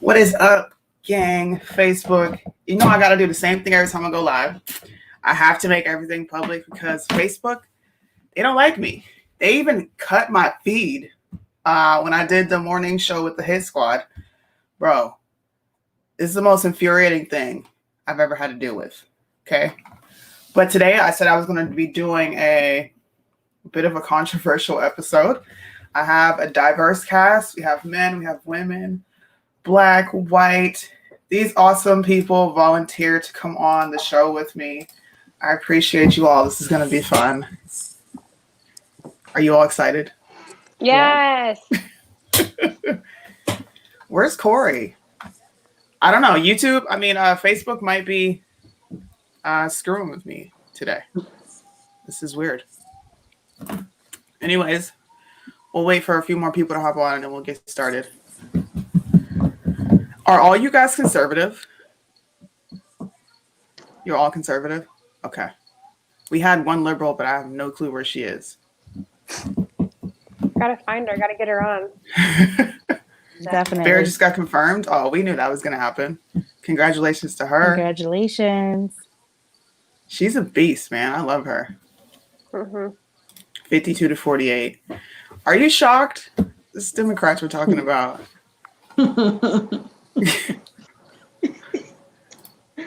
What is up, gang? Facebook. You know I gotta do the same thing every time I go live. I have to make everything public because Facebook, they don't like me. They even cut my feed when I did the morning show with the Hit Squad. Bro, this is the most infuriating thing I've ever had to deal with. Okay? But today I said I was going to be doing a bit of a controversial episode. I have a diverse cast. We have men, we have women, black, white. These awesome people volunteered to come on the show with me. I appreciate you all. This is going to be fun. Are you all excited? Yes. Where's Corey? I don't know. YouTube, Facebook might be screwing with me today. This is weird. Anyways, we'll wait for a few more people to hop on and then we'll get started. Are all you guys conservative? You're all conservative? Okay. We had one liberal, but I have no clue where she is. Gotta find her. Gotta get her on. Definitely. Farrah just got confirmed. Oh, we knew that was going to happen. Congratulations to her. Congratulations. She's a beast, man. I love her. Mm-hmm. 52 to 48. Are you shocked? This is Democrats we're talking about.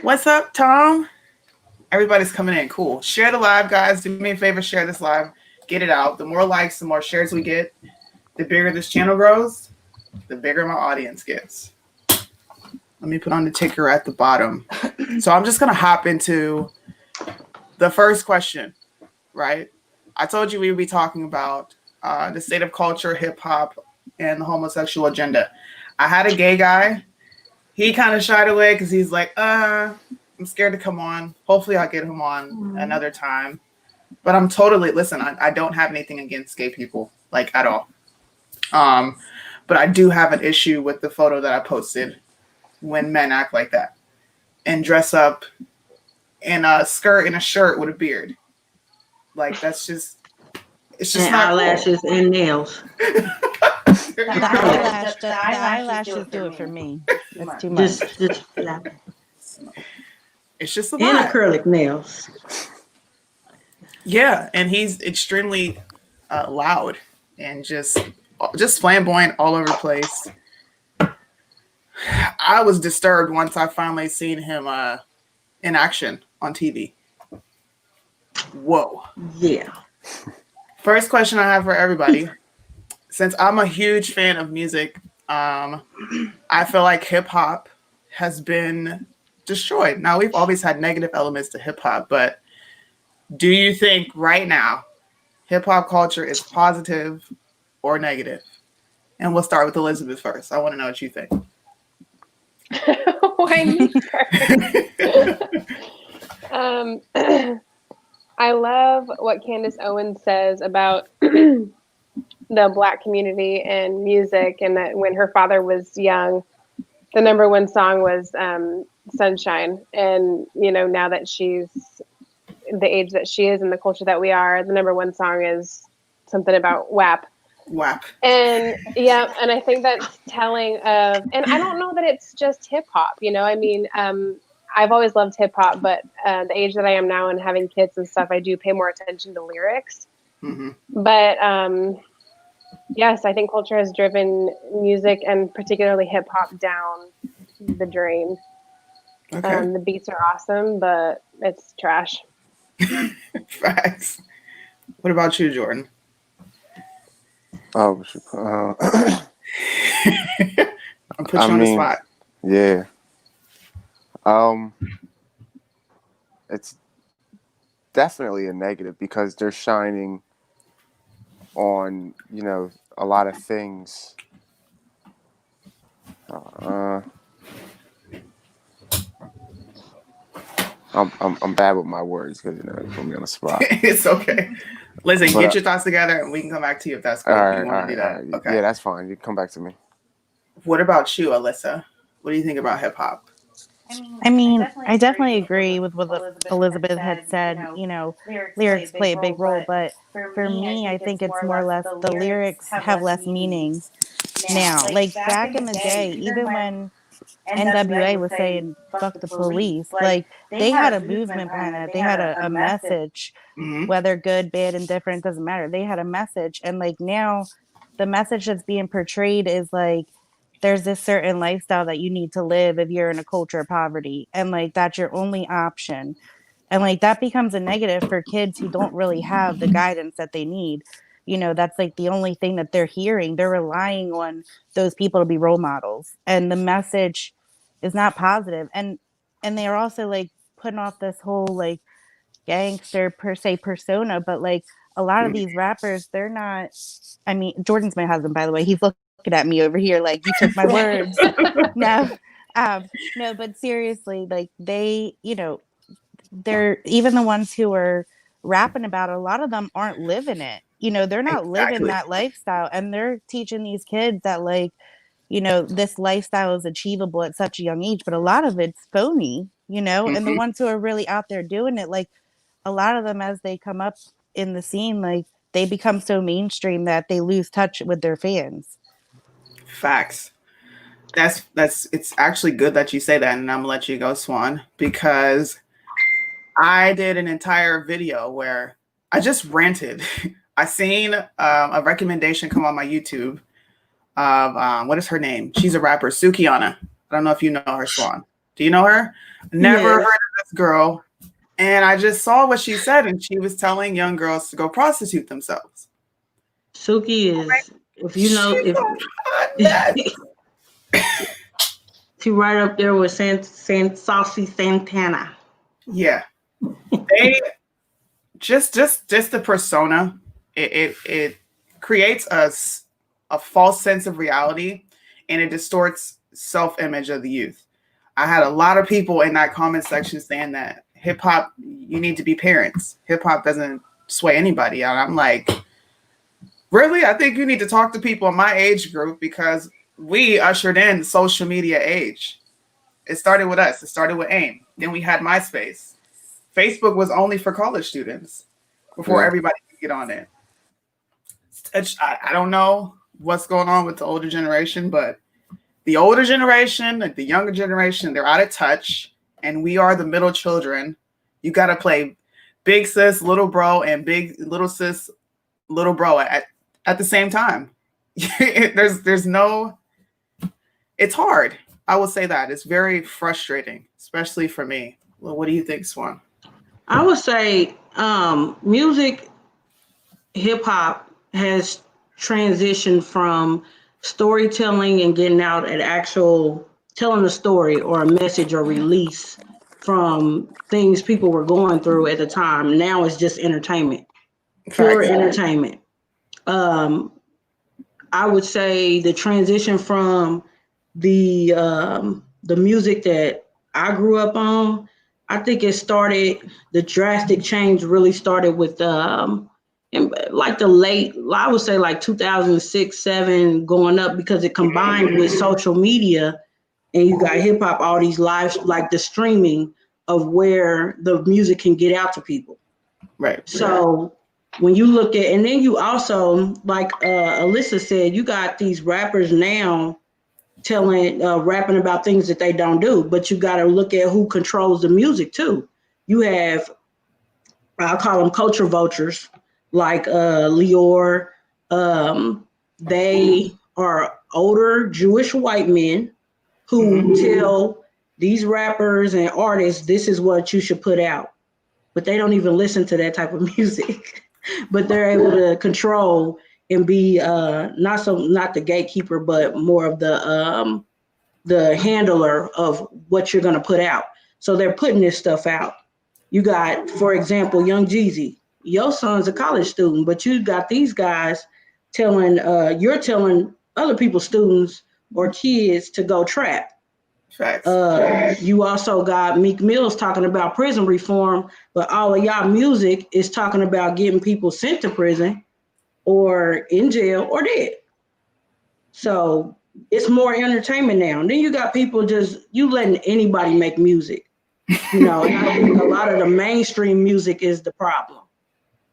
What's up, Tom? Everybody's coming in. Cool. Share the live, guys. Do me a favor. Share this live. Get it out. The more likes, the more shares we get. The bigger this channel grows, the bigger my audience gets. Let me put on the ticker at the bottom. So I'm just going to hop into the first question, right? I told you we would be talking about the state of culture, hip hop, and the homosexual agenda. I had a gay guy. He kind of shied away because he's like, I'm scared to come on. Hopefully I'll get him on another time. But I'm totally, listen, I don't have anything against gay people, like at all. But I do have an issue with the photo that I posted when men act like that and dress up in a skirt and a shirt with a beard. Like, that's just, it's just and not eyelashes cool. and nails. The eyelashes do it for me. That's too much. Just flat. It's just a And lot. acrylic nails. Yeah, and he's extremely loud and just flamboyant all over the place. I was disturbed once I finally seen him in action on TV. Whoa. Yeah. First question I have for everybody. Since I'm a huge fan of music, I feel like hip hop has been destroyed. Now, we've always had negative elements to hip hop, but do you think right now hip hop culture is positive or negative? And we'll start with Elizabeth first. I want to know what you think. Why me first? I love what Candace Owens says about the Black community and music, and that when her father was young, the number one song was Sunshine. And, now that she's the age that she is and the culture that we are, the number one song is something about WAP. WAP. And yeah, and I think that's telling of, and I don't know that it's just hip hop, I've always loved hip hop, but the age that I am now and having kids and stuff, I do pay more attention to lyrics. Mm-hmm. But yes, I think culture has driven music and particularly hip hop down the drain. Okay. The beats are awesome, but it's trash. Facts. What about you, Jordan? Oh, I'm putting you on the spot. Yeah. It's definitely a negative because they're shining on, a lot of things. I'm bad with my words because it put me on the spot. It's okay. Listen, get your thoughts together and we can come back to you if that's cool. All If right, you want to do that. right. Okay. Yeah, that's fine. You can come back to me. What about you, Alyssa? What do you think about hip hop? I definitely agree with what Elizabeth had said. Lyrics play a big role, but for me, I think it's more or less the lyrics have less meaning now. Like back in the day, even when NWA was saying fuck the police. Like they had a movement behind that. They had a message, Mhm. whether good, bad, indifferent, doesn't matter. They had a message. And like now the message that's being portrayed is like there's this certain lifestyle that you need to live if you're in a culture of poverty. And like that's your only option. And like that becomes a negative for kids who don't really have the guidance that they need. You know, that's like the only thing that they're hearing. They're relying on those people to be role models. And the message is not positive. And they're also like putting off this whole like gangster per se persona, but like a lot of these rappers, they're not. I mean, Jordan's my husband, by the way. He's looking at me over here like you took my words. No, no, but seriously, like they, you know, they're even the ones who are rapping about it, a lot of them aren't living it. You know, they're not living Exactly. that lifestyle, and they're teaching these kids that like, you know, this lifestyle is achievable at such a young age, but a lot of it's phony, you know. And the Mhm. ones who are really out there doing it, like a lot of them as they come up in the scene, like they become so mainstream that they lose touch with their fans. Facts. That's it's actually good that you say that, and I'm gonna let you go, Swan, because I did an entire video where I just ranted. I seen a recommendation come on my YouTube of what is her name? She's a rapper, Sukiana. I don't know if you know her, Swan. Do you know her? Never Yes. heard of this girl. And I just saw what she said, and she was telling young girls to go prostitute themselves. Suki is, if you know, She's if a hot mess. she right up there with Saucy Santana. Yeah, they just the persona. It creates a false sense of reality, and it distorts self-image of the youth. I had a lot of people in that comment section saying that hip hop, you need to be parents. Hip hop doesn't sway anybody, and I'm like, really? I think you need to talk to people in my age group because we ushered in the social media age. It started with us. It started with AIM. Then we had MySpace. Facebook was only for college students before Yeah. everybody could get on it. I don't know what's going on with the older generation, but the older generation, like the younger generation, they're out of touch, and we are the middle children. You got to play big sis, little bro, and big little sis, little bro at the same time. there's no. It's hard. I will say that it's very frustrating, especially for me. Well, what do you think, Swan? I would say music, hip hop has transitioned from storytelling and getting out at actual telling a story or a message or release from things people were going through at the time. Now it's just entertainment, pure Facts. entertainment. I would say the transition from the music that I grew up on, I think it started, the drastic change really started with in like the late, I would say like 2006, 7 going up, because it combined with social media, and you got hip hop, all these lives, like the streaming of where the music can get out to people. Right. So when you look at, and then you also, like Alyssa said, you got these rappers now rapping about things that they don't do, but you got to look at who controls the music too. You have, I'll call them culture vultures, like Lior. They are older Jewish white men who tell these rappers and artists, this is what you should put out. But they don't even listen to that type of music. But they're able to control and be not the gatekeeper, but more of the handler of what you're going to put out. So they're putting this stuff out. You got, for example, Young Jeezy. Your son's a college student, but you got these guys you're telling other people's students or kids to go trap. Facts. You also got Meek Mills talking about prison reform, but all of y'all music is talking about getting people sent to prison or in jail or dead. So it's more entertainment now. And then you got people you letting anybody make music. You know, and I think a lot of the mainstream music is the problem.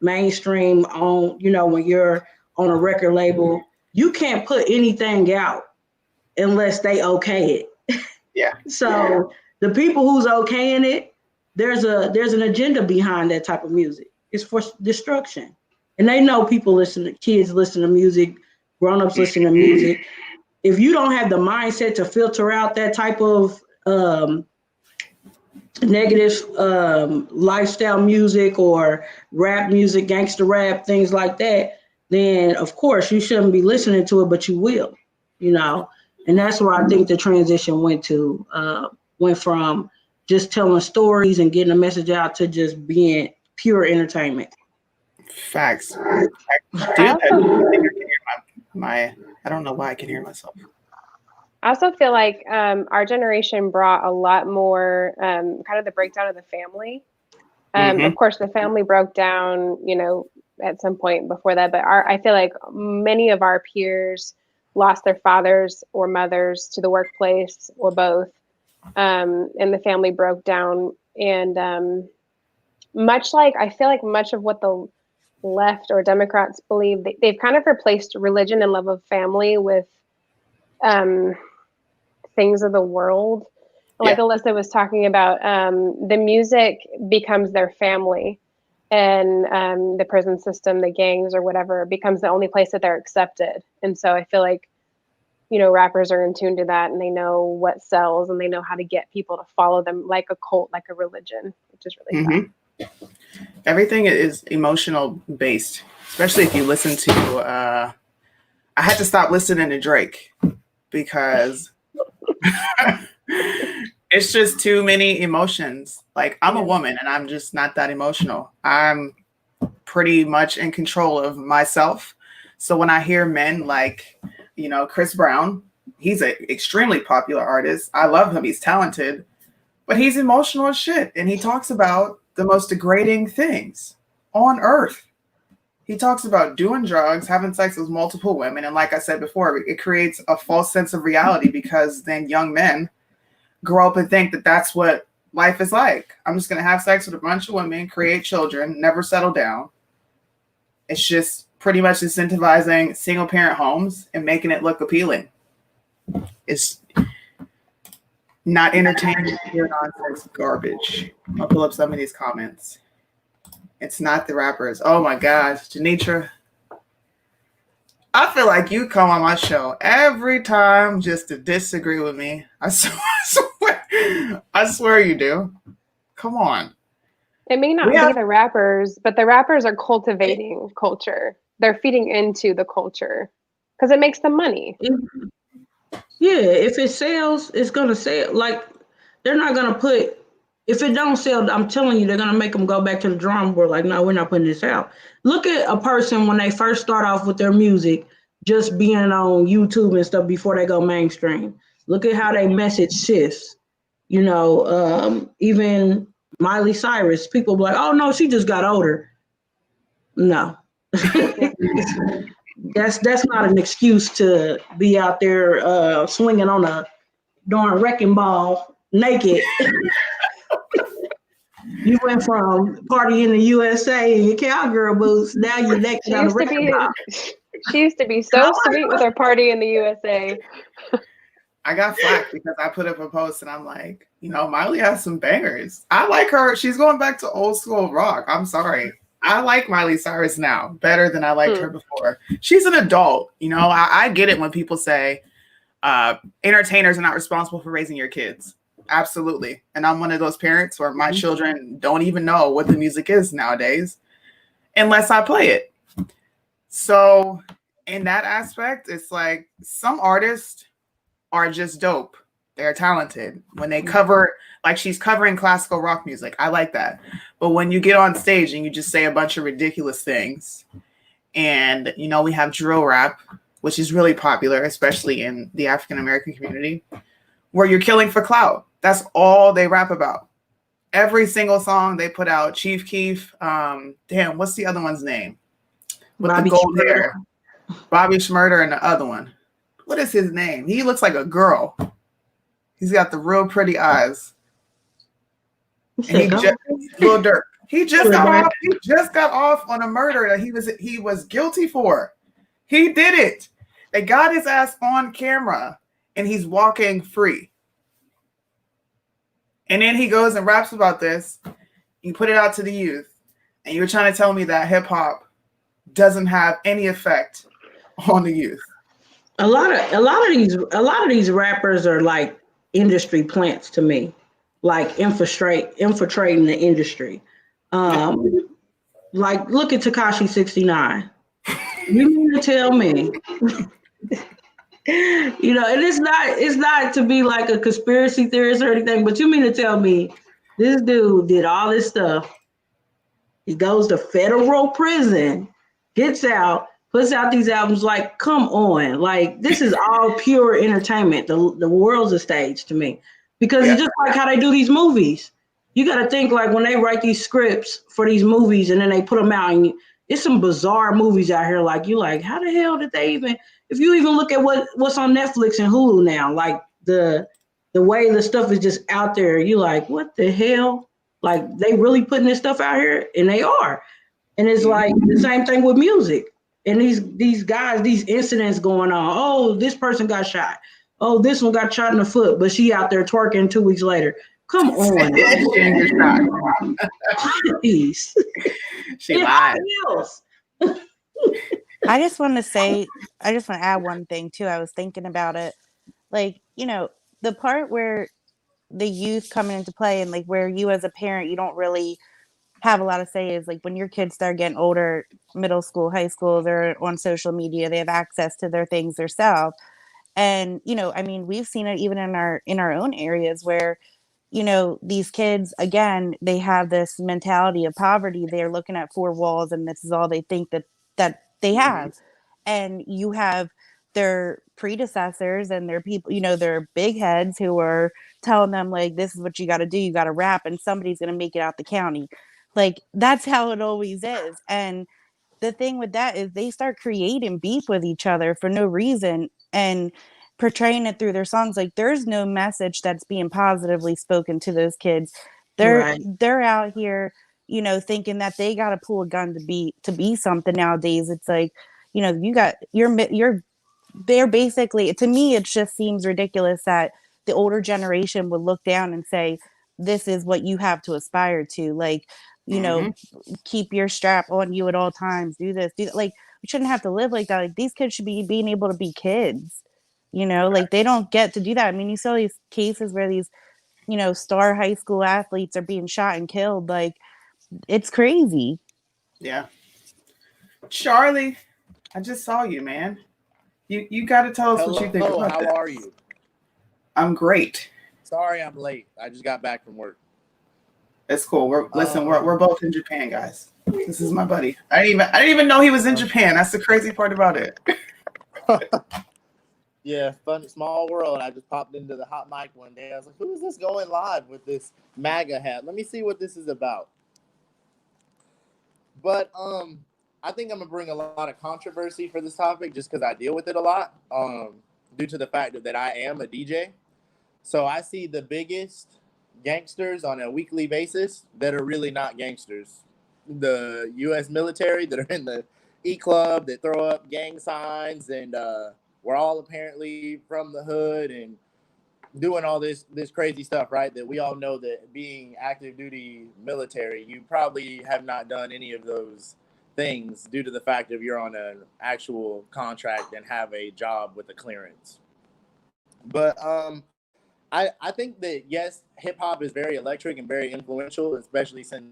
Mainstream on, when you're on a record label, you can't put anything out unless they okay it. Yeah. So the people who's okaying it, there's an agenda behind that type of music. It's for destruction. And they know kids listen to music, grown-ups listen to music. If you don't have the mindset to filter out that type of negative lifestyle music or rap music, gangster rap, things like that, then of course you shouldn't be listening to it, but you will, you know. And that's where I think the transition went from just telling stories and getting a message out to just being pure entertainment. Facts. I I don't know why I can hear myself. I also feel like our generation brought a lot more kind of the breakdown of the family. Of course, the family broke down, at some point before that. But I feel like many of our peers lost their fathers or mothers to the workplace or both, and the family broke down. And I feel like much of what the left or Democrats believe, they've kind of replaced religion and love of family with things of the world. Like Alyssa was talking about, the music becomes their family, and the prison system, the gangs or whatever, becomes the only place that they're accepted. And so I feel like, rappers are in tune to that, and they know what sells, and they know how to get people to follow them like a cult, like a religion, which is really fun. Everything is emotional based, especially if you listen to, I had to stop listening to Drake because it's just too many emotions. Like, I'm a woman and I'm just not that emotional. I'm pretty much in control of myself. So when I hear men like, Chris Brown, he's an extremely popular artist. I love him. He's talented, but he's emotional as shit. And he talks about the most degrading things on earth. He talks about doing drugs, having sex with multiple women. And like I said before, it creates a false sense of reality, because then young men grow up and think that that's what life is like. I'm just going to have sex with a bunch of women, create children, never settle down. It's just pretty much incentivizing single parent homes and making it look appealing. It's not entertaining, pure nonsense garbage. I'll pull up some of these comments. It's not the rappers. Oh my gosh, Janitra. I feel like you come on my show every time just to disagree with me. I swear you do. Come on. It may not be the rappers, but the rappers are cultivating culture. They're feeding into the culture because it makes them money. Yeah, if it sells, it's gonna sell. Like, they're not gonna put. If it don't sell, I'm telling you, they're gonna make them go back to the drawing board. Like, no, we're not putting this out. Look at a person when they first start off with their music, just being on YouTube and stuff before they go mainstream. Look at how they message shifts. Even Miley Cyrus, people be like, "Oh no, she just got older." No, that's not an excuse to be out there swinging on a darn wrecking ball naked. You went from party in the USA in your cowgirl boots. Now you're naked on the wrecking ball. She used to be so sweet with her party in the USA. I got flack because I put up a post and I'm like, Miley has some bangers. I like her. She's going back to old school rock. I'm sorry. I like Miley Cyrus now better than I liked her before. She's an adult. I get it when people say entertainers are not responsible for raising your kids. Absolutely. And I'm one of those parents where my children don't even know what the music is nowadays unless I play it. So in that aspect, it's like some artists are just dope. They're talented. When they cover, like she's covering classical rock music, I like that. But when you get on stage and you just say a bunch of ridiculous things, and we have drill rap, which is really popular, especially in the African American community, where you're killing for clout. That's all they rap about. Every single song they put out, Chief Keef, what's the other one's name? With Bobby the gold Shmurda. hair. Bobby Shmurda, and the other one. What is his name? He looks like a girl. He's got the real pretty eyes. And Lil Durk. He just got off on a murder that he was guilty for. He did it. They got his ass on camera and he's walking free. And then he goes and raps about this. You put it out to the youth, and you're trying to tell me that hip hop doesn't have any effect on the youth. A lot of these rappers are like industry plants to me, like infiltrating the industry. Like look at Tekashi 69. You mean to tell me, you know, and it's not to be like a conspiracy theorist or anything, but you mean to tell me this dude did all this stuff. He goes to federal prison, gets out, puts out these albums. Like, come on, like this is all pure entertainment. The world's a stage to me, because it's just like how they do these movies. You got to think like when they write these scripts for these movies and then they put them out, and it's some bizarre movies out here. Like you like, how the hell did they even? If you even look at what's on Netflix and Hulu now, like the way the stuff is just out there, you like, what the hell? Like they really putting this stuff out here, and they are. And it's like the same thing with music. And these guys, these incidents going on. Oh, this person got shot. Oh, this one got shot in the foot, but she out there twerking 2 weeks later. Come on. Please. She lied. I just want to add one thing too. I was thinking about it. Like, you know, the part where the youth coming into play and like where you as a parent, you don't really have a lot of say is like when your kids start getting older, middle school, high school, they're on social media, they have access to their things themselves. And, you know, I mean, we've seen it even in our own areas where, you know, these kids, again, they have this mentality of poverty. They're looking at four walls and this is all they think that they have. And you have their predecessors and their people, you know, their big heads who are telling them like, this is what you got to do. You got to rap and somebody's going to make it out the county. Like, that's how it always is. And the thing with that is they start creating beef with each other for no reason and portraying it through their songs. Like there's no message that's being positively spoken to those kids. They're out here, you know, thinking that they got to pull a gun to be something nowadays. It's like, you know, they're basically, to me, it just seems ridiculous that the older generation would look down and say, this is what you have to aspire to. Like, you know, keep your strap on you at all times, do this, do that. Like, we shouldn't have to live like that. Like, these kids should be being able to be kids, you know, like they don't get to do that. I mean, you saw these cases where these, you know, star high school athletes are being shot and killed. Like, it's crazy. Yeah. Charlie, I just saw you, man. You got to tell us what you think about how that. are you? I'm great. Sorry I'm late. I just got back from work. It's cool. We're both in Japan, guys. This is my buddy. I didn't even know he was in Japan. That's the crazy part about it. Yeah, fun, small world. I just popped into the hot mic one day. I was like, who is this going live with this MAGA hat? Let me see what this is about. But I think I'm going to bring a lot of controversy for this topic just because I deal with it a lot due to the fact that I am a DJ. So I see the biggest gangsters on a weekly basis that are really not gangsters. The U.S. military that are in the E-Club that throw up gang signs and we're all apparently from the hood and doing all this crazy stuff, right? That we all know that being active duty military, you probably have not done any of those things due to the fact that you're on an actual contract and have a job with a clearance. But I think that, yes, hip-hop is very electric and very influential, especially since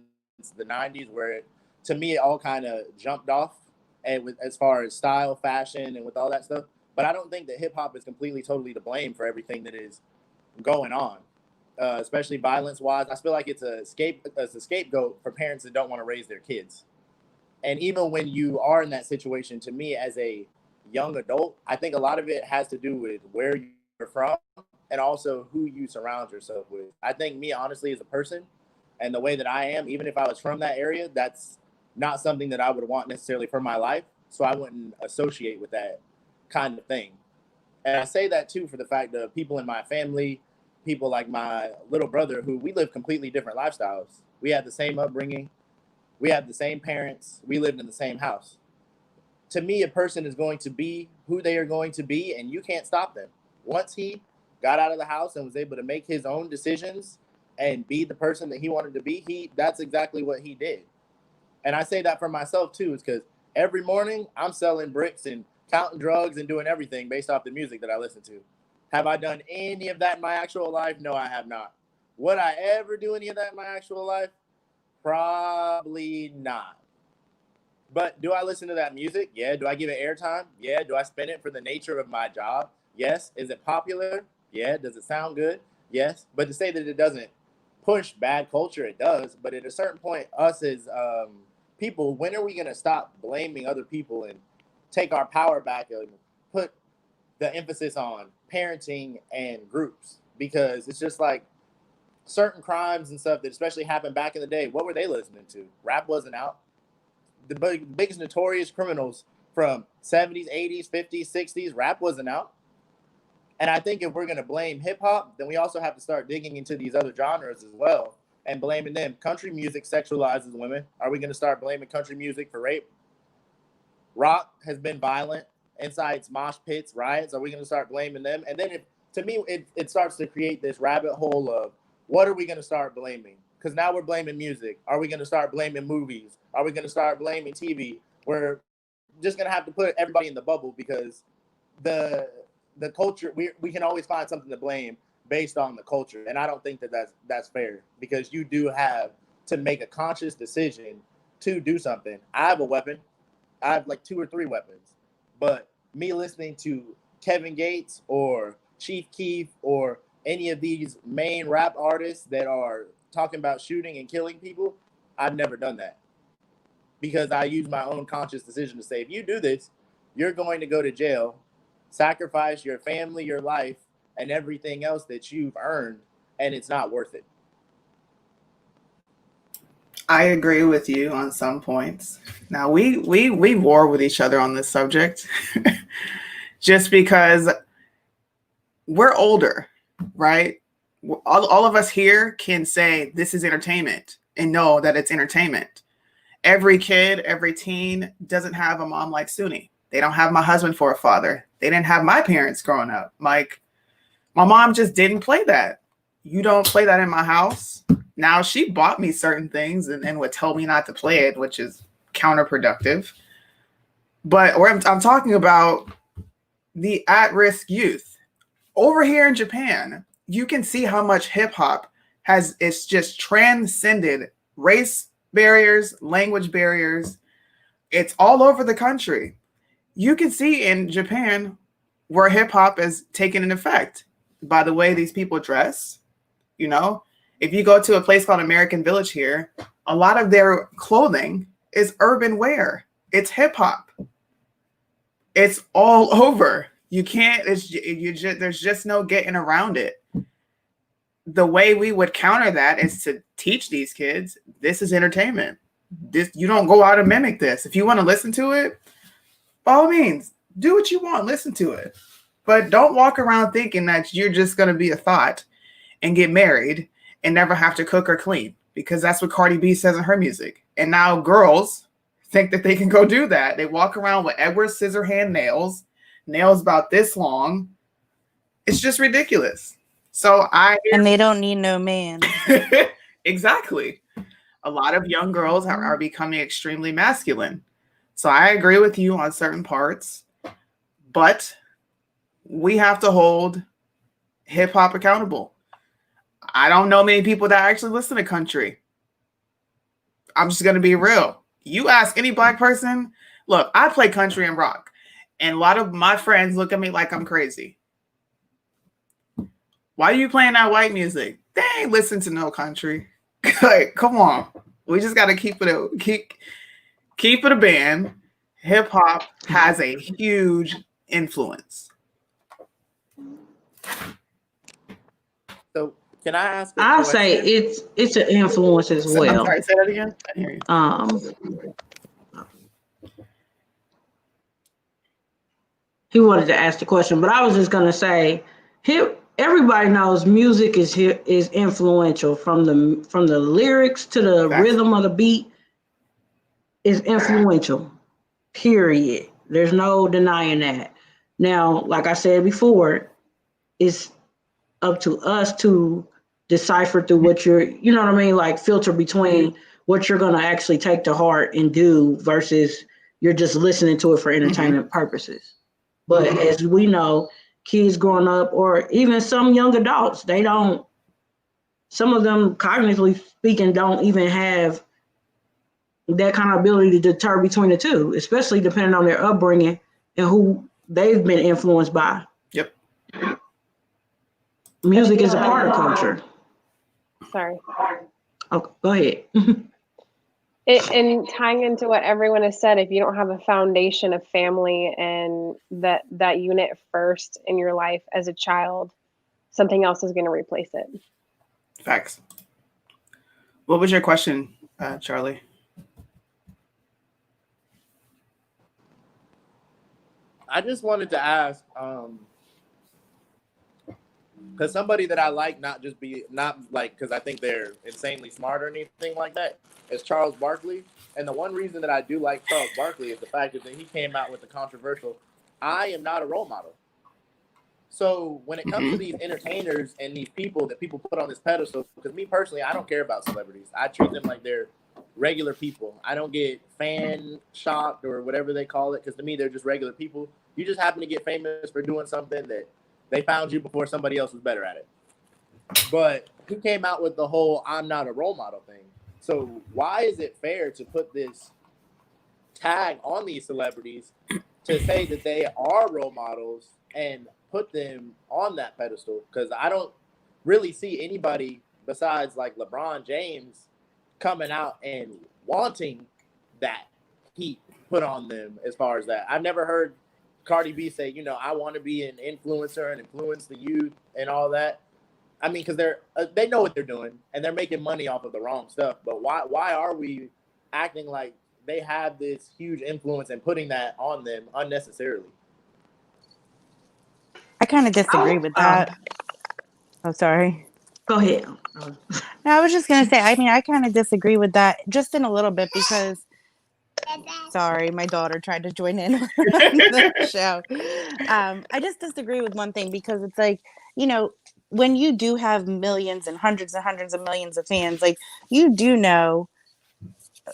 the 90s, where to me it all kind of jumped off and with as far as style, fashion, and with all that stuff. But I don't think that hip-hop is completely, totally to blame for everything that is going on, especially violence-wise. I feel like it's a scapegoat for parents that don't want to raise their kids. And even when you are in that situation, to me, as a young adult, I think a lot of it has to do with where you're from and also who you surround yourself with. I think me, honestly, as a person and the way that I am, even if I was from that area, that's not something that I would want necessarily for my life. So I wouldn't associate with that kind of thing. And I say that too for the fact that people in my family, people like my little brother, who we live completely different lifestyles. We had the same upbringing. We had the same parents. We lived in the same house. To me, a person is going to be who they are going to be, and you can't stop them. Once he got out of the house and was able to make his own decisions and be the person that he wanted to be, that's exactly what he did. And I say that for myself too, is because every morning I'm selling bricks and counting drugs and doing everything based off the music that I listen to. Have I done any of that in my actual life? No, I have not. Would I ever do any of that in my actual life? Probably not. But do I listen to that music? Yeah. Do I give it airtime? Yeah. Do I spend it for the nature of my job? Yes. Is it popular? Yeah. Does it sound good? Yes. But to say that it doesn't push bad culture, it does. But at a certain point, us as people, when are we going to stop blaming other people and take our power back and put the emphasis on parenting and groups? Because it's just like certain crimes and stuff that especially happened back in the day. What were they listening to? Rap wasn't out. The biggest notorious criminals from 70s, 80s, 50s, 60s, rap wasn't out. And I think if we're going to blame hip hop, then we also have to start digging into these other genres as well and blaming them. Country music sexualizes women. Are we going to start blaming country music for rape? Rock has been violent, incites mosh pits, riots. Are we going to start blaming them? And then to me, it starts to create this rabbit hole of what are we going to start blaming? Because now we're blaming music. Are we going to start blaming movies? Are we going to start blaming TV? We're just going to have to put everybody in the bubble because the culture, we can always find something to blame based on the culture. And I don't think that's fair because you do have to make a conscious decision to do something. I have a weapon. I have like 2 or 3 weapons. But me listening to Kevin Gates or Chief Keef or any of these main rap artists that are talking about shooting and killing people, I've never done that. Because I use my own conscious decision to say, if you do this, you're going to go to jail, sacrifice your family, your life, and everything else that you've earned, and it's not worth it. I agree with you on some points. Now we war with each other on this subject just because we're older, right? All of us here can say this is entertainment and know that it's entertainment. Every kid, every teen doesn't have a mom like Suni. They don't have my husband for a father. They didn't have my parents growing up. Like, my mom just didn't play that. You don't play that in my house. Now, she bought me certain things and then would tell me not to play it, which is counterproductive. But I'm talking about the at-risk youth. Over here in Japan, you can see how much hip-hop it's just transcended race barriers, language barriers. It's all over the country. You can see in Japan where hip-hop is taken in effect by the way these people dress. You know, if you go to a place called American Village here, a lot of their clothing is urban wear. It's hip-hop. It's all over. You can't, there's just no getting around it. The way we would counter that is to teach these kids, this is entertainment. You don't go out and mimic this. If you want to listen to it, by all means, do what you want, listen to it. But don't walk around thinking that you're just going to be a thought and get married and never have to cook or clean, because that's what Cardi B says in her music. And now girls think that they can go do that. They walk around with Edward Scissorhand nails about this long. It's just ridiculous. And they don't need no man. Exactly. A lot of young girls are becoming extremely masculine. So I agree with you on certain parts, but we have to hold hip hop accountable. I don't know many people that actually listen to country. I'm just going to be real. You ask any black person, look, I play country and rock, and a lot of my friends look at me like I'm crazy. Why are you playing that white music? They ain't listen to no country. Like, come on. We just got to keep it a band. Hip hop has a huge influence. So can I ask? I'll say it's an influence as well. I'm sorry, say that again. I didn't hear you. He wanted to ask the question, but I was just gonna say, everybody knows music is influential from the lyrics to the rhythm of the beat is influential. Period. There's no denying that. Now, like I said before, it's up to us to decipher through what you're, you know what I mean? Like filter between what you're going to actually take to heart and do versus you're just listening to it for entertainment purposes. But as we know, kids growing up or even some young adults, they don't, some of them cognitively speaking don't even have that kind of ability to deter between the two, especially depending on their upbringing and who they've been influenced by. Yep. Music is a part of culture. Sorry. Oh, go ahead. And tying into what everyone has said, if you don't have a foundation of family and that unit first in your life as a child, something else is going to replace it. Facts. What was your question, Charlie? I just wanted to ask, because somebody that I like, not like because I think they're insanely smart or anything like that, is Charles Barkley. And the one reason that I do like Charles Barkley is the fact that he came out with the controversial, I am not a role model. So when it comes to these entertainers and these people that people put on this pedestal, because me personally, I don't care about celebrities. I treat them like they're regular people. I don't get fan shocked or whatever they call it, because to me, they're just regular people. You just happen to get famous for doing something that they found you before somebody else was better at it. But he came out with the whole I'm not a role model thing. So why is it fair to put this tag on these celebrities to say that they are role models and put them on that pedestal? Because I don't really see anybody besides like LeBron James coming out and wanting that heat put on them as far as that. I've never heard Cardi B say, you know, I want to be an influencer and influence the youth and all that. I mean, because they know what they're doing and they're making money off of the wrong stuff. But why are we acting like they have this huge influence and putting that on them unnecessarily? I kind of disagree with that. Oh, sorry. Go ahead. No, I was just going to say, I mean, I kind of disagree with that just in a little bit because, sorry, my daughter tried to join in on the show. I just disagree with one thing because it's like, you know, when you do have millions and hundreds of millions of fans, like you do know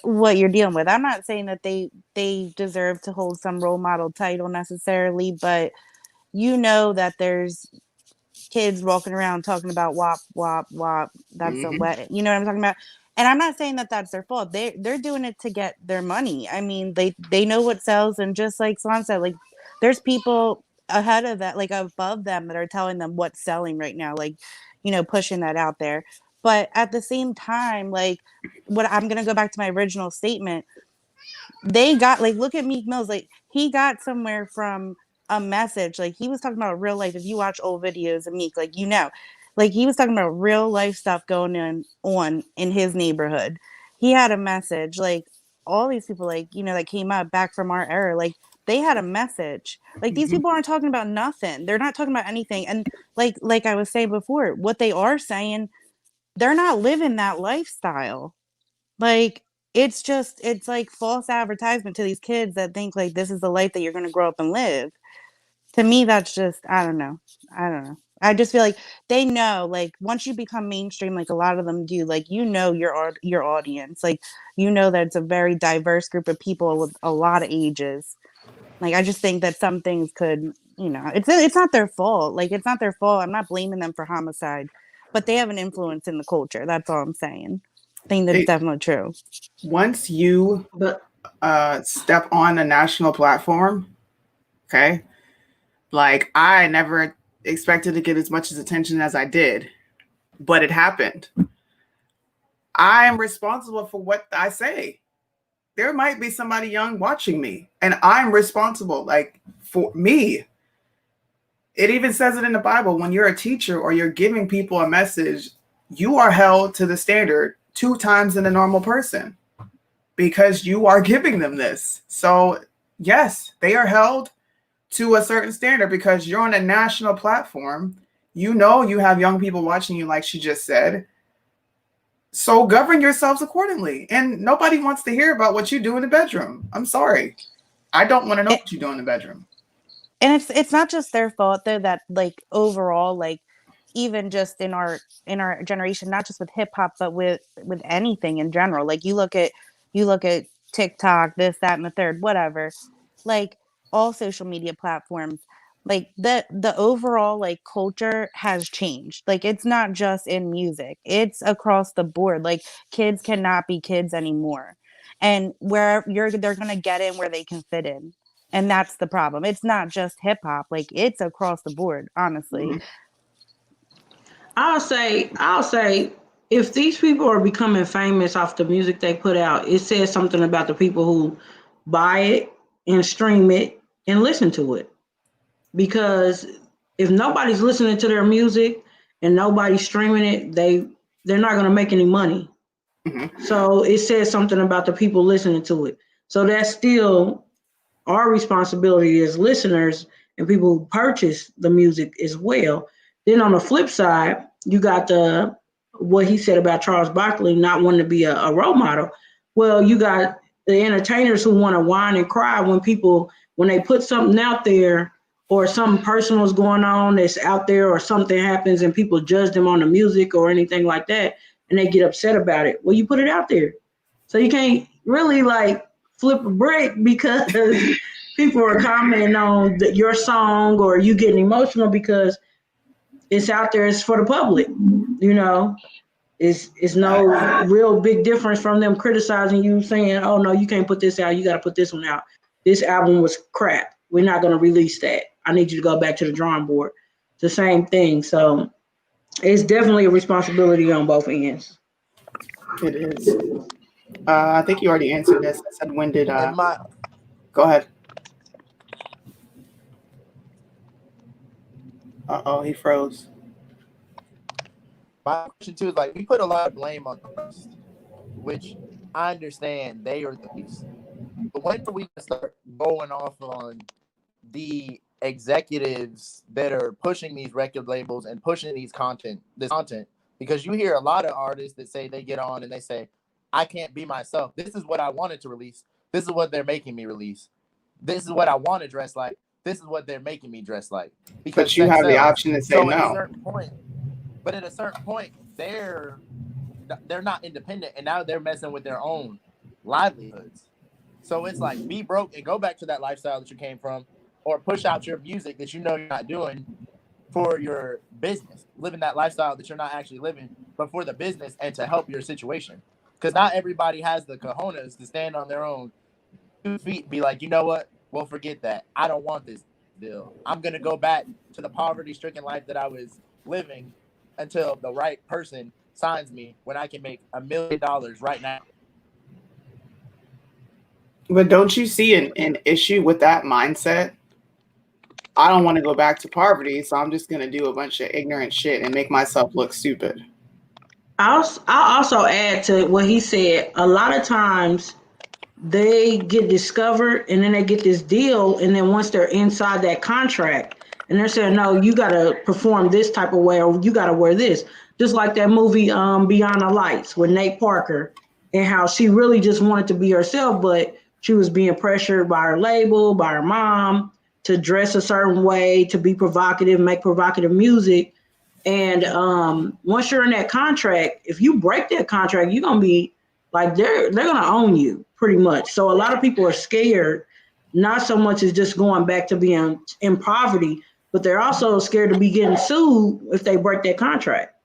what you're dealing with. I'm not saying that they deserve to hold some role model title necessarily, but you know that there's kids walking around talking about wop wop wop. That's a wet. You know what I'm talking about? And I'm not saying that that's their fault. They're doing it to get their money. I mean, they know what sells, and just like Swan said, like there's people ahead of that, like above them, that are telling them what's selling right now, like, you know, pushing that out there. But at the same time, like, what I'm gonna go back to my original statement. They got, like, look at Meek Mills, like he got somewhere from a message. Like he was talking about real life. If you watch old videos of Meek, like, you know, like he was talking about real life stuff going on in his neighborhood. He had a message. Like all these people, like, you know, that came up back from our era, like they had a message. Like these people aren't talking about nothing. They're not talking about anything. And like I was saying before, what they are saying, they're not living that lifestyle. Like it's like false advertisement to these kids that think like this is the life that you're going to grow up and live. To me, that's just, I don't know. I just feel like they know, like once you become mainstream, like a lot of them do, like, you know, your audience, like, you know, that it's a very diverse group of people with a lot of ages. Like, I just think that some things could, you know, it's not their fault. Like, it's not their fault. I'm not blaming them for homicide, but they have an influence in the culture. That's all I'm saying. I think that's definitely true. Once you step on a national platform, okay, like I never expected to get as much attention as I did, but it happened. I am responsible for what I say. There might be somebody young watching me, and I'm responsible, like, for me. It even says it in the Bible, when you're a teacher or you're giving people a message, you are held to the standard 2 times than a normal person because you are giving them this. So yes, they are held to a certain standard because you're on a national platform. You know, you have young people watching you, like she just said. So govern yourselves accordingly. And nobody wants to hear about what you do in the bedroom. I'm sorry. I don't want to know what you do in the bedroom. And it's not just their fault though, that like overall, like even just in our generation, not just with hip hop, but with anything in general. Like you look at TikTok, this, that, and the third, whatever. Like all social media platforms, like the overall like culture has changed. Like it's not just in music, it's across the board. Like kids cannot be kids anymore, and they're gonna get in where they can fit in, and that's the problem. It's not just hip hop, like it's across the board, honestly. Mhm. I'll say if these people are becoming famous off the music they put out, it says something about the people who buy it and stream it and listen to it. Because if nobody's listening to their music and nobody's streaming it, they're not going to make any money. Mhm. So it says something about the people listening to it. So that's still our responsibility as listeners and people who purchase the music as well. Then on the flip side, you got what he said about Charles Barkley not wanting to be a role model. Well, you got the entertainers who want to whine and cry when they put something out there or something personal is going on that's out there or something happens and people judge them on the music or anything like that and they get upset about it. Well, you put it out there. So you can't really like flip a brick because people are commenting on your song or you getting emotional because it's out there. It's for the public, you know. It's no real big difference from them criticizing you, saying, "Oh no, you can't put this out. You got to put this one out. This album was crap. We're not going to release that. I need you to go back to the drawing board." It's the same thing. So it's definitely a responsibility on both ends. It is. I think you already answered this. I said, when did And my go ahead. He froze. question too is like we put a lot of blame on the artist, which I understand they are the beast. But when do we start going off on the executives that are pushing these record labels and pushing this content? Because you hear a lot of artists that say they get on and they say, I can't be myself. This is what I wanted to release. This is what they're making me release. This is what I want to dress like. This is what they're making me dress like. Because But you have the option to say so no. at a certain point, they're not independent, and now they're messing with their own livelihoods. So it's like be broke and go back to that lifestyle that you came from, or push out your music that you know you're not doing for your business, living that lifestyle that you're not actually living, but for the business and to help your situation. Because not everybody has the cojones to stand on their own 2 feet and be like, you know what? Well, forget that. I don't want this deal. I'm going to go back to the poverty-stricken life that I was living until the right person signs me when I can make $1 million right now. But don't you see an issue with that mindset? I don't want to go back to poverty, so I'm just going to do a bunch of ignorant shit and make myself look stupid. I'll also add to what he said. A lot of times they get discovered and then they get this deal. And then once they're inside that contract and they're saying, no, you got to perform this type of way or you got to wear this. Just like that movie Beyond the Lights with Nate Parker and how she really just wanted to be herself, but she was being pressured by her label, by her mom to dress a certain way, to be provocative, make provocative music. And once you're in that contract, if you break that contract, you're going to be like, they're going to own you pretty much. So a lot of people are scared, not so much as just going back to being in poverty, but they're also scared to be getting sued if they break that contract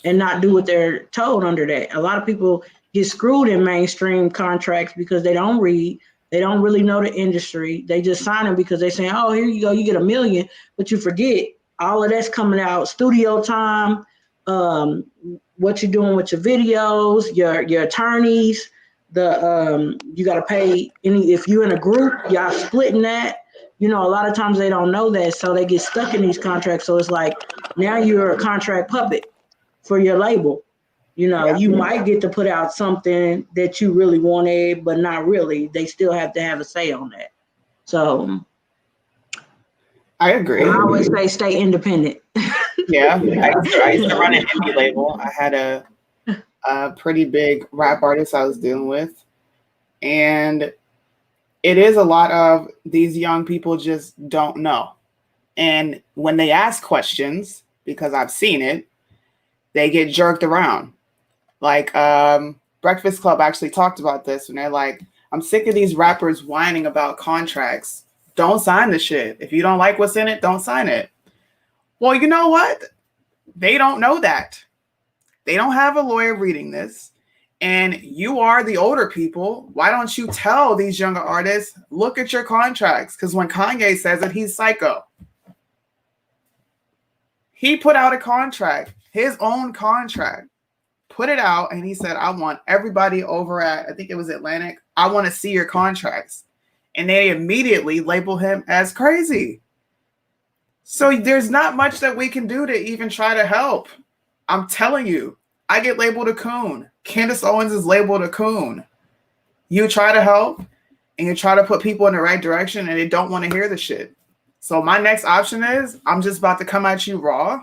and not do what they're told under that. A lot of people get screwed in mainstream contracts because they don't read. They don't really know the industry. They just sign them because they're saying, oh, here you go, you get $1 million, but you forget all of that's coming out, studio time, what you're doing with your videos, your attorneys, you got to pay if you're in a group, y'all splitting that. You know, a lot of times they don't know that, so they get stuck in these contracts. So it's like now you're a contract puppet for your label. You know, you might get to put out something that you really wanted, but not really. They still have to have a say on that. So I agree. I always say stay independent. Yeah, I used to run an indie label. I had a pretty big rap artist I was dealing with. And it is a lot of these young people just don't know. And when they ask questions, because I've seen it, they get jerked around. Like Breakfast Club actually talked about this, and they're like, I'm sick of these rappers whining about contracts. Don't sign the shit. If you don't like what's in it, don't sign it. Well, you know what? They don't know that. They don't have a lawyer reading this. And you are the older people. Why don't you tell these younger artists, look at your contracts? Because when Kanye says it, he's psycho. He put out a contract, his own contract, put it out, and he said, I want everybody over at, I think it was Atlantic, I want to see your contracts. And they immediately label him as crazy. So there's not much that we can do to even try to help. I'm telling you, I get labeled a coon. Candace Owens is labeled a coon. You try to help and you try to put people in the right direction and they don't want to hear the shit. So my next option is I'm just about to come at you raw,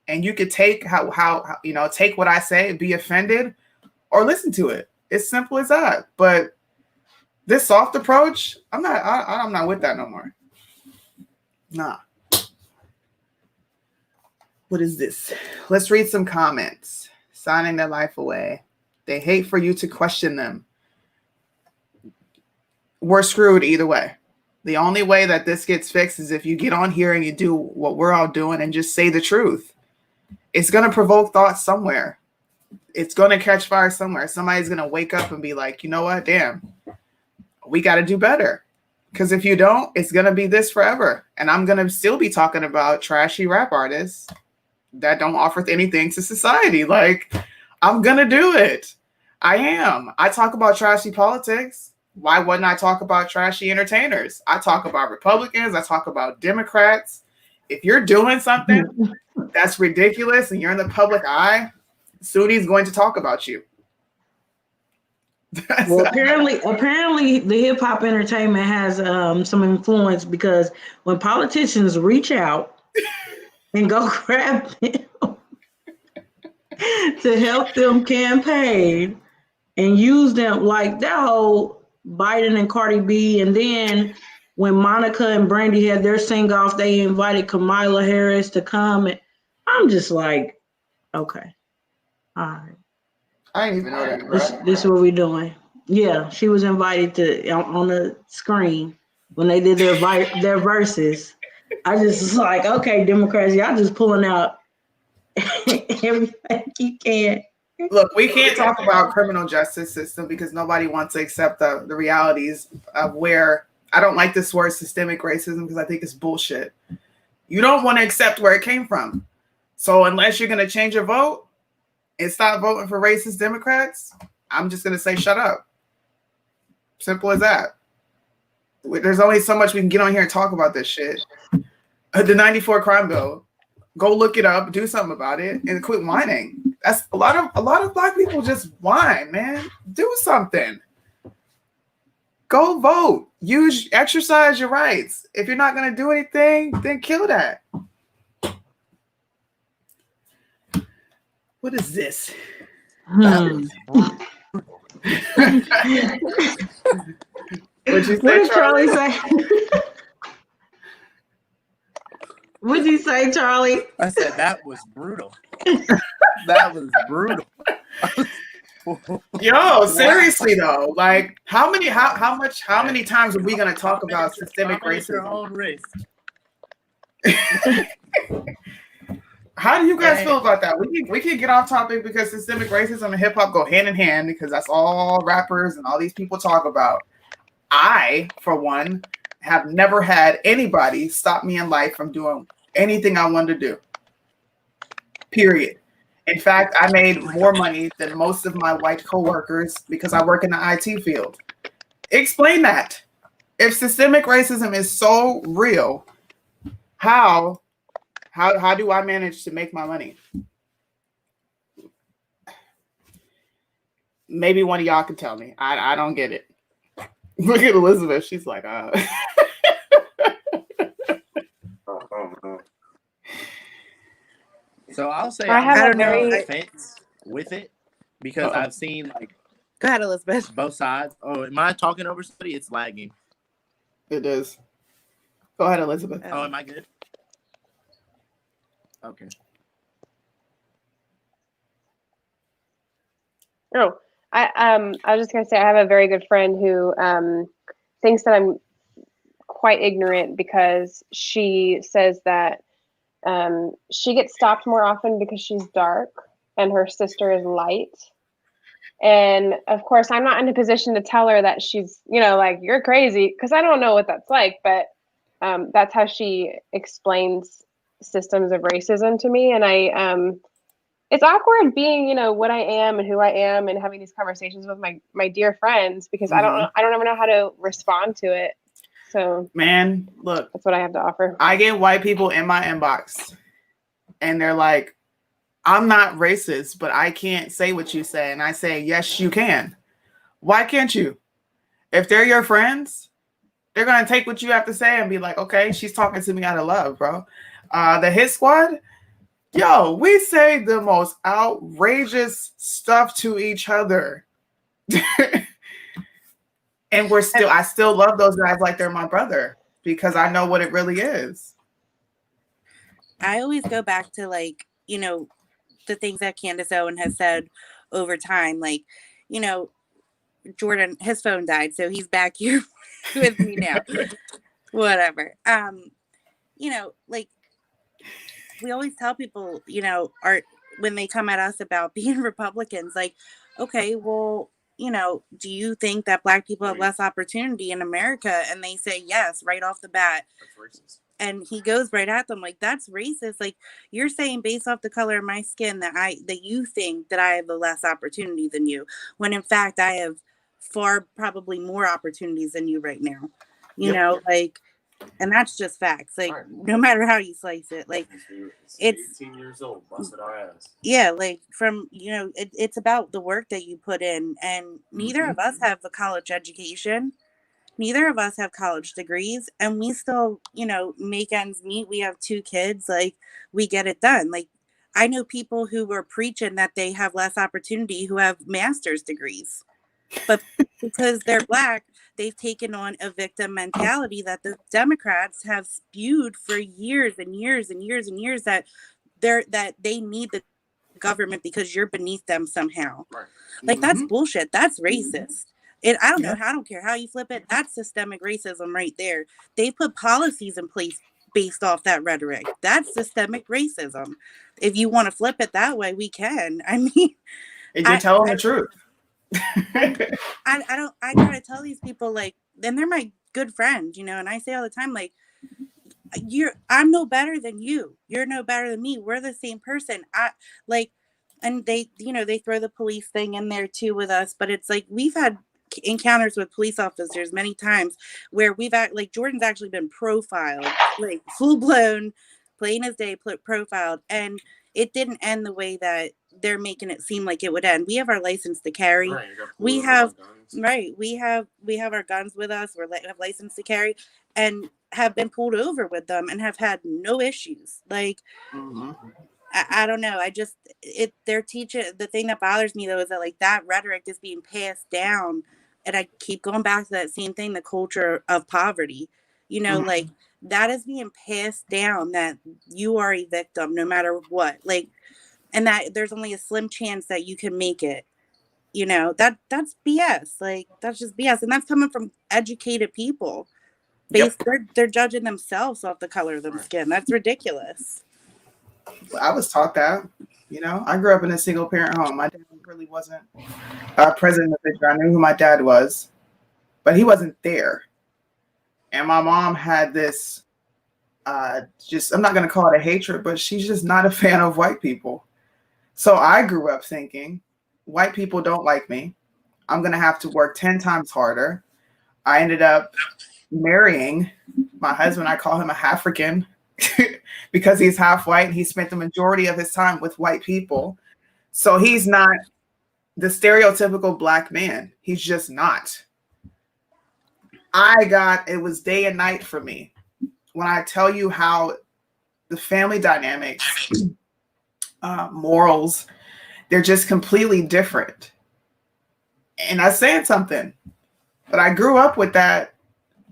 and you could take how you know, take what I say, be offended, or listen to it. It's simple as that. But this soft approach, I'm not with that no more. Nah. What is this? Let's read some comments. Signing their life away. They hate for you to question them. We're screwed either way. The only way that this gets fixed is if you get on here and you do what we're all doing and just say the truth. It's going to provoke thought somewhere. It's going to catch fire somewhere. Somebody's going to wake up and be like, you know what? Damn, we got to do better. Because if you don't, it's going to be this forever. And I'm going to still be talking about trashy rap artists that don't offer anything to society. Like, I'm going to do it. I am. I talk about trashy politics. Why wouldn't I talk about trashy entertainers? I talk about Republicans. I talk about Democrats. If you're doing something that's ridiculous and you're in the public eye, SUNY's going to talk about you. Well, apparently the hip hop entertainment has some influence, because when politicians reach out and go grab them to help them campaign and use them, like that whole Biden and Cardi B, and then when Monica and Brandy had their sing off, they invited Kamala Harris to come, and I'm just like, okay, all right. I didn't even know that. This is what we're doing. Yeah, she was invited to on the screen when they did their verses. I just was like, okay, Democrats, y'all just pulling out everything you can. Look, we can't talk about criminal justice system because nobody wants to accept the realities of where, I don't like this word systemic racism because I think it's bullshit. You don't want to accept where it came from. So unless you're going to change your vote and stop voting for racist Democrats, I'm just going to say shut up. Simple as that. There's only so much we can get on here and talk about this shit. The 94 crime bill. Go look it up, do something about it, and quit whining. That's a lot of Black people just whine, man. Do something. Go vote. Exercise your rights. If you're not gonna do anything, then kill that. What is this? What'd you say, What did Charlie? Charlie say? What'd you say, Charlie? I said that was brutal. That was brutal. Yo, seriously though, like how many times are we gonna talk about systemic Your racism? own risk. How do you guys feel about that? We can get off topic because systemic racism and hip hop go hand in hand because that's all rappers and all these people talk about. I, for one, have never had anybody stop me in life from doing anything I wanted to do. Period. In fact, I made more money than most of my white coworkers because I work in the IT field. Explain that. If systemic racism is so real, how do I manage to make my money? Maybe one of y'all can tell me. I don't get it. Look at Elizabeth. She's like, So I'll say I have I'm a on the very- fence with it because I've seen like Go ahead, Elizabeth. both sides. Oh, am I talking over somebody? It's lagging. It is. Go ahead, Elizabeth. Oh, am I good? Okay. Oh, I was just gonna say I have a very good friend who thinks that I'm quite ignorant because she says that she gets stopped more often because she's dark and her sister is light. And of course, I'm not in a position to tell her that she's, like, you're crazy, because I don't know what that's like. But that's how she explains systems of racism to me. And it's awkward being, what I am and who I am and having these conversations with my dear friends, because I don't ever know how to respond to it. So, man, look, that's what I have to offer. I get white people in my inbox and they're like, I'm not racist, but I can't say what you say. And I say, yes, you can. Why can't you? If they're your friends, they're going to take what you have to say and be like, okay, she's talking to me out of love, bro. The Hit Squad, yo, we say the most outrageous stuff to each other. And I still love those guys like they're my brother, because I know what it really is. I always go back to, like, the things that Candace Owen has said over time. Like, Jordan, his phone died, so he's back here with me now. Whatever. Like, we always tell people, when they come at us about being Republicans, like, okay, well, do you think that Black people have less opportunity in America? And they say yes, right off the bat. That's racist. And he goes right at them like, that's racist. Like, you're saying based off the color of my skin that you think that I have a less opportunity than you, when in fact I have far probably more opportunities than you right now. You know, like, and that's just facts. Like, no matter how you slice it, like, it's 18 years old, busted our ass. Yeah, like, from, it's about the work that you put in, and neither of us have a college education. Neither of us have college degrees, and we still, make ends meet. We have 2 kids. Like, we get it done. Like, I know people who were preaching that they have less opportunity who have master's degrees, but because they're Black, they've taken on a victim mentality that the Democrats have spewed for years and years and years and years, that they need the government because you're beneath them somehow. Right. Like, that's bullshit. That's racist. I don't care how you flip it. That's systemic racism right there. They put policies in place based off that rhetoric. That's systemic racism. If you want to flip it that way, we can. I mean, and you're telling the truth. I try to tell these people, like, and they're my good friend, and I say all the time, like, I'm no better than you. You're no better than me. We're the same person. And they, they throw the police thing in there too with us, but it's like, we've had encounters with police officers many times where like, Jordan's actually been profiled, like, full blown, plain as day, profiled, and it didn't end the way that they're making it seem like it would end. We have our license to carry. Right, we have our guns with us. We have license to carry, and have been pulled over with them and have had no issues. Like, I don't know. They're teaching. The thing that bothers me though is that, like, that rhetoric is being passed down, and I keep going back to that same thing, the culture of poverty. Like, that is being passed down, that you are a victim no matter what. Like, and that there's only a slim chance that you can make it. That's BS. Like, that's just BS, and that's coming from educated people. They're judging themselves off the color of their skin. That's ridiculous. I was taught that. I grew up in a single parent home. My dad really wasn't present in the picture. I knew who my dad was, but he wasn't there. And my mom had this, I'm not going to call it a hatred, but she's just not a fan of white people. So I grew up thinking, white people don't like me. I'm going to have to work 10 times harder. I ended up marrying my husband. I call him a Half-African because he's half white, and he spent the majority of his time with white people. So he's not the stereotypical Black man. He's just not. It was day and night for me when I tell you how the family dynamics, morals, they're just completely different. And I'm saying something, but I grew up with that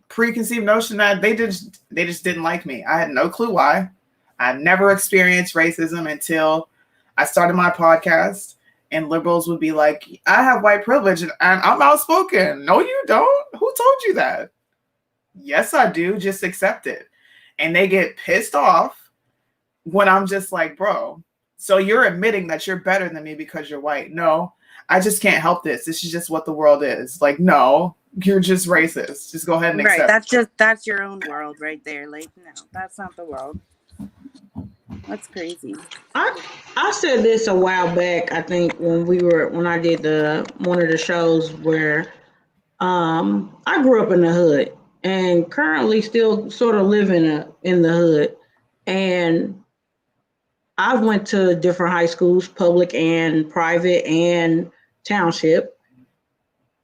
preconceived notion that they just didn't like me. I had no clue why. I never experienced racism until I started my podcast, And liberals would be like, I have white privilege and I'm outspoken. No, you don't. Who told you that? Yes, I do. Just accept it. And they get pissed off when I'm just like, bro, so you're admitting that you're better than me because you're white. No, I just can't help this. This is just what the world is. Like, no, you're just racist. Just go ahead and accept it. That's your own world right there. Like, no, that's not the world. That's crazy. I said this a while back. I think when I did one of the shows where I grew up in the hood and currently still sort of live in the hood, and I went to different high schools, public and private and township,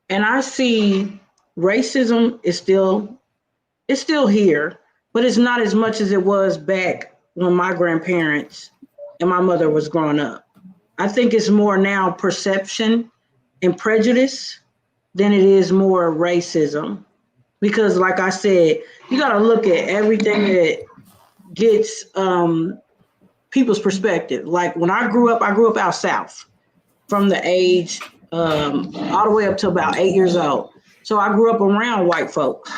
and I see racism is still here, but it's not as much as it was back when my grandparents and my mother was growing up. I think it's more now perception and prejudice than it is more racism. Because like I said, you got to look at everything that gets people's perspective. Like when I grew up out south from the age all the way up to about 8 years old. So I grew up around white folks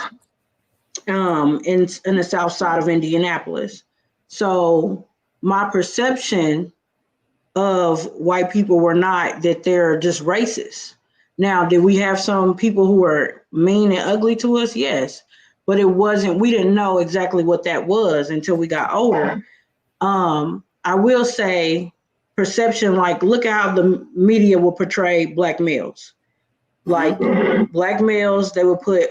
in the south side of Indianapolis. So my perception of white people were not that they're just racist. Now, did we have some people who were mean and ugly to us? Yes, but we didn't know exactly what that was until we got older. I will say perception, like look at how the media will portray black males. Like black males, they would put,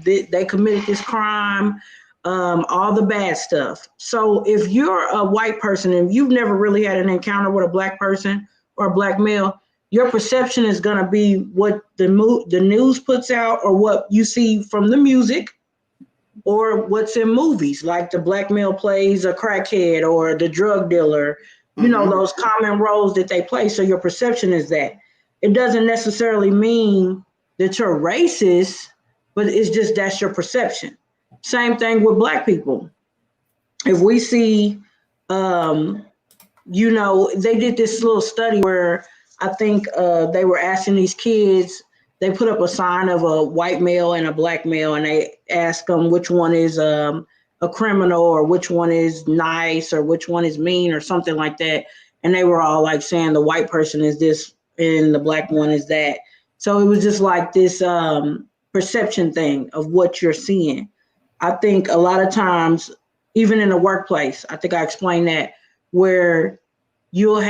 they committed this crime, all the bad stuff. So if you're a white person and you've never really had an encounter with a black person or a black male, your perception is going to be what the news puts out or what you see from the music or what's in movies, like the black male plays a crackhead or the drug dealer, those common roles that they play. So your perception is that. It doesn't necessarily mean that you're racist, but it's just that's your perception. Same thing with black people. If we see, they did this little study where I think they were asking these kids, they put up a sign of a white male and a black male, and they asked them which one is a criminal or which one is nice or which one is mean or something like that. And they were all like saying the white person is this and the black one is that. So it was just like this perception thing of what you're seeing. I think a lot of times, even in the workplace, I think I explained that, where you'll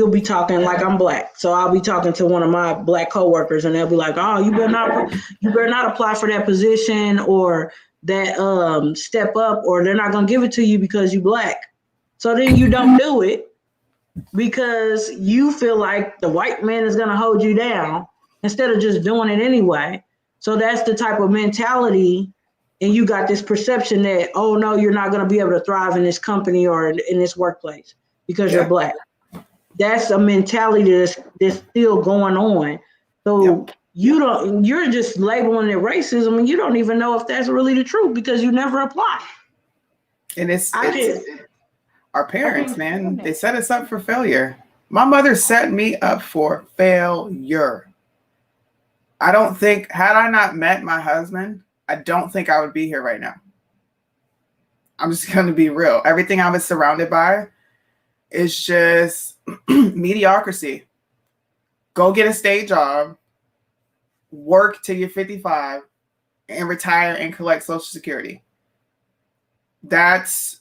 be talking like I'm black. So I'll be talking to one of my black coworkers and they'll be like, oh, you better not apply for that position or that step up, or they're not going to give it to you because you black. So then you don't do it because you feel like the white man is going to hold you down instead of just doing it anyway. So that's the type of mentality. And you got this perception that, oh no, you're not going to be able to thrive in this company or in this workplace because you're black. That's a mentality that's still going on. So you're just labeling it racism and you don't even know if that's really the truth because you never apply. And it's our parents, man. They set us up for failure. My mother set me up for failure. I don't think, had I not met my husband, I don't think I would be here right now. I'm just going to be real. Everything I was surrounded by is just mediocrity. Go get a state job, work till you're 55, and retire and collect Social Security. That's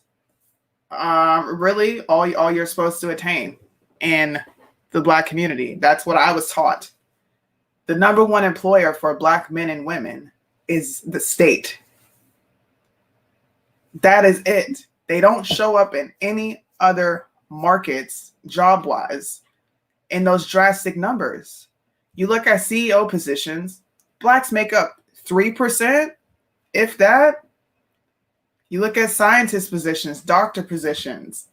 really all you're supposed to attain in the Black community. That's what I was taught. The number one employer for Black men and women is the state. That is it. They don't show up in any other markets job-wise in those drastic numbers. You look at CEO positions, Blacks make up 3%, if that. You look at scientist positions, doctor positions,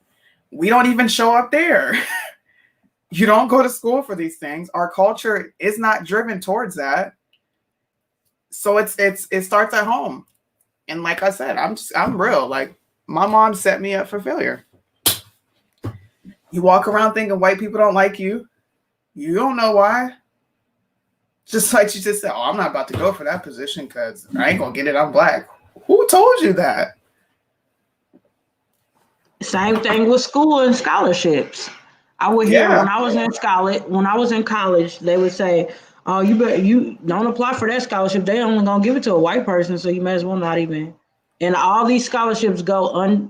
we don't even show up there. You don't go to school for these things. Our culture is not driven towards that. So it starts at home. And like I said, I'm real. Like my mom set me up for failure. You walk around thinking white people don't like you. You don't know why. Just like you just said, oh, I'm not about to go for that position because I ain't gonna get it. I'm black. Who told you that? Same thing with school and scholarships. I would hear Yeah. when I was in college, they would say, "Oh, you don't apply for that scholarship. They only gonna give it to a white person, so you may as well not even." And all these scholarships go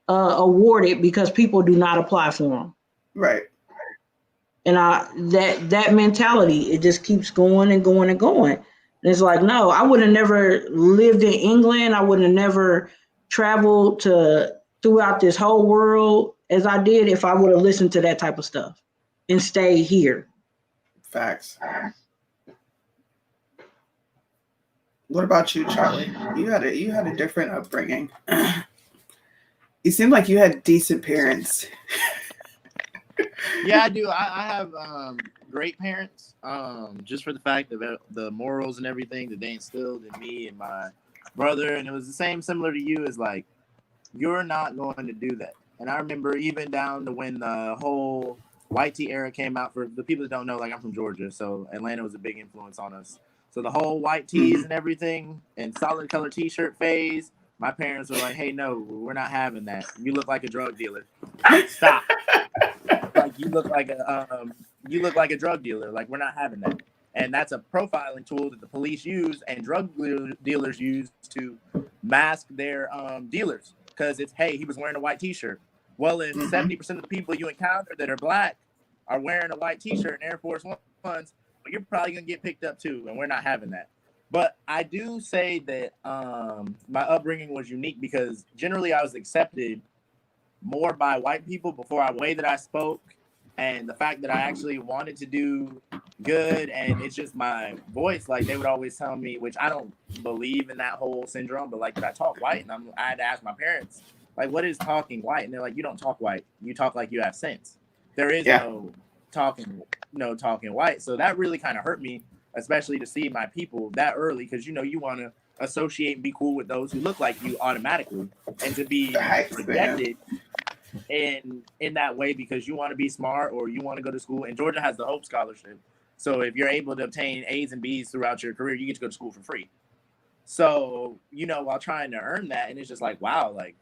awarded because people do not apply for them. Right. And that mentality, it just keeps going and going and going. And it's like, no, I would have never lived in England. I would have never traveled throughout this whole world as I did if I would have listened to that type of stuff and stayed here. Facts. What about you, Charlie? You had a different upbringing. You seem like you had decent parents. Yeah, I do. I have great parents. Just for the fact of the morals and everything that they instilled in me and my brother, and it was the same, similar to you. Is like, you're not going to do that. And I remember even down to when the whole white tee era came out. For the people that don't know, like, I'm from Georgia, so Atlanta was a big influence on us. So the whole white tees and everything and solid color T-shirt phase, my parents were like, "Hey, no, we're not having that. You look like a drug dealer. Stop. Like, you look like a drug dealer. Like, we're not having that." And that's a profiling tool that the police use and drug dealers use to mask their dealers. Because it's, hey, he was wearing a white T-shirt. Well, if 70% of the people you encounter that are black are wearing a white T-shirt and Air Force Ones, well, you're probably going to get picked up too, and we're not having that. But I do say that my upbringing was unique because generally I was accepted more by white people before the way that I spoke and the fact that I actually wanted to do good, and it's just my voice. Like, they would always tell me, which I don't believe in that whole syndrome, but like, that I talk white, and I had to ask my parents, like, what is talking white? And they're like, you don't talk white. You talk like you have sense. There is no talking white. So that really kind of hurt me, especially to see my people that early, because you want to associate and be cool with those who look like you automatically, and to be rejected in that way because you want to be smart or you want to go to school. And Georgia has the Hope Scholarship, so if you're able to obtain A's and B's throughout your career, you get to go to school for free. So while trying to earn that, and it's just like, wow, like,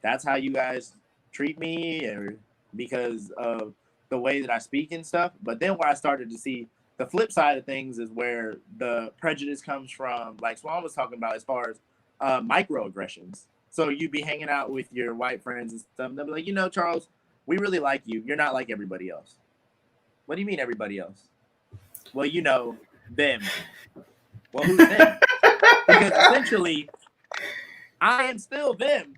that's how you guys treat me, or because of the way that I speak and stuff. But then where I started to see the flip side of things is where the prejudice comes from, like Swan was talking about, as far as microaggressions. So you'd be hanging out with your white friends and stuff, and they'll be like, Charles, we really like you. You're not like everybody else. What do you mean everybody else? Well, them. Well, who's them? Because essentially, I am still them.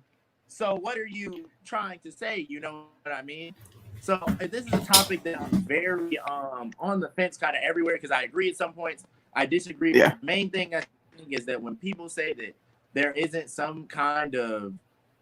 So what are you trying to say? You know what I mean? So this is a topic that I'm very on the fence kind of everywhere, because I agree at some points. I disagree. Yeah. The main thing I think is that when people say that there isn't some kind of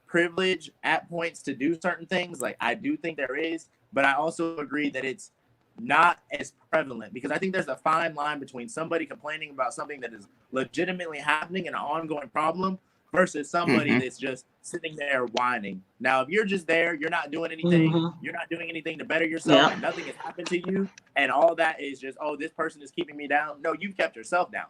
privilege at points to do certain things, like, I do think there is, but I also agree that it's not as prevalent, because I think there's a fine line between somebody complaining about something that is legitimately happening and an ongoing problem versus somebody that's just sitting there whining. Now, if you're just there, you're not doing anything, you're not doing anything to better yourself, and nothing has happened to you, and all that is just, oh, this person is keeping me down. No, you've kept yourself down.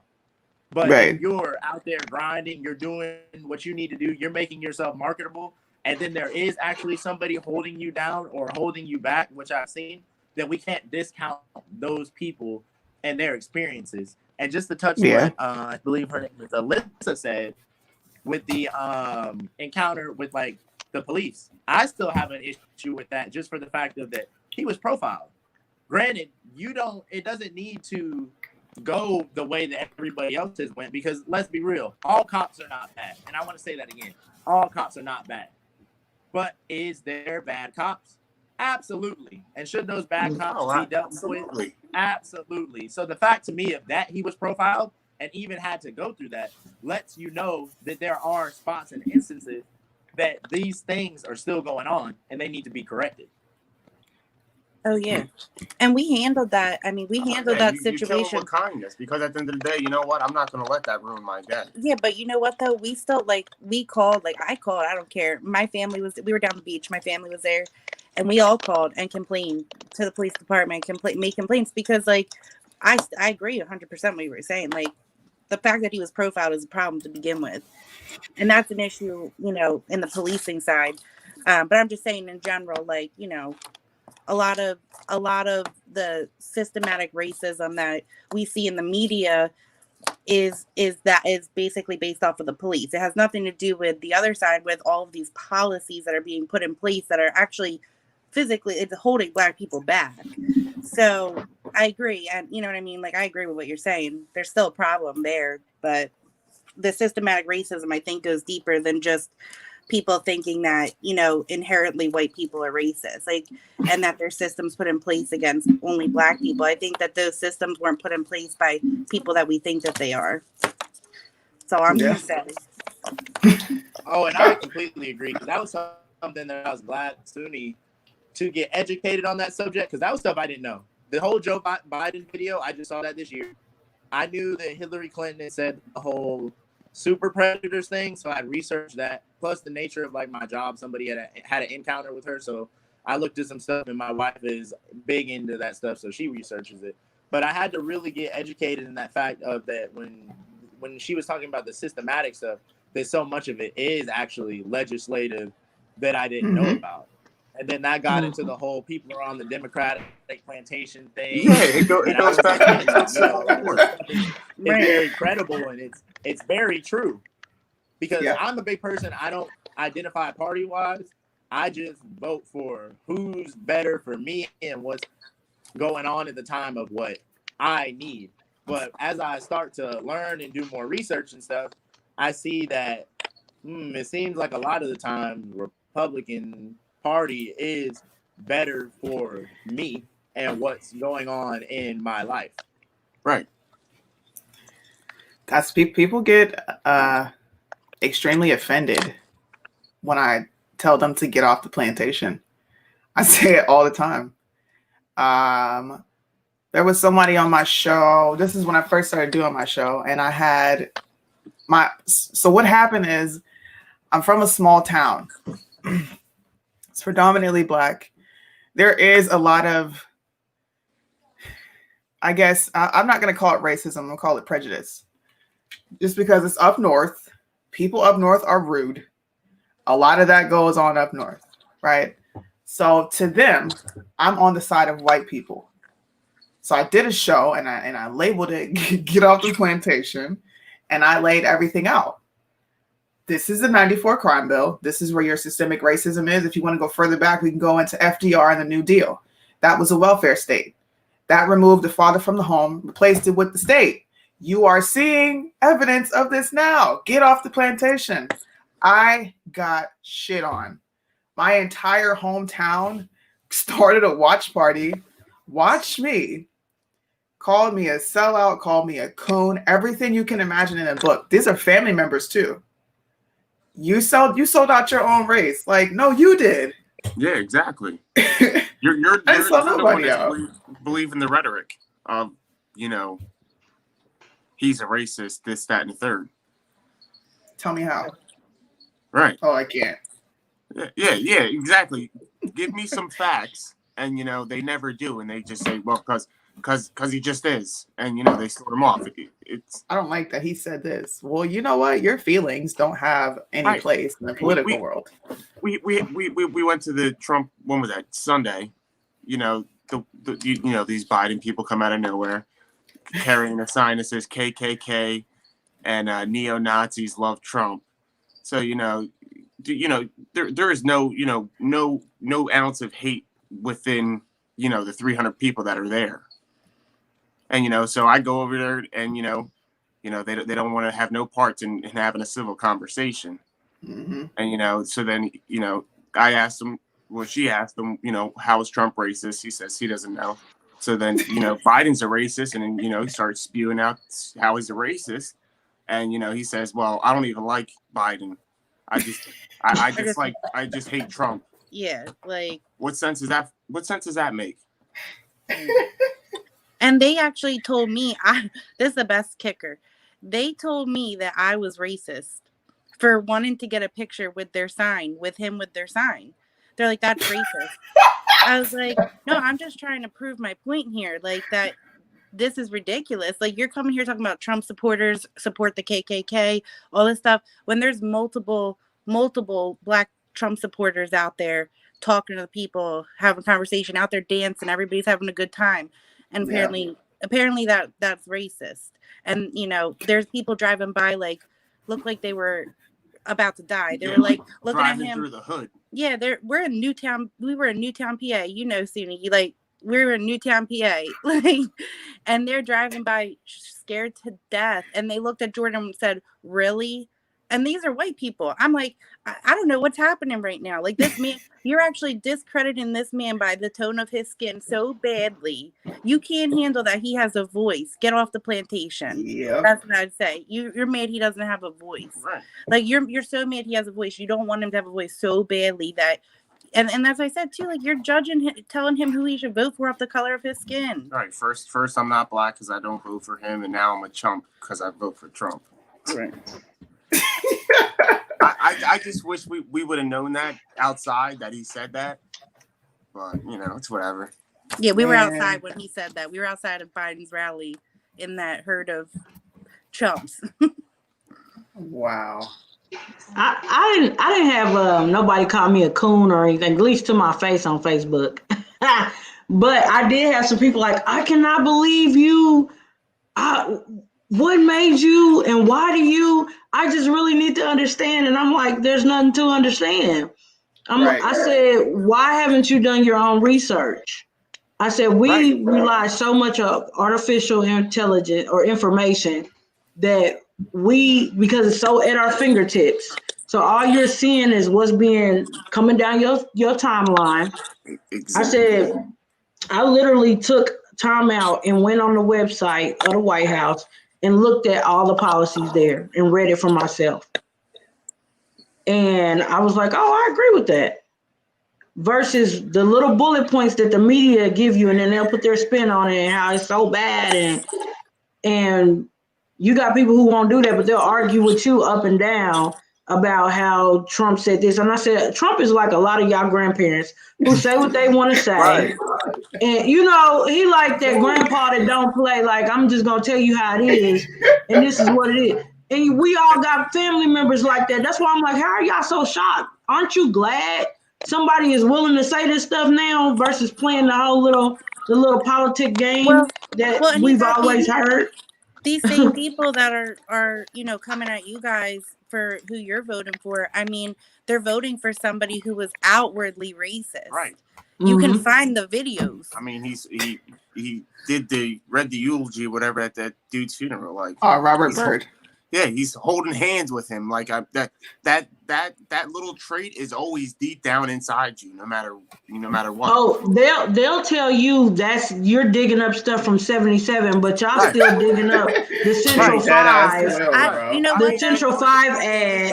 But if you're out there grinding, you're doing what you need to do, you're making yourself marketable, and then there is actually somebody holding you down or holding you back, which I've seen, then we can't discount those people and their experiences. And just to touch on what I believe her name is Alyssa said with the encounter with, like, the police, I still have an issue with that, just for the fact of that he was profiled. Granted, it doesn't need to go the way that everybody else has went, because let's be real, all cops are not bad. And I want to say that again. All cops are not bad. But is there bad cops? Absolutely. And should those bad cops be dealt with? Absolutely. So the fact to me of that he was profiled and even had to go through that lets you know that there are spots and instances that these things are still going on and they need to be corrected. Oh yeah, and we handled that. I mean, we handled that situation. You kill with kindness, because at the end of the day, you know what? I'm not going to let that ruin my day. Yeah, but you know what though? We still I called. I don't care. My family we were down the beach. My family was there, And we all called and complained to the police department, made complaints because, like, I agree 100% what you were saying. Like, the fact that he was profiled is a problem to begin with. And that's an issue, you know, in the policing side. But I'm just saying in general, like, you know, a lot of the systematic racism that we see in the media is basically based off of the police. It has nothing to do with the other side, with all of these policies that are being put in place that are actually physically, it's holding Black people back. So I agree. And you know what I mean? Like, I agree with what you're saying. There's still a problem there, but the systematic racism, I think, goes deeper than just people thinking that, you know, inherently white people are racist, like, and that there's systems put in place against only Black people. I think that those systems weren't put in place by people that we think that they are. So I'm Yeah. just saying. Oh, and I completely agree. That was something that I was glad to get educated on that subject, because that was stuff I didn't know. The whole Joe Biden video, I just saw that this year. I knew that Hillary Clinton had said the whole super predators thing, so I researched that. Plus the nature of like my job, somebody had an encounter with her, so I looked at some stuff, and my wife is big into that stuff, so she researches it. But I had to really get educated in that fact of that when she was talking about the systematic stuff, that so much of it is actually legislative that I didn't know about. And then that got into the whole people are on the Democratic plantation thing. Yeah, it goes back to the Civil War. It's very credible, and it's very true. Because Yeah. I'm a big person. I don't identify party-wise. I just vote for who's better for me and what's going on at the time of what I need. But as I start to learn and do more research and stuff, I see that it seems like a lot of the time Republican Party is better for me and what's going on in my life. Right. That's people get extremely offended when I tell them to get off the plantation. I say it all the time. There was somebody on my show. This is when I first started doing my show, and I had so what happened is I'm from a small town. It's predominantly Black. There is a lot of, I guess, I'm not going to call it racism. I'm going to call it prejudice. Just because it's up north, people up north are rude. A lot of that goes on up north, right? So to them, I'm on the side of white people. So I did a show and I labeled it "Get Off the Plantation," and I laid everything out. This is the 94 crime bill. This is where your systemic racism is. If you want to go further back, we can go into FDR and the New Deal. That was a welfare state. That removed the father from the home, replaced it with the state. You are seeing evidence of this now. Get off the plantation. I got shit on. My entire hometown started a watch party. Watch me. Called me a sellout, called me a coon, everything you can imagine in a book. These are family members too. You sold out your own race. Like, no, you did. Yeah, exactly. You're I the saw one nobody that out. believe in the rhetoric of, you know, he's a racist, this, that, and the third. Tell me how. Right. Oh, I can't. Yeah, exactly. Give me some facts, and you know they never do, and they just say, well, because he just is, and you know they sort him off. It's I don't like that he said this. Well, you know what? Your feelings don't have any Right. place in the political world. we went to the Trump, when was that, Sunday? You know you know these Biden people come out of nowhere carrying a sign that says KKK and neo-Nazis love Trump. So there is no ounce of hate within the 300 people that are there. And so I go over there and they don't want to have no parts in having a civil conversation. Mm-hmm. And so then I asked him, well, she asked him, how is Trump racist? He says he doesn't know. So then Biden's a racist, and then he starts spewing out how he's a racist. And he says, well, I don't even like Biden. I just hate Trump. Yeah, like, What sense does that make? and they actually told me, this is the best kicker. They told me that I was racist for wanting to get a picture with their sign, with him with their sign. They're like, that's racist. I was like, no, I'm just trying to prove my point here. Like that this is ridiculous. Like you're coming here talking about Trump supporters, support the KKK, all this stuff, when there's multiple Black Trump supporters out there talking to the people, having a conversation, out there dancing, everybody's having a good time. And apparently that's racist. And you know, there's people driving by like look like they were about to die. They were like looking at him through the hood. Yeah, we're in Newtown. We were in Newtown, PA. You know, Suni. Like we were in Newtown, PA. Like, and they're driving by scared to death. And they looked at Jordan and said, "Really?" And these are white people. I'm like, I don't know what's happening right now. Like this man, you're actually discrediting this man by the tone of his skin so badly. You can't handle that he has a voice. Get off the plantation. Yeah. That's what I'd say. You're mad he doesn't have a voice. Right. Like you're so mad he has a voice. You don't want him to have a voice so badly that, and as I said too, like you're judging him, telling him who he should vote for off the color of his skin. All right. First, I'm not Black because I don't vote for him, and now I'm a chump because I vote for Trump. Right. I just wish we would have known that outside that he said that, but you know, it's whatever. Yeah, we were Man. outside when he said that. We were outside of Biden's rally in that herd of chumps. Wow. I didn't have nobody call me a coon or anything, at least to my face on Facebook. But I did have some people like, I cannot believe you. What made you and why do you? I just really need to understand. And I'm like, there's nothing to understand. Right. I said, why haven't you done your own research? I said, we rely so much on artificial intelligence or information that because it's so at our fingertips. So all you're seeing is what's coming down your timeline. Exactly. I said, I literally took time out and went on the website of the White House and looked at all the policies there and read it for myself. And I was like, oh, I agree with that. Versus the little bullet points that the media give you, and then they'll put their spin on it and how it's so bad. And you got people who won't do that, but they'll argue with you up and down about how Trump said this. And I said, Trump is like a lot of y'all grandparents who say what they want to say. Right. And, you know, he like that grandpa that don't play, like, I'm just going to tell you how it is. And this is what it is. And we all got family members like that. That's why I'm like, how are y'all so shocked? Aren't you glad somebody is willing to say this stuff now versus playing the little politic game that we've always heard? These same people that are, you know, coming at you guys for who you're voting for, I mean, they're voting for somebody who was outwardly racist. Right. You can find the videos. I mean, he read the eulogy, whatever, at that dude's funeral. Like, Robert Byrd. Yeah, he's holding hands with him. Like that little trait is always deep down inside you, no matter what. Oh, they'll tell you you're digging up stuff from '77, but y'all still digging up the Central Five. The Central Five ad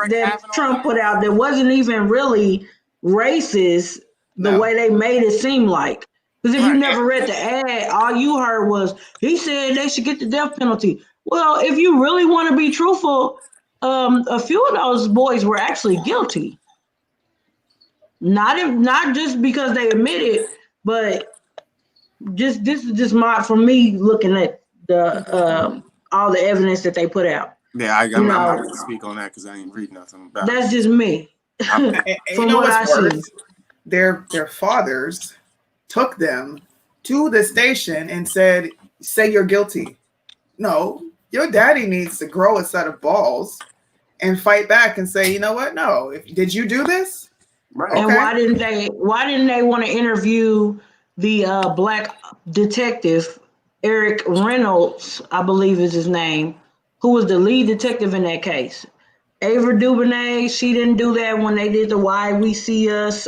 that Trump put out that wasn't even really racist the way they made it seem like. Because if you never read the ad, all you heard was he said they should get the death penalty. Well, if you really want to be truthful, a few of those boys were actually guilty. Not just because they admitted, but this is just from me looking at the all the evidence that they put out. Yeah, I'm not going to speak on that because I ain't read nothing about it. That's just me. And you know what's worse? Their fathers took them to the station and said, "Say you're guilty." No. Your daddy needs to grow a set of balls and fight back and say, you know what? No, did you do this? Right. And why didn't they want to interview the Black detective, Eric Reynolds, I believe is his name, who was the lead detective in that case? Ava DuVernay, she didn't do that when they did the Why We See Us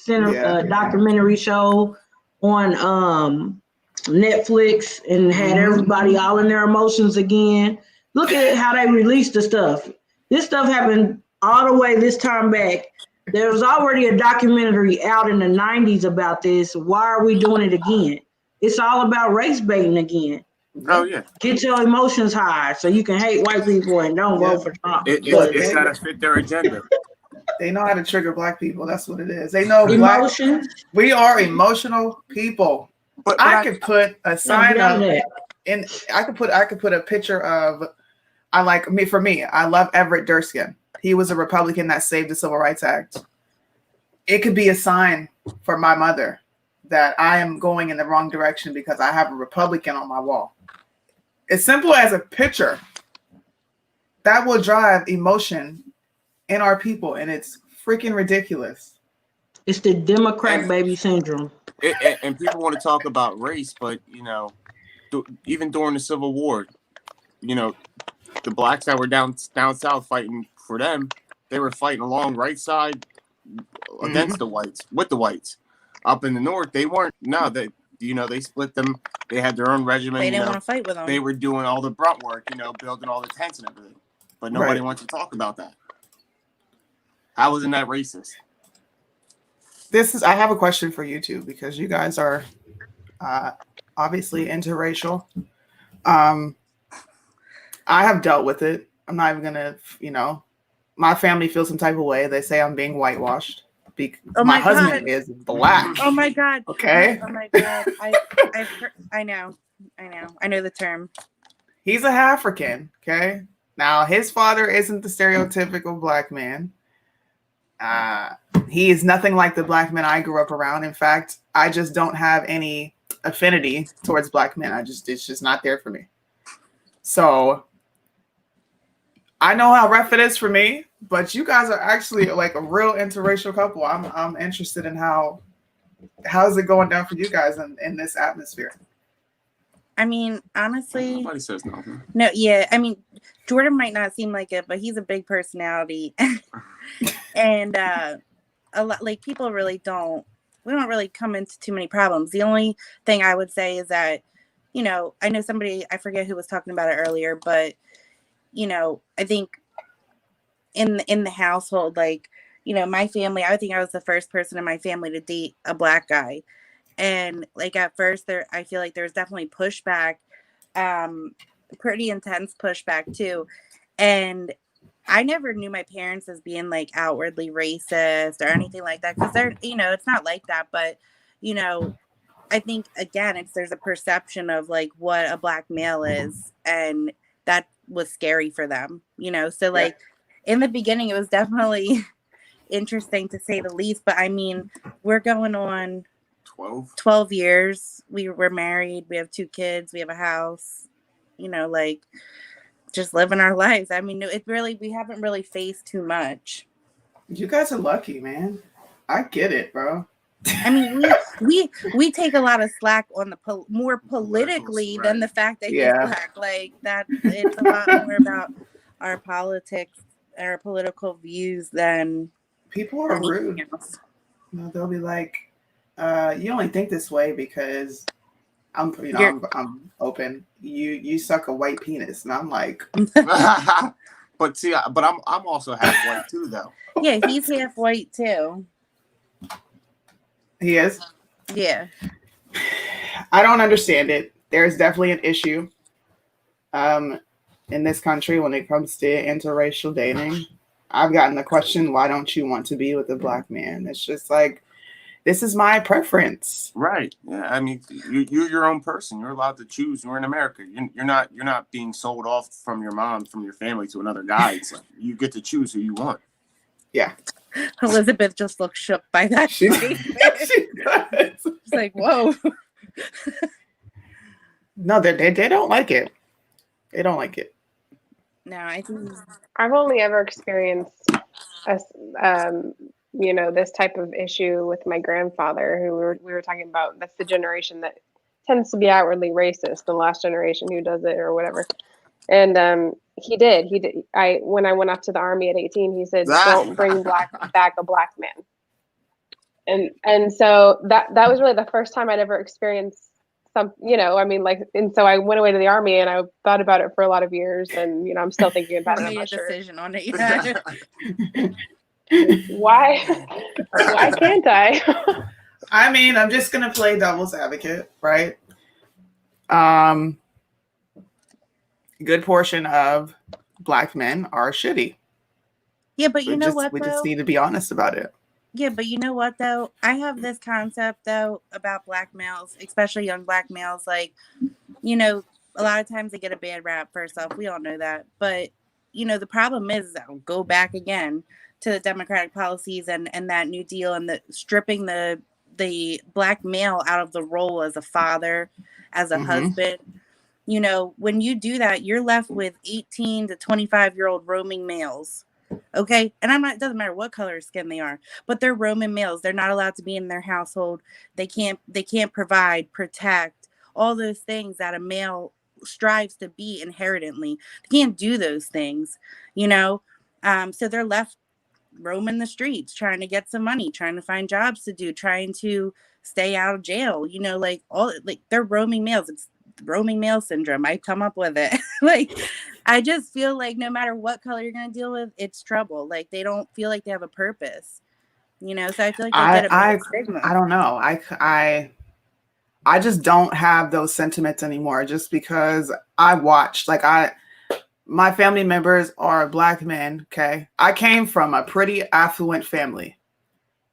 documentary show on Netflix and had everybody all in their emotions again. Look at how they released the stuff. This stuff happened all the way this time back. There was already a documentary out in the 90s about this. Why are we doing it again? It's all about race baiting again. Oh, yeah. Get your emotions high so you can hate white people and don't vote for Trump. It's got to fit their agenda. They know how to trigger black people. That's what it is. They know black. Emotions. We are emotional people. But I could put a sign None of up, that. and I could put a picture of. For me. I love Everett Durskin. He was a Republican that saved the Civil Rights Act. It could be a sign for my mother that I am going in the wrong direction because I have a Republican on my wall. As simple as a picture that will drive emotion in our people, and it's freaking ridiculous. It's the Democrat baby syndrome. And people want to talk about race, but even during the Civil War, the blacks that were down south fighting for them, they were fighting along right side against the whites, with the whites. Up in the north, they weren't. No, they split them. They had their own regiment. They didn't want to fight with them. They were doing all the brunt work, building all the tents and everything. But nobody wants to talk about that. How isn't that racist? I have a question for you two, because you guys are obviously interracial. I have dealt with it. I'm not even gonna, my family feels some type of way. They say I'm being whitewashed. My husband is black. Oh my God. Okay. Oh my God. I know the term. He's a African. Okay. Now his father isn't the stereotypical black man. He is nothing like the black men I grew up around. In fact, I just don't have any affinity towards black men. It's just not there for me. So I know how rough it is for me, but you guys are actually like a real interracial couple. I'm interested in how's it going down for you guys in this atmosphere. I mean, honestly, Nobody says nothing. no, yeah. I mean, Jordan might not seem like it, but he's a big personality, and a lot like people really don't. We don't really come into too many problems. The only thing I would say is that, I know I forget who was talking about it earlier, but I think in the household, like, my family, I think I was the first person in my family to date a black guy. And like at first I feel like there was definitely pushback, pretty intense pushback too. And I never knew my parents as being like outwardly racist or anything like that. Cause they're, it's not like that, but I think again, there's a perception of like what a black male is, and that was scary for them, so like in the beginning, it was definitely interesting to say the least, but I mean, we're going on 12 years. We're married. We have 2 kids. We have a house, like just living our lives. I mean, we haven't really faced too much. You guys are lucky, man. I get it, bro. I mean, we take a lot of slack on the more politically than the fact that he's black. Like that, it's a lot more about our politics, our political views than people are rude. They'll be like, "You only think this way because I'm open. You suck a white penis," and I'm like, but I'm also half white too, though. Yeah, he's half white too. He is? Yeah. I don't understand it. There's definitely an issue in this country when it comes to interracial dating. I've gotten the question, why don't you want to be with a black man? It's just like, this is my preference. Right. Yeah. I mean, you're your own person. You're allowed to choose. We're in America. You're not being sold off from your mom, from your family to another guy. It's like you get to choose who you want. Yeah. Elizabeth just looked shook by that. She does. It's like, whoa. No, they don't like it. They don't like it. No, I think I've only ever experienced this type of issue with my grandfather, who we were talking about. That's the generation that tends to be outwardly racist, the last generation who does it or whatever. And he did. When I went off to the army at 18, he said, "Don't bring back a black man." And so that was really the first time I'd ever experienced some, and so I went away to the army and I thought about it for a lot of years, and I'm still thinking about it. made I'm a not sure. decision on it. Yeah. Why can't I? I mean, I'm just gonna play devil's advocate, right? Good portion of black men are shitty. Yeah, but you know what We just though? need to be honest about it. Yeah, but you know what though? I have this concept though about black males, especially young black males. Like, you know, a lot of times they get a bad rap. First off, we all know that. But you know, the problem is I'll go back again to the democratic policies and that New Deal and the stripping the black male out of the role as a father, as a Mhm. husband. You know, when you do that, you're left with 18 to 25-year-old roaming males. Okay. And I'm not, it doesn't matter what color skin they are, but they're roaming males. They're not allowed to be in their household. They can't provide, protect, all those things that a male strives to be inherently. They can't do those things, you know? So they're left roaming the streets, trying to get some money, trying to find jobs to do, trying to stay out of jail, you know, like all like they're roaming males. It's roaming male syndrome. I come up with it. Like I just feel like no matter what color you're going to deal with, it's trouble. Like they don't feel like they have a purpose, you know? So I feel like they get a bad stigma. I don't know. I just don't have those sentiments anymore just because I watched my family members are black men, okay? I came from a pretty affluent family.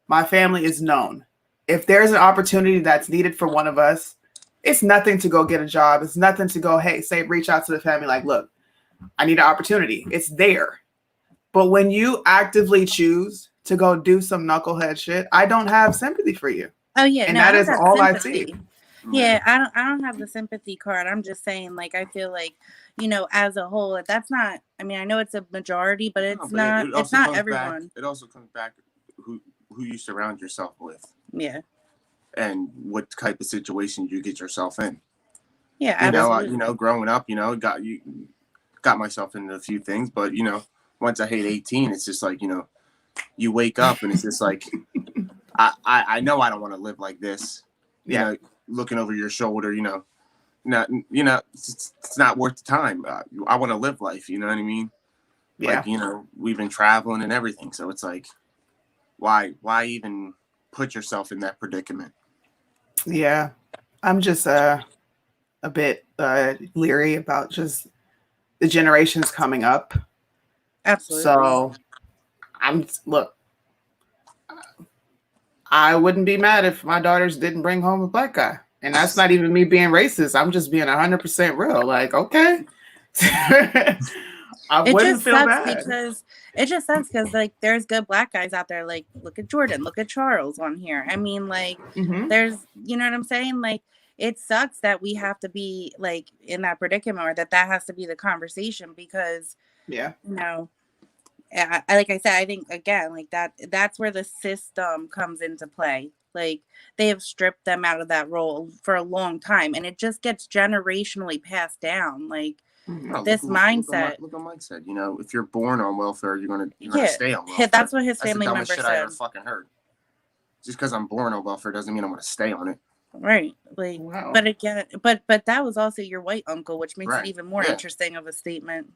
My family is known. If there's an opportunity that's needed for one of us, it's nothing to go get a job. It's nothing to go, hey, reach out to the family like, look, I need an opportunity. It's there. But when you actively choose to go do some knucklehead shit, I don't have sympathy for you. Oh yeah, And no, that I is don't have all I sympathy. see. Yeah, I don't have the sympathy card. I'm just saying, like, I feel like, you know, as a whole, that's not. I mean, I know it's a majority, but it's not. It's not everyone. It also comes back who you surround yourself with Yeah. and what type of situation you get yourself in. Yeah, You know, growing up, you know, got myself into a few things, but you know, once I hit 18, it's just like, you know, you wake up and it's just like, I know I don't want to live like this. You know, looking over your shoulder, it's not worth the time. I want to live life. You know what I mean? Yeah. Like, you know, we've been traveling and everything. So it's like, why even put yourself in that predicament? Yeah. I'm just a bit leery about just the generations coming up. absolutely. So I wouldn't be mad if my daughters didn't bring home a black guy. And that's not even me being racist. I'm just being 100% real. Like, okay. I wouldn't feel bad. It just sucks because like there's good black guys out there. Like look at Jordan, look at Charles on here. I mean, like there's, you know what I'm saying? Like it sucks that we have to be like in that predicament or that has to be the conversation because Yeah. you know, like I said, I think again, like that's where the system comes into play. Like they have stripped them out of that role for a long time, and it just gets generationally passed down. Like this mindset. Look what Mike said. You know, if you're born on welfare, you're gonna stay on welfare. That's what his That's family the member dumbest shit said. I ever fucking heard. Just because I'm born on welfare doesn't mean I'm gonna stay on it. Right. Like, Wow. but again, but that was also your white uncle, which makes it even more interesting of a statement.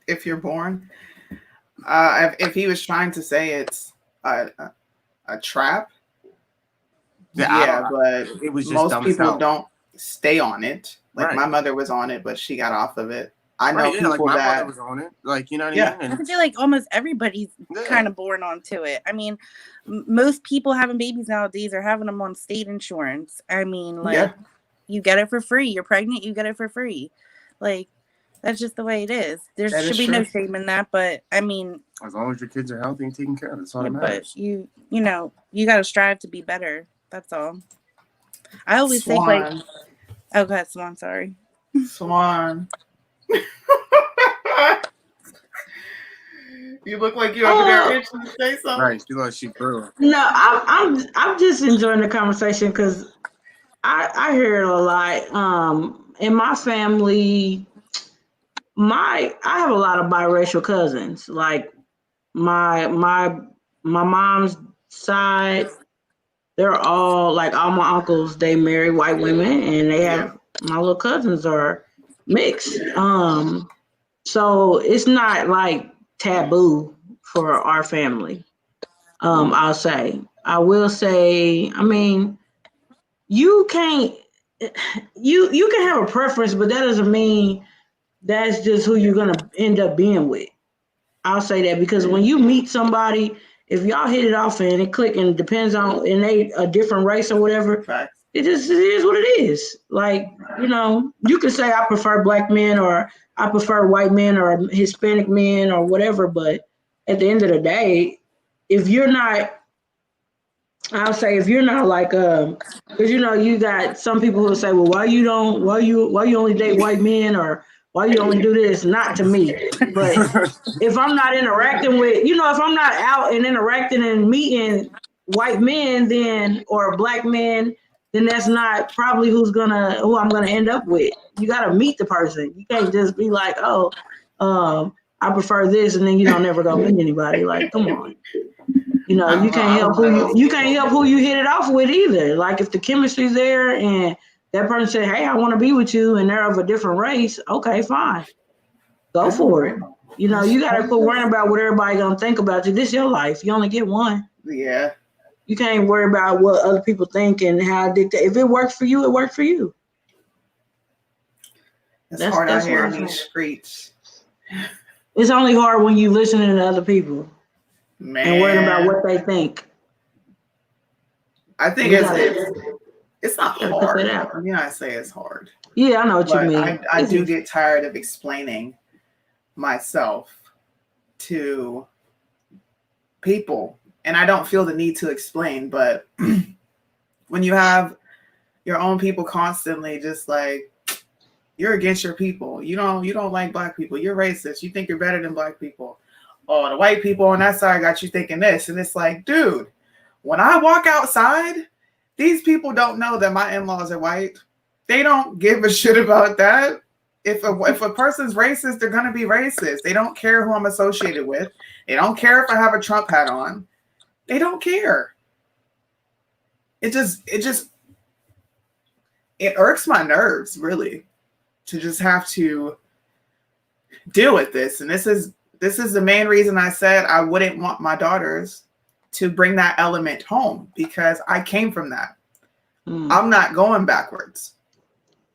If you're born, if he was trying to say it's a trap, but it was just most people hell. don't stay on it. Like my mother was on it, but she got off of it. I know people like my that mother was on it. Like, you know what I mean? I feel like almost everybody's kind of born onto it. I mean, most people having babies nowadays are having them on state insurance. I mean, like you get it for free. You're pregnant, you get it for free. Like that's just the way it is. There should be no shame in that, but I mean, as long as your kids are healthy and taken care of, that's all that matters. But you know, you got to strive to be better. That's all. I always think like, oh, go ahead, Swan. Sorry, Swan. You look like you over there itching to say something. Right, she looks she grew. No, I'm just enjoying the conversation because I hear it a lot. In my family, I have a lot of biracial cousins. Like my mom's side, they're all like all my uncles. They marry white women, and they have my little cousins are mixed. So it's not like taboo for our family. I'll say. I will say. I mean, you can have a preference, but that doesn't mean that's just who you're gonna end up being with. I'll say that because when you meet somebody, if y'all hit it off and it click and it depends on and they a different race or whatever, Facts. it is what it is. Like, you could say I prefer black men or I prefer white men or Hispanic men or whatever, but at the end of the day, if you're not, I'll say if you're not like because you got some people who say, well, why you only date white men or why you only do this? Not to me, but if I'm not interacting with, if I'm not out and interacting and meeting white men, then or black men, then that's not probably who I'm gonna end up with. You gotta meet the person. You can't just be like, oh, I prefer this, and then you don't never go meet anybody. Like, come on. You can't help who you hit it off with either. Like if the chemistry's there and that person said, hey, I want to be with you, and they're of a different race, okay, fine. Go for it. You gotta quit worrying about what everybody gonna think about you. This is your life. You only get one. Yeah. You can't worry about what other people think and how dictate. If it works for you, it works for you. It's hard out here in these streets. It's only hard when you listening to other people. Man. And worrying about what they think. I think it's not hard. I say it's hard. Yeah, I know what you mean. I do get tired of explaining myself to people, and I don't feel the need to explain, but when you have your own people constantly just like, you're against your people, you don't like black people, you're racist, you think you're better than black people. Oh, the white people on that side got you thinking this. And it's like, dude, when I walk outside, these people don't know that my in-laws are white. They don't give a shit about that. If a person's racist, they're going to be racist. They don't care who I'm associated with. They don't care if I have a Trump hat on. They don't care. It irks my nerves, really, to just have to deal with this. And this is the main reason I said I wouldn't want my daughters to bring that element home, because I came from that. I'm not going backwards,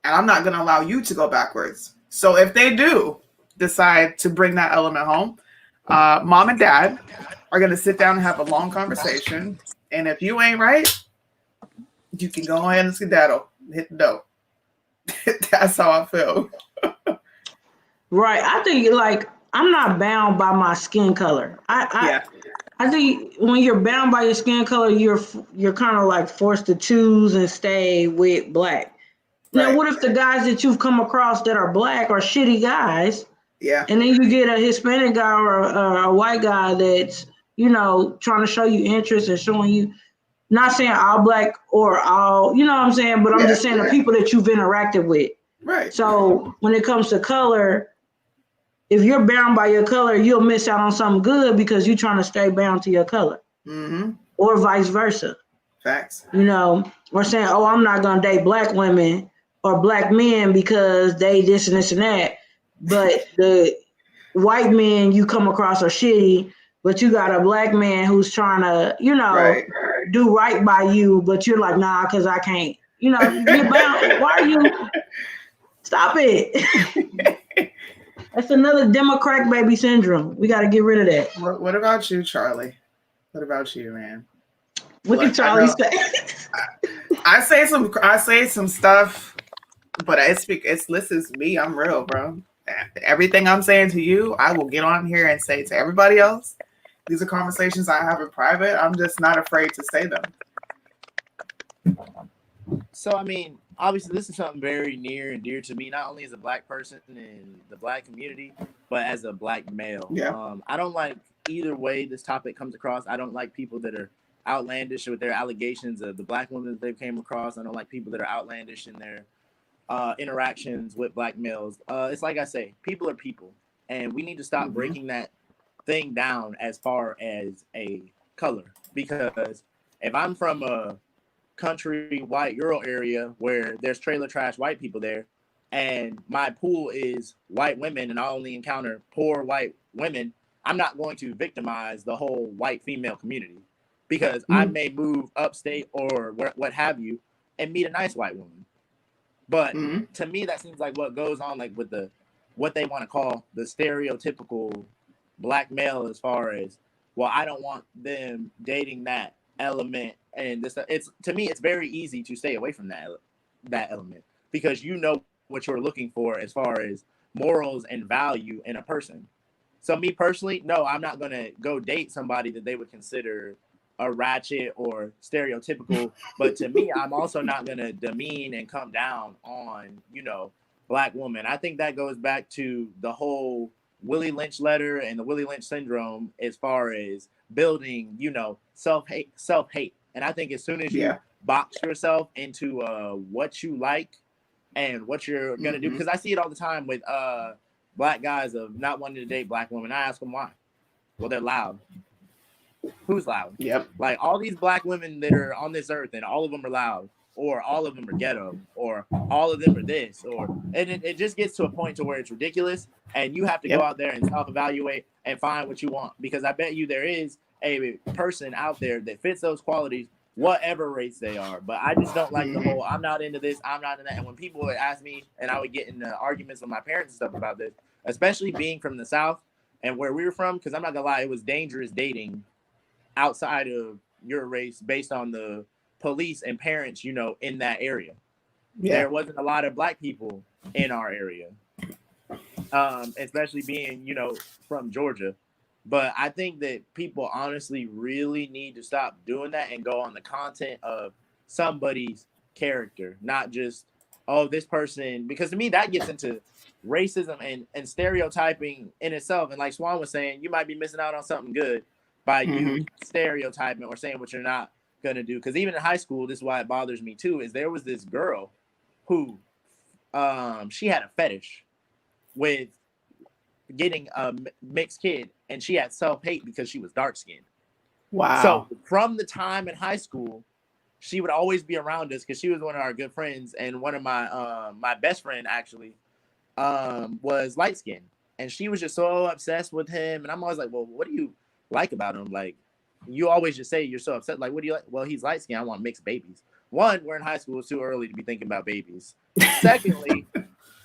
and I'm not going to allow you to go backwards. So if they do decide to bring that element home, mom and dad are going to sit down and have a long conversation. And if you ain't right, you can go ahead and skedaddle, hit the dough. That's how I feel. Right. I think I'm not bound by my skin color. I think when you're bound by your skin color, you're kind of like forced to choose and stay with black. Right. Now, what if the guys that you've come across that are black are shitty guys? Yeah. And then you get a Hispanic guy or a white guy that's, trying to show you interest and showing you, not saying all black or all, you know what I'm saying? But I'm just saying the people that you've interacted with. Right. So when it comes to color, if you're bound by your color, you'll miss out on something good because you're trying to stay bound to your color. Mm-hmm. Or vice versa. Facts. Or saying, oh, I'm not going to date black women or black men because they this and this and that. But the white men you come across are shitty, but you got a black man who's trying to, do right by you, but you're like, nah, because I can't. You're bound. Why are you? Stop it. That's another Democrat baby syndrome. We got to get rid of that. What about you, Charlie? What about you, man? What did Charlie say? I say some stuff, but this is me. I'm real, bro. Everything I'm saying to you, I will get on here and say to everybody else. These are conversations I have in private. I'm just not afraid to say them. So, I mean, obviously, this is something very near and dear to me, not only as a black person in the black community, but as a black male. Yeah. I don't like either way this topic comes across. I don't like people that are outlandish with their allegations of the black women that they came across. I don't like people that are outlandish in their interactions with black males. It's like I say, people are people, and we need to stop breaking that thing down as far as a color. Because if I'm from a country white Euro area where there's trailer trash white people there, and my pool is white women, and I only encounter poor white women, I'm not going to victimize the whole white female community, because I may move upstate or what have you and meet a nice white woman. But to me, that seems like what goes on, like with what they want to call the stereotypical black male as far as, well, I don't want them dating that element. And this, it's, to me, it's very easy to stay away from that element because you know what you're looking for as far as morals and value in a person. So me personally, no, I'm not going to go date somebody that they would consider a ratchet or stereotypical. But to me, I'm also not going to demean and come down on, you know, black women. I think that goes back to the whole Willie Lynch letter and the Willie Lynch syndrome as far as building, you know, self-hate. And I think as soon as you box yourself into what you like and what you're going to do, because I see it all the time with black guys of not wanting to date black women. I ask them why. Well, they're loud. Who's loud? Yep. Like all these black women that are on this earth and all of them are loud, or all of them are ghetto, or all of them are this, or and it just gets to a point to where it's ridiculous and you have to go out there and self-evaluate and find what you want, because I bet you there is a person out there that fits those qualities, whatever race they are. But I just don't like the whole I'm not into this, I'm not into that. And when people would ask me, and I would get into arguments with my parents and stuff about this, especially being from the South and where we were from, because I'm not gonna lie, it was dangerous dating outside of your race based on the police and parents, you know, in that area. There wasn't a lot of black people in our area, especially being, you know, from Georgia. But I think that people honestly really need to stop doing that and go on the content of somebody's character, not just, oh, this person, because to me that gets into racism and stereotyping in itself. And like Swan was saying, you might be missing out on something good by you stereotyping or saying what you're not going to do. Because even in high school, this is why it bothers me too, is there was this girl who she had a fetish with getting a mixed kid, and she had self-hate because she was dark-skinned. Wow. So from the time in high school, she would always be around us because she was one of our good friends, and one of my my best friend actually was light-skinned, and she was just so obsessed with him. And I'm always like, well, what do you like about him? Like, you always just say you're so upset. Like, what do you like? Well, he's light-skinned. I want mixed babies. One, we're in high school. It's too early to be thinking about babies. Secondly,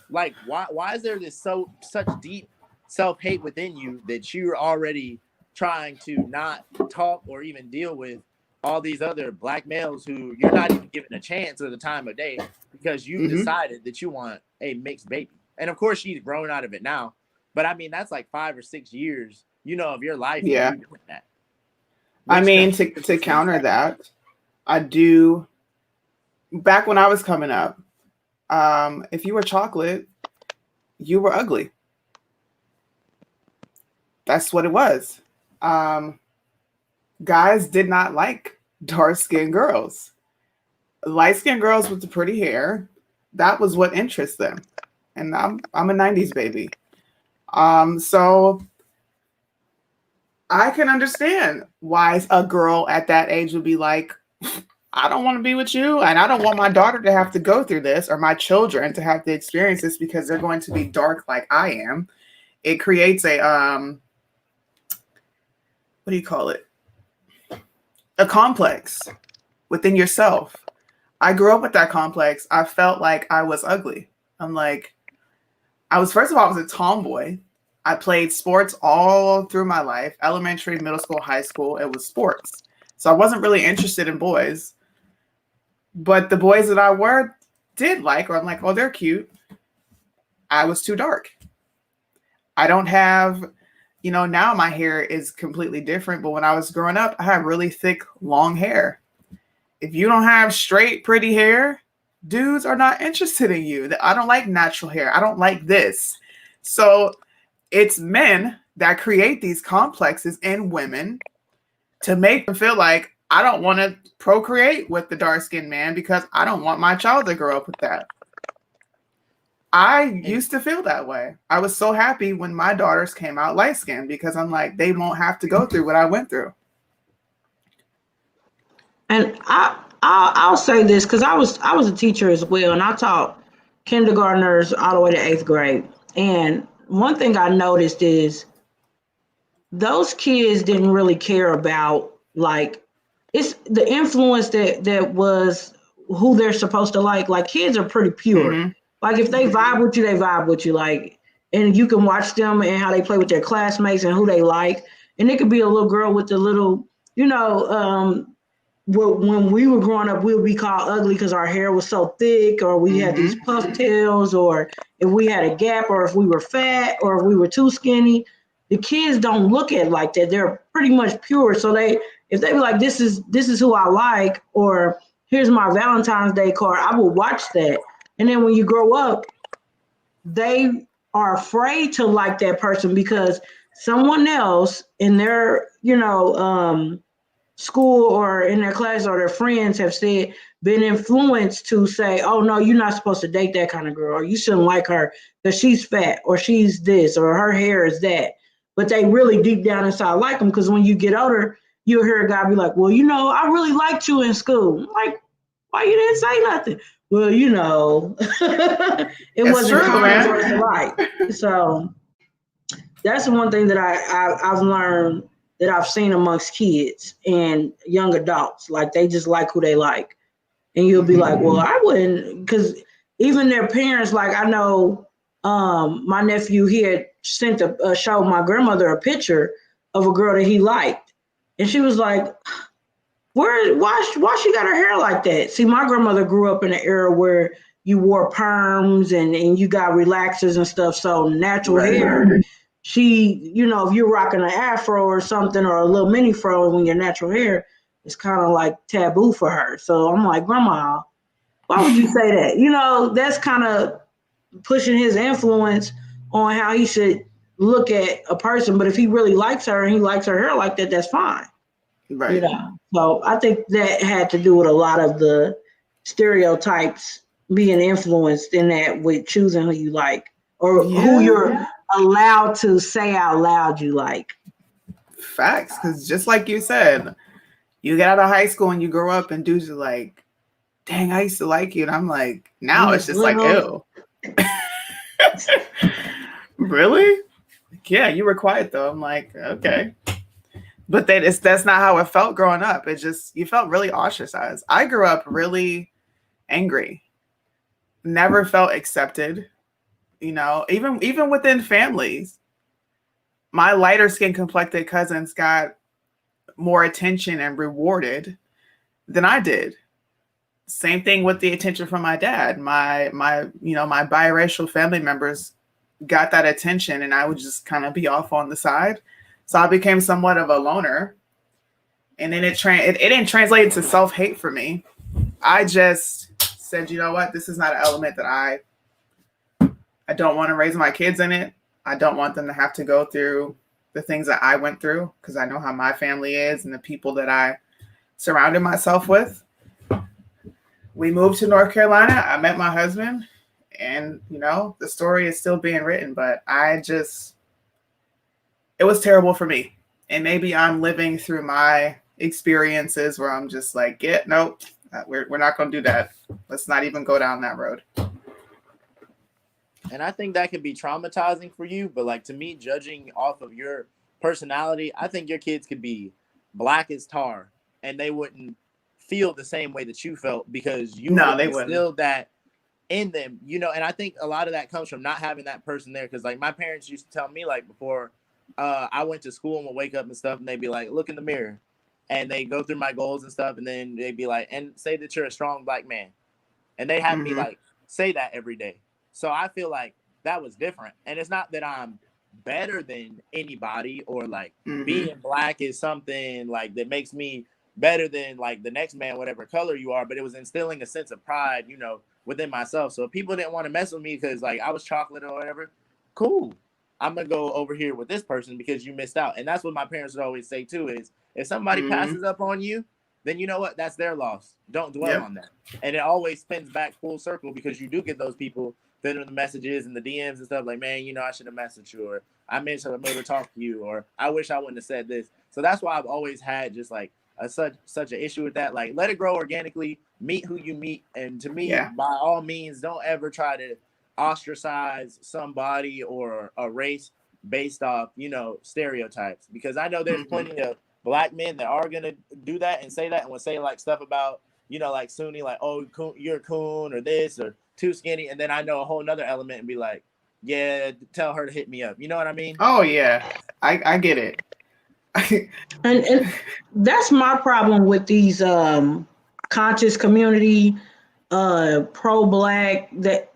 like, why is there this such deep self-hate within you that you're already trying to not talk or even deal with all these other black males who you're not even giving a chance at the time of day because you decided that you want a mixed baby? And of course, she's grown out of it now. But I mean, that's like 5 or 6 years, you know, of your life. Yeah. Doing that. I mean, to counter that, I do. Back when I was coming up, if you were chocolate, you were ugly. That's what it was. Guys did not like dark-skinned girls. Light-skinned girls with the pretty hair, that was what interests them. And I'm a 90s baby. So I can understand why a girl at that age would be like, I don't want to be with you, and I don't want my daughter to have to go through this, or my children to have to experience this because they're going to be dark like I am. It creates a what do you call it? A complex within yourself. I grew up with that complex. I felt like I was ugly. I'm like, first of all, I was a tomboy. I played sports all through my life, elementary, middle school, high school. It was sports. So I wasn't really interested in boys. But the boys that I did like, or I'm like, oh, they're cute. I was too dark. I don't have, you know, now my hair is completely different. But when I was growing up, I had really thick, long hair. If you don't have straight, pretty hair, dudes are not interested in you. I don't like natural hair. I don't like this. So it's men that create these complexes in women to make them feel like, I don't want to procreate with the dark-skinned man because I don't want my child to grow up with that. I used to feel that way. I was so happy when my daughters came out light-skinned because I'm like, they won't have to go through what I went through. And I'll say this because I was a teacher as well, and I taught kindergartners all the way to 8th grade. And one thing I noticed is those kids didn't really care about, like, it's the influence that was who they're supposed to like. Like, kids are pretty pure. Like, if they vibe with you, they vibe with you. Like, and you can watch them and how they play with their classmates and who they like. And it could be a little girl with the little, when we were growing up, we would be called ugly because our hair was so thick, or we had these puff tails, or if we had a gap, or if we were fat, or if we were too skinny. The kids don't look at it like that. They're pretty much pure. So if they be like, this is who I like, or here's my Valentine's Day card, I will watch that. And then when you grow up, they are afraid to like that person because someone else in their, school or in their class or their friends have been influenced to say, oh no, you're not supposed to date that kind of girl, or you shouldn't like her because she's fat, or she's this, or her hair is that. But they really deep down inside like them, because when you get older, you'll hear a guy be like, well, I really liked you in school. Like, why you didn't say nothing? Well, it wasn't common for us to like. So that's one thing that I've learned, that I've seen amongst kids and young adults. Like, they just like who they like. And you'll be like, well, I wouldn't, because even their parents, like, I know my nephew, he had sent showed my grandmother a picture of a girl that he liked. And she was like, why she got her hair like that? See, my grandmother grew up in an era where you wore perms and you got relaxers and stuff. So natural hair, she, if you're rocking an afro or something, or a little mini fro when your natural hair, it's kind of like taboo for her. So I'm like, Grandma, why would you say that? That's kind of pushing his influence on how he should look at a person. But if he really likes her and he likes her hair like that, that's fine. Right. So I think that had to do with a lot of the stereotypes being influenced in that, with choosing who you like, or who you're allowed to say out loud you like. Facts. Because just like you said, you get out of high school and you grow up and dudes are like, dang, I used to like you. And I'm like, now it's just like, ew. Really? Yeah, you were quiet though. I'm like, okay. But that's not how it felt growing up. It just, you felt really ostracized. I grew up really angry. Never felt accepted. Even within families. My lighter skin complected cousins got more attention and rewarded than I did. Same thing with the attention from my dad. My biracial family members got that attention, and I would just kind of be off on the side. So I became somewhat of a loner, and then it didn't translate into self-hate for me. I just said, you know what, this is not an element that I don't want to raise my kids in it. I don't want them to have to go through the things that I went through, because I know how my family is and the people that I surrounded myself with. We moved to North Carolina. I met my husband, and the story is still being written, but it was terrible for me. And maybe I'm living through my experiences where I'm just like, nope, we're not going to do that. Let's not even go down that road. And I think that can be traumatizing for you. But like, to me, judging off of your personality, I think your kids could be black as tar and they wouldn't feel the same way that you felt, because you instilled that in them, and I think a lot of that comes from not having that person there. Because like, my parents used to tell me, like, before I went to school and would wake up and stuff, and they'd be like, look in the mirror, and they go through my goals and stuff, and then they'd be like, and say that you're a strong black man, and they have me like say that every day. So I feel like that was different. And it's not that I'm better than anybody, or like being black is something like that makes me better than like the next man, whatever color you are, but it was instilling a sense of pride, within myself. So if people didn't want to mess with me because like I was chocolate or whatever, cool. I'm going to go over here with this person because you missed out. And that's what my parents would always say too, is if somebody passes up on you, then you know what? That's their loss. Don't dwell on that. And it always spins back full circle, because you do get those people that are the messages and the DMs and stuff like, man, I should have messaged you, or I meant to maybe talk to you, or I wish I wouldn't have said this. So that's why I've always had just like such an issue with that. Like, let it grow organically, meet who you meet. And to me, by all means, don't ever try to ostracize somebody or a race based off, stereotypes, because I know there's plenty of black men that are going to do that and say that, and will say like stuff about, like Sunni, like, oh, you're a coon or this or too skinny. And then I know a whole nother element and be like, yeah, tell her to hit me up. You know what I mean? Oh yeah, I get it. And that's my problem with these conscious community, pro-black, that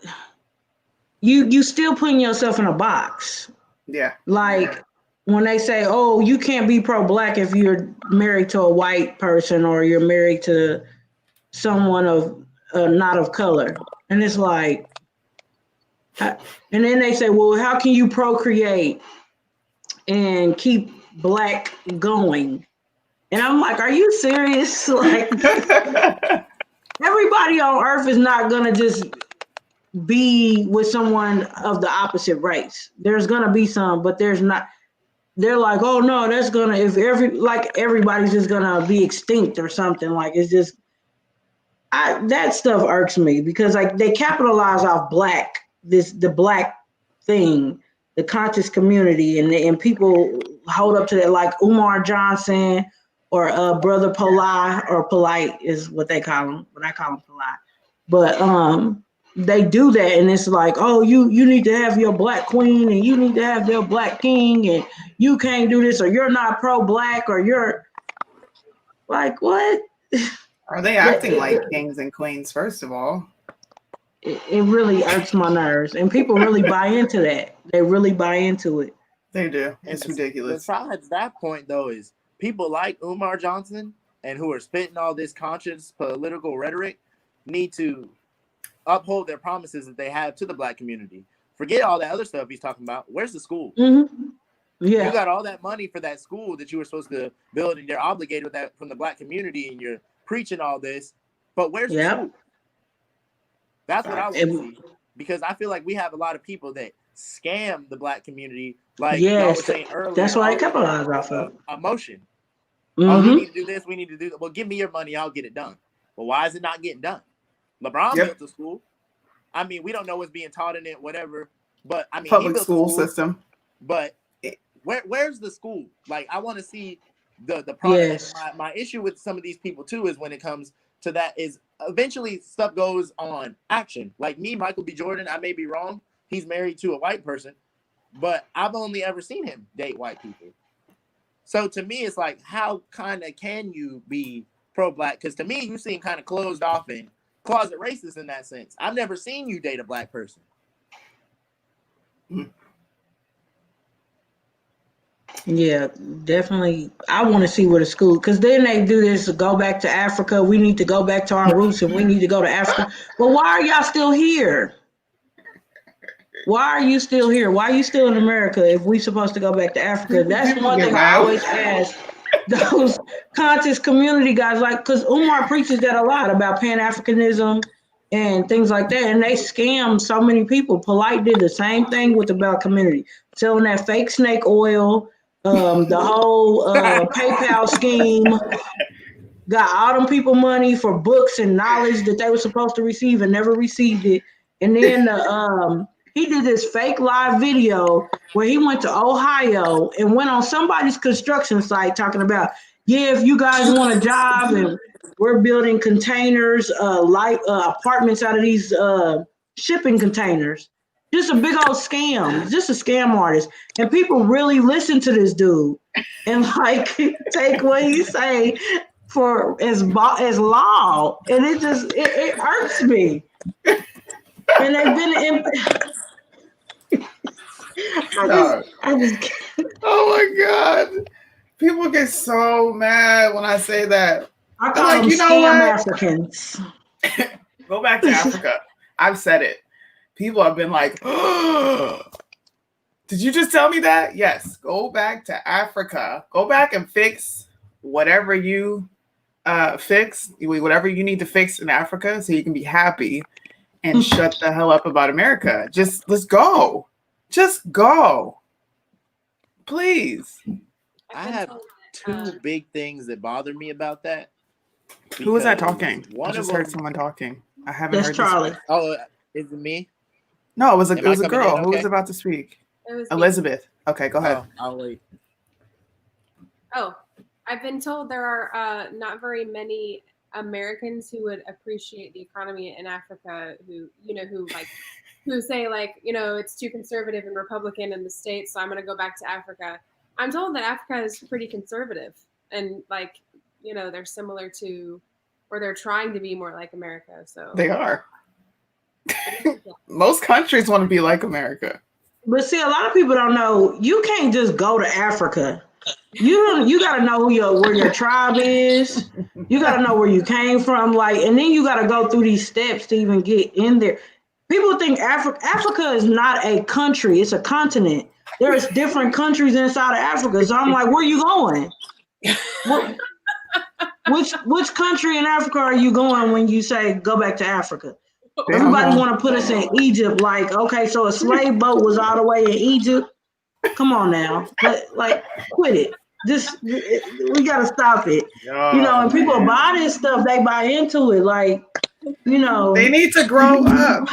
you still putting yourself in a box. Yeah. Like when they say, oh, you can't be pro-black if you're married to a white person or you're married to someone of not of color. And it's like, and then they say, well, how can you procreate and keep black going? And I'm like, are you serious? Like, everybody on earth is not going to just be with someone of the opposite race. There's going to be some, but there's not. They're like, oh no, that's gonna, if everybody's just gonna be extinct or something. Like, it's just, that stuff irks me because like they capitalize off the black thing, the conscious community, and people hold up to that, like Umar Johnson or Brother Polite is what they call him, but I call him Polite. But they do that, and it's like, oh, you need to have your black queen, and you need to have your black king, and you can't do this, or you're not pro-black, or you're like, what? Are they acting like kings and queens? First of all, it really irks my nerves, and people really buy into that. They really buy into it. they do. It's ridiculous. Besides that point, though, is people like Umar Johnson and who are spitting all this conscious political rhetoric need to uphold their promises that they have to the black community. Forget all that other stuff he's talking about. Where's the school? Mm-hmm. Yeah, You got all that money for that school that you were supposed to build, and you're obligated with that from the black community, and you're preaching all this. But where's the school? That's what I want to see, because I feel like we have a lot of people that scam the black community. Like y'all were saying earlier, that's why I capitalize off of emotion. Mm-hmm. Oh, we need to do this. We need to do that. Well, give me your money. I'll get it done. Well, why is it not getting done? LeBron built the school. I mean, we don't know what's being taught in it, whatever. But I mean, Public school system. But where's the school? Like, I want to see the product. Yes. My issue with some of these people too is when it comes to that is eventually stuff goes on action. Like me, Michael B. Jordan, I may be wrong. He's married to a white person, but I've only ever seen him date white people. So to me, it's like, how kind of can you be pro-black? Because to me, you seem kind of closed off and closet racist in that sense. I've never seen you date a black person. Yeah, definitely. I want to see where the school, because then they do this, go back to Africa. We need to go back to our roots and we need to go to Africa. But why are y'all still here? Why are you still here? Why are you still in America if we're supposed to go back to Africa? That's one thing I always ask those conscious community guys, like, because Umar preaches that a lot about Pan-Africanism and things like that, and they scam so many people. Polite did the same thing with the black community, selling that fake snake oil, the whole PayPal scheme, got all them people money for books and knowledge that they were supposed to receive and never received it. And then he did this fake live video where he went to Ohio and went on somebody's construction site talking about, yeah, if you guys want a job and we're building containers, apartments out of these shipping containers. Just a big old scam, just a scam artist. And people really listen to this dude and like take what he say for as law. And it hurts me. And they've been I just oh my God. People get so mad when I say that. I call them scam Africans. Go back to Africa. I've said it. People have been like, oh, did you just tell me that? Yes. Go back to Africa. Go back and fix whatever you whatever you need to fix in Africa so you can be happy and shut the hell up about America. Just let's go. Just go. Please. I have two big things that bother me about that. Who was that talking? One I just of heard them, someone talking. I haven't That's heard Charlie. this. Oh, is it me? No, it was a Am I girl coming in who was okay? about to speak. It was me. Elizabeth. Okay, go ahead. Oh, I'll wait. Oh, I've been told there are not very many Americans who would appreciate the economy in Africa, who say like, it's too conservative and Republican in the States, so I'm going to go back to Africa. I'm told that Africa is pretty conservative and like, they're similar to, or they're trying to be more like America. So They are. Most countries want to be like America. But see, a lot of people don't know you can't just go to Africa. You gotta know where your tribe is. You gotta know where you came from, and then you gotta go through these steps to even get in there. People think Africa is not a country; it's a continent. There's different countries inside of Africa. So I'm like, where are you going? Which country in Africa are you going when you say go back to Africa? Everybody want to put us in Egypt. Like, okay, so a slave boat was all the way in Egypt. Come on now, quit it. We gotta stop it. And people buy this stuff, they buy into it. They need to grow up.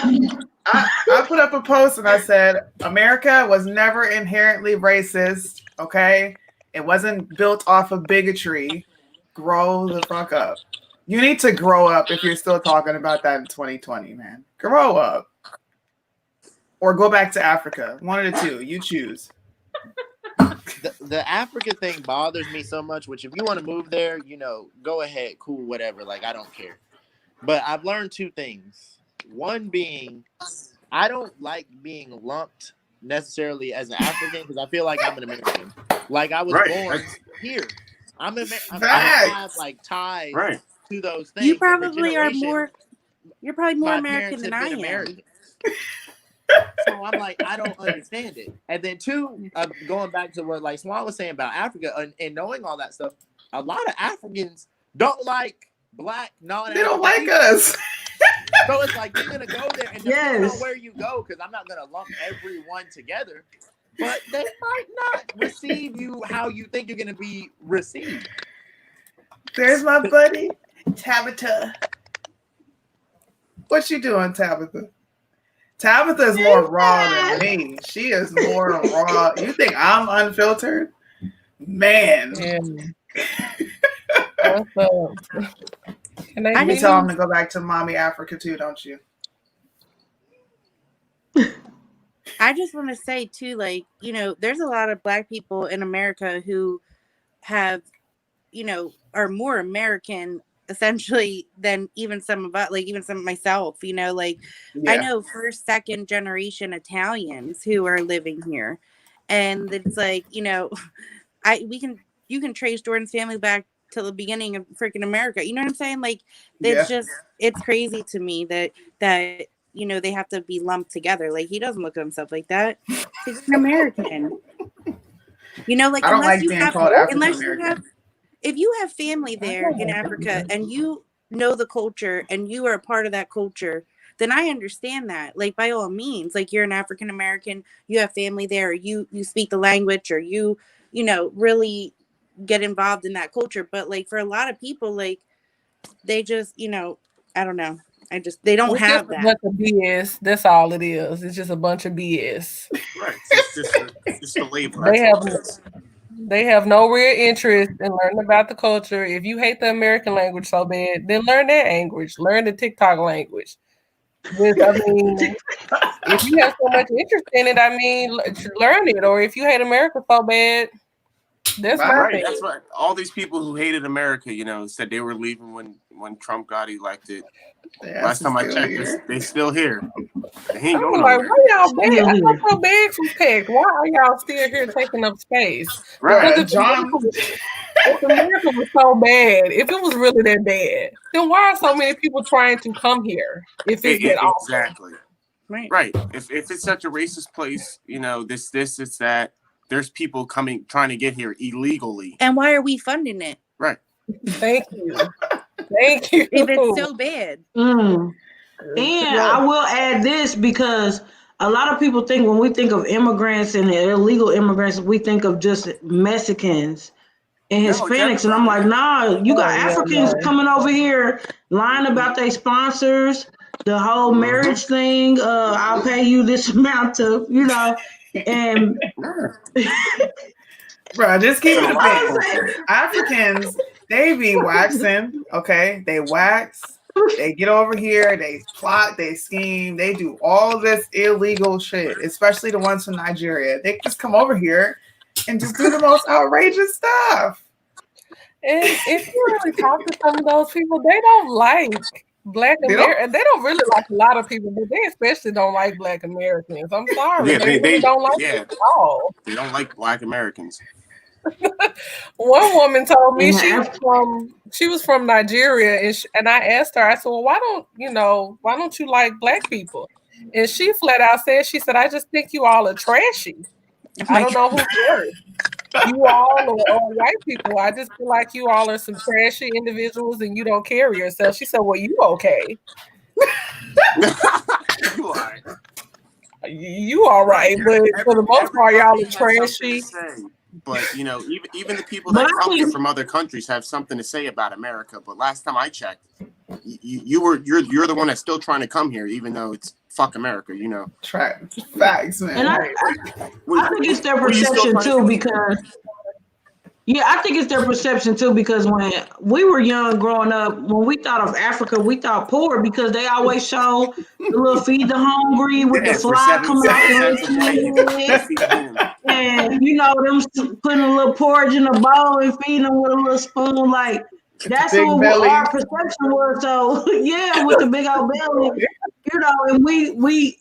I put up a post and I said, America was never inherently racist. Okay, it wasn't built off of bigotry. Grow the fuck up. You need to grow up if you're still talking about that in 2020, man. Grow up. Or go back to Africa. One of the two. You choose. The Africa thing bothers me so much, which if you want to move there, go ahead, cool, whatever. I don't care. But I've learned two things. One being, I don't like being lumped necessarily as an African because I feel like I'm an American. I was born here. I have ties to those things. You probably are more. You're probably more American than I am. So I'm like, I don't understand it. And then two, going back to what Swan was saying about Africa and knowing all that stuff, a lot of Africans don't like black non-African. They don't like us. So it's like you're gonna go there and depending on where you go, because I'm not gonna lump everyone together, but they might not receive you how you think you're gonna be received. There's my buddy, Tabitha. What you doing, Tabitha? Tabitha is more raw than me. She is more raw. You think I'm unfiltered? Man. What's up? You tell him to go back to mommy Africa too, don't you? I just want to say too, there's a lot of black people in America who have, are more American essentially than even some of us, even some of myself, I know first, second generation Italians who are living here. And it's you can trace Jordan's family back to the beginning of freaking America. You know what I'm saying? It's crazy to me that they have to be lumped together. He doesn't look at himself like that. He's an American. I don't like being called African American. If you have family there in Africa and you know the culture and you are a part of that culture, then I understand that. By all means, you're an African American, you have family there, or you speak the language, or you really get involved in that culture. But for a lot of people, they just, I don't know. They don't have that. A bunch of BS. That's all it is. It's just a bunch of BS. Right. It's just a label. They have no real interest in learning about the culture. If you hate the American language so bad, then learn that language. Learn the TikTok language. If you have so much interest in it, learn it. Or if you hate America so bad, that's right. That's right. All these people who hated America, said they were leaving when Trump got elected. Last time I checked, they still here. They ain't going nowhere. Why y'all big? I don't feel bad from Tech. Why are y'all still here taking up space? Right. If America was so bad, if it was really that bad, then why are so many people trying to come here? If it's that awful? Exactly. Right. If it's such a racist place, it's that. There's people trying to get here illegally. And why are we funding it? Right. Thank you. Thank you. If it's so bad. And I will add this because a lot of people think when we think of immigrants and illegal immigrants, we think of just Mexicans and Hispanics. And I'm like, nah, you got Africans coming over here lying about their sponsors, the whole marriage thing. I'll pay you this amount of, and bro, just keep it a bit. Africans They be waxing, okay? They wax. They get over here. They plot. They scheme. They do all this illegal shit, especially the ones from Nigeria. They just come over here and just do the most outrageous stuff. And if you really talk to some of those people, they don't like Black Americans. They don't really like a lot of people, but they especially don't like Black Americans. I'm sorry. Yeah, they really don't like yeah. it at all. They don't like Black Americans. One woman told me Yeah. she was from Nigeria, and I asked her, I said, well, why don't you like Black people? And she flat out said, she said, I just think you all are trashy. I don't know who's worse. You all or white people. I just feel like you all are some trashy individuals and you don't carry yourself. She said, well, you okay. You all right. You all right, but for the most part, y'all are trashy. But you know, even the people that come here from other countries have something to say about America. But last time I checked, you're the one that's still trying to come here, even though it's fuck America. You know, Facts, man. And I think it's their perception too, because I think it's their perception too, because when we were young growing up, when we thought of Africa, we thought poor because they always show the little feed the hungry with the fly coming out. And you know, them putting a little porridge in a bowl and feeding them with a little spoon, like that's what our perception was. So yeah, with the big old belly, you know, and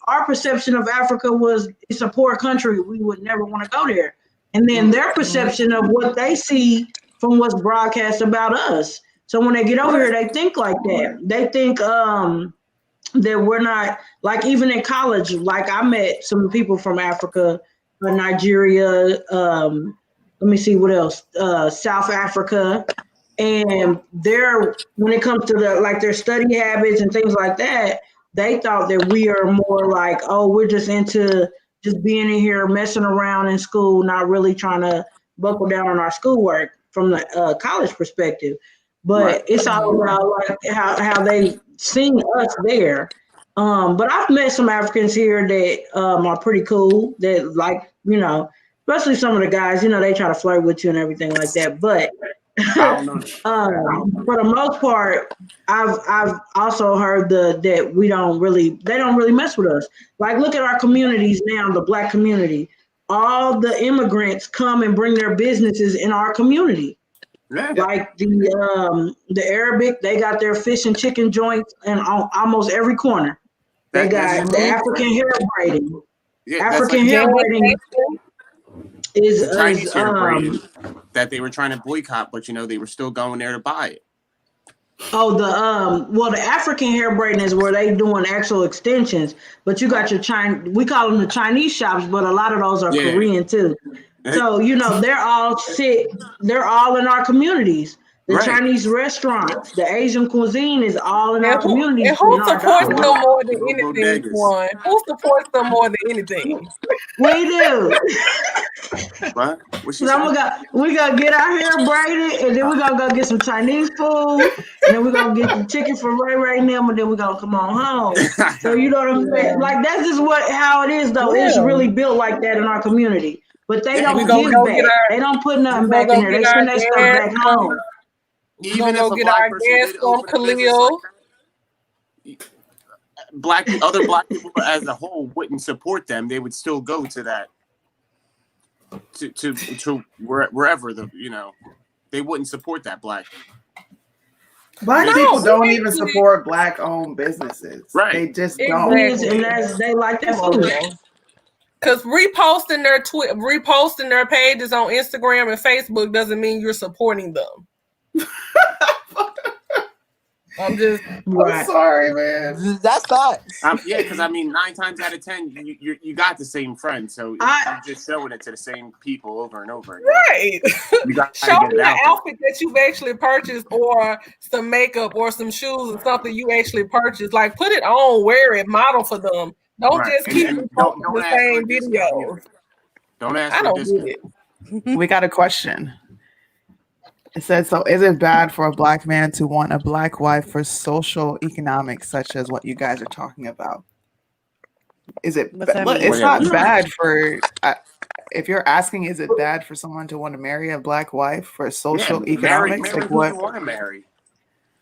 our perception of Africa was it's a poor country. We would never want to go there. And then their perception of what they see from what's broadcast about us. So when they get over here, they think like that. They think that we're not, like even in college, like I met some people from Africa, Nigeria, let me see what else, South Africa. And when it comes to their study habits and things like that, they thought that we are more like, oh, we're just into just being in here, messing around in school, not really trying to buckle down on our schoolwork from the college perspective. But it's all about like how they seen us there. But I've met some Africans here that are pretty cool. That like, you know, especially some of the guys, you know, they try to flirt with you and everything like that. But for the most part, I've also heard that they don't really mess with us. Like, look at our communities now, the Black community. All the immigrants come and bring their businesses in our community. Yeah. Like the Arabic, they got their fish and chicken joints in almost every corner. They got the African hair braiding. African hair braiding is Chinese hair braiding that they were trying to boycott, but you know they were still going there to buy it. Oh, the African hair braiding is where they doing actual extensions, but you got your we call them the Chinese shops, but a lot of those are Korean too. So, you know, they're all in our communities. The Chinese restaurants, the Asian cuisine is all in our communities. And who supports them more than anything, one? Who supports them more than anything? We do. What? We gonna get our hair braided, and then we're gonna go get some Chinese food, and then we're gonna get the chicken from Ray and them, and then we're gonna come on home. So you know what I'm saying? Like that's just how it is, though. It's really built like that in our community. But they don't give back. They don't put nothing back in there. They send that stuff back home. Even if go get our gas from Khalil. Other black people as a whole wouldn't support them. They would still go to that, to wherever they wouldn't support that black. Black people don't even support Black-owned businesses. Right? They just don't. And they like that food. Because reposting their pages on Instagram and Facebook doesn't mean you're supporting them. I'm sorry, man. That's not. Because 9 times out of 10, you got the same friend, so you're just showing it to the same people over and over again. Right. Show me the outfit that you've actually purchased, or some makeup, or some shoes, or something you actually purchased. Like, put it on, wear it, model for them. Don't just keep posting the same videos. Don't ask for discount. We got a question. It says, so is it bad for a Black man to want a Black wife for social economics, such as what you guys are talking about? Is it? What's that Look, mean? it's Whatever. not bad for. If you're asking, is it bad for someone to want to marry a black wife for social economics? Marry Like who what? you want to marry.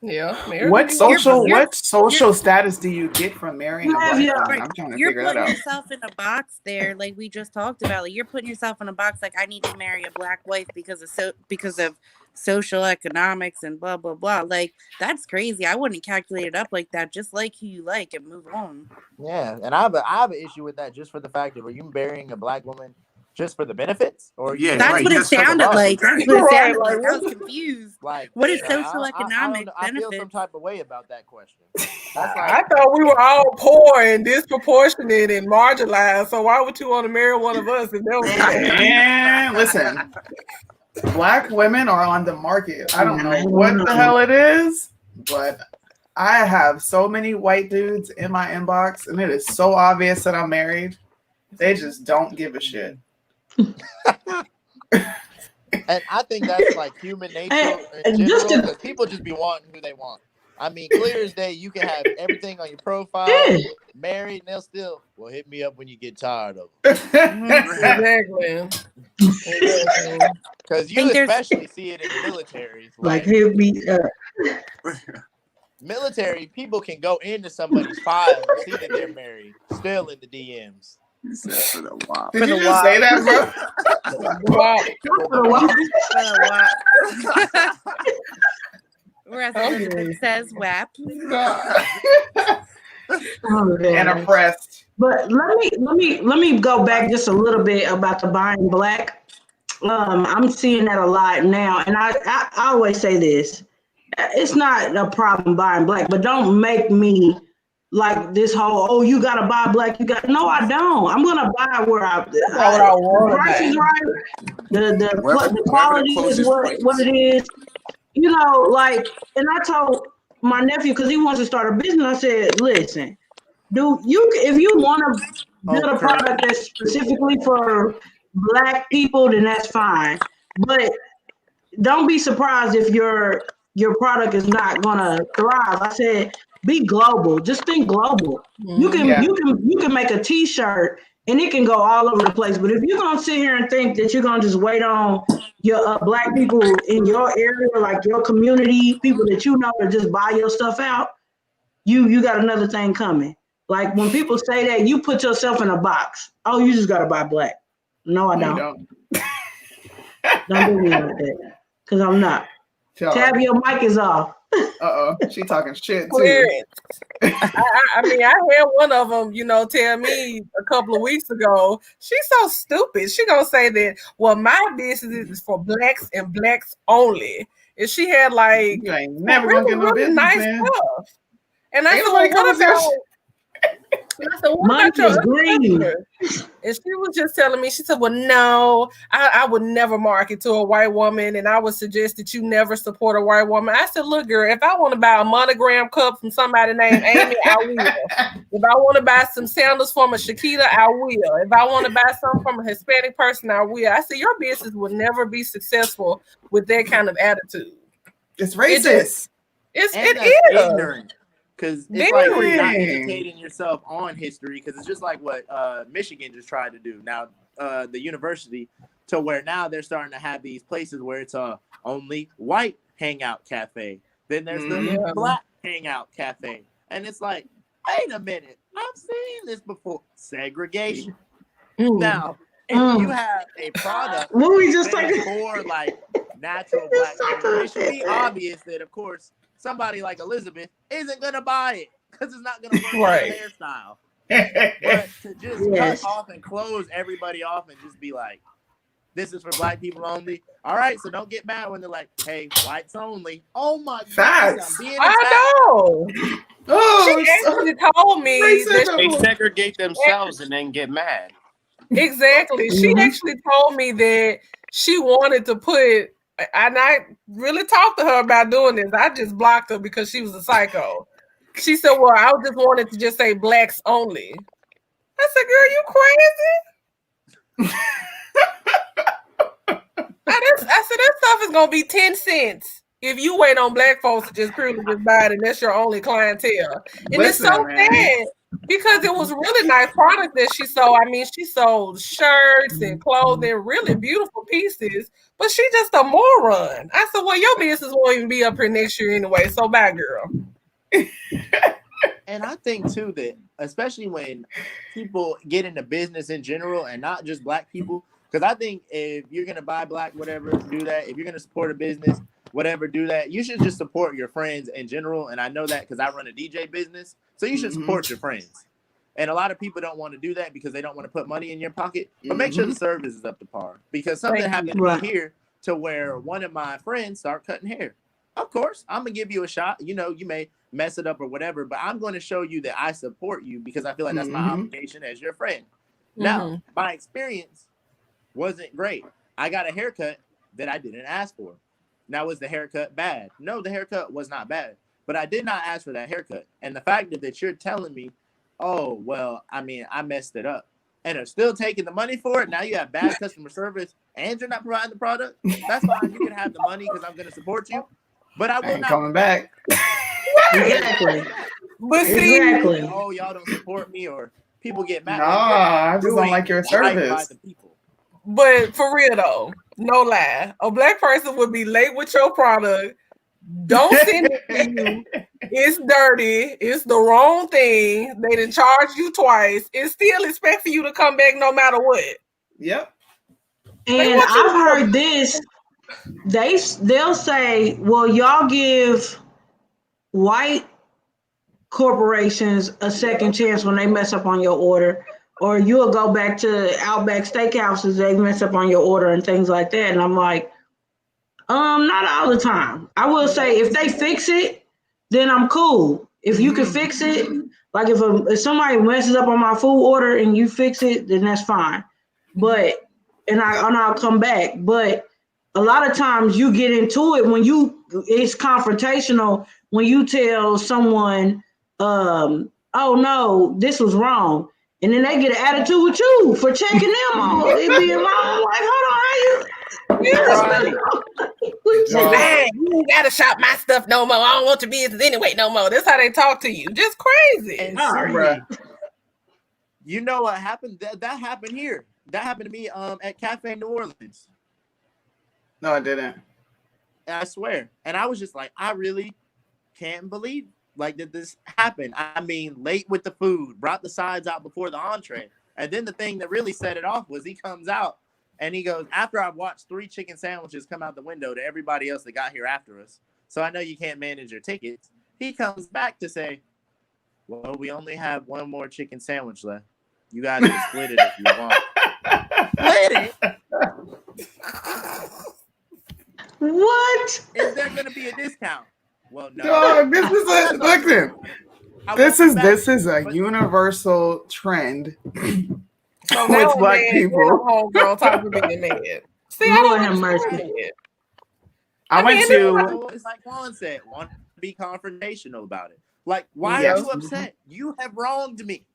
Yeah. What social? you're- What social status do you get from marrying a black Yeah. woman? I'm trying to You're figure that putting out. yourself in a box there, like we just talked about. Like you're putting yourself in a box, like I need to marry a black wife because of social economics and blah blah blah. Like that's crazy. I wouldn't calculate it up like that. Just like who you like and move on. Yeah, and I have an issue with that just for the fact of, are you marrying a black woman just for the benefits, or are you Yeah, That's right, what it just for the sounded love. like. That's what it Right, sounded like, like. I what was confused. like What is I social don't economic know. I feel some benefits? type of way about that question. That's I like, thought we were all poor and disproportionate and marginalized. So why would you want to marry one of us if that was the case? And listen, black women are on the market. I don't know what the hell it is, but I have so many white dudes in my inbox, and it is so obvious that I'm married. They just don't give a shit. and I think that's like human nature in And just general, to- because people just be wanting who they want. I mean, clear as day, you can have everything on your profile, Yeah. married, and they'll still, well, hit me up when you get tired of them. Exactly. Because you Think there's- especially see it in militaries. Like Like, he'll be military, people can go into somebody's file and see that they're married, still in the DMs. For the WAP. Did you just say that, bro? Wow. Whereas Elizabeth says WAP. oh, And man. oppressed. But let me go back just a little bit about the buying black. I'm seeing that a lot now, and I always say this: it's not a problem buying black, but don't make me like this whole you gotta buy black. No, I don't. I'm gonna buy where what I want the price to is buy. right. The Wherever quality the is closest what place. it is. You know, like, and I told my nephew because he wants to start a business. I said, listen. If you want to build a product that's specifically for black people, then that's fine. But don't be surprised if your product is not gonna thrive. I said, be global. Just think global. You can Yeah. you can make a T-shirt and it can go all over the place. But if you're gonna sit here and think that you're gonna just wait on your black people in your area, like your community, people that you know, to just buy your stuff out, you got another thing coming. Like when people say that, you put yourself in a box. Oh, you just gotta buy black. No, I You don't. don't. Don't do me like that. Cause I'm not. Tab, your mic is off. She talking shit too. Clearance. I mean, I had one of them, tell me a couple of weeks ago, she's so stupid. She gonna say that, well, my business is for blacks and blacks only. And she had like You ain't never really, gonna get no really business, nice man. stuff. And I Ain't said, nobody well, coming to your Mine about your is other green. customers? And she was just telling me, she said, well, no, I would never market to a white woman, and I would suggest that you never support a white woman. I said, look, girl, if I want to buy a monogram cup from somebody named Amy, I will. If I want to buy some sandals from a Shakita, I will. If I want to buy something from a Hispanic person, I will. I said, your business will never be successful with that kind of attitude. It's racist. It And is. ignorant. Because it's like you're not Very. educating yourself on history, because it's just like what Michigan just tried to do. Now, the university, to where now they're starting to have these places where it's a only white hangout cafe. Then there's the black hangout cafe. And it's like, wait a minute, I've seen this before. Segregation. Now, if you have a product What we just that is talking? for like natural black people, it should be obvious that, of course, somebody like Elizabeth isn't gonna buy it because it's not gonna work Right. with her hairstyle. But to just Yes. cut off and close everybody off and just be like, this is for black people only. All right, so don't get mad when they're like, hey, whites only. Oh my God, Facts. I'm being I attacked. know. Oh, She actually told me that They segregate themselves and then get mad. exactly. She actually told me that she wanted to put, and I really talked to her about doing this. I just blocked her because she was a psycho. She said, well, I just wanted to just say blacks only. I said, girl, you crazy? I said, that stuff is going to be 10 cents if you wait on black folks to just purely just buy it and that's your only clientele. And Listen, it's so man. sad because it was really nice product that she sold. I mean, she sold shirts and clothing, really beautiful pieces, but she just a moron. I said, well, your business won't even be up here next year anyway, so bye, girl. And I think too that especially when people get into business in general and not just black people, because I think if you're gonna buy black, whatever, do that. If you're gonna support a business, whatever, do that. You should just support your friends in general. And I know that because I run a DJ business, so you should support your friends. And a lot of people don't want to do that because they don't want to put money in your pocket. But make sure the service is up to par, because something happened to me here to where one of my friends started cutting hair. Of course, I'm gonna give you a shot. You know, you may mess it up or whatever, but I'm going to show you that I support you because I feel like that's my obligation as your friend. Now, my experience wasn't great. I got a haircut that I didn't ask for. Now, was the haircut bad? No, the haircut was not bad, but I did not ask for that haircut. And the fact that you're telling me, oh, well, I mean, I messed it up, and are still taking the money for it. Now you have bad customer service and you're not providing the product. That's fine. You can have the money because I'm going to support you, but I will not coming back. Exactly. But see, oh, y'all don't support me, or people get mad. No, I just don't like your service. But for real though, no lie, a black person would be late with your product. Don't send it to you. It's dirty. It's the wrong thing. They didn't charge you twice. And still expect for you to come back no matter what. Yep. And I've heard this. They'll say, well, y'all give white corporations a second chance when they mess up on your order, or you'll go back to Outback Steakhouses, they mess up on your order and things like that. And I'm like, not all the time. I will say if they fix it, then I'm cool. If you can fix it, like if somebody messes up on my food order and you fix it, then that's fine. But I'll come back. But a lot of times you get into it when it's confrontational when you tell someone, oh no, this was wrong. And then they get an attitude with you for checking them on it being wrong. Like, hold on, how you? Hey, you ain't gotta shop my stuff no more. I don't want your business anyway no more. That's how they talk to you. Just crazy. And you know what happened? That happened here. That happened to me at Cafe New Orleans. No, I didn't. I swear. And I was just like, I really can't believe that this happened. I mean, late with the food, brought the sides out before the entree. And then the thing that really set it off was he comes out and he goes, after I've watched 3 chicken sandwiches come out the window to everybody else that got here after us, so I know you can't manage your tickets, he comes back to say, well, we only have 1 more chicken sandwich left. You guys can split it if you want. Split it? What? Is there going to be a discount? Well, no. Dog, this is a universal trend So with black people. Homegirl talking to being mad. See, Lord have mercy. I went to. It's like Juan said, want to be confrontational about it. Like, why are you upset? You have wronged me.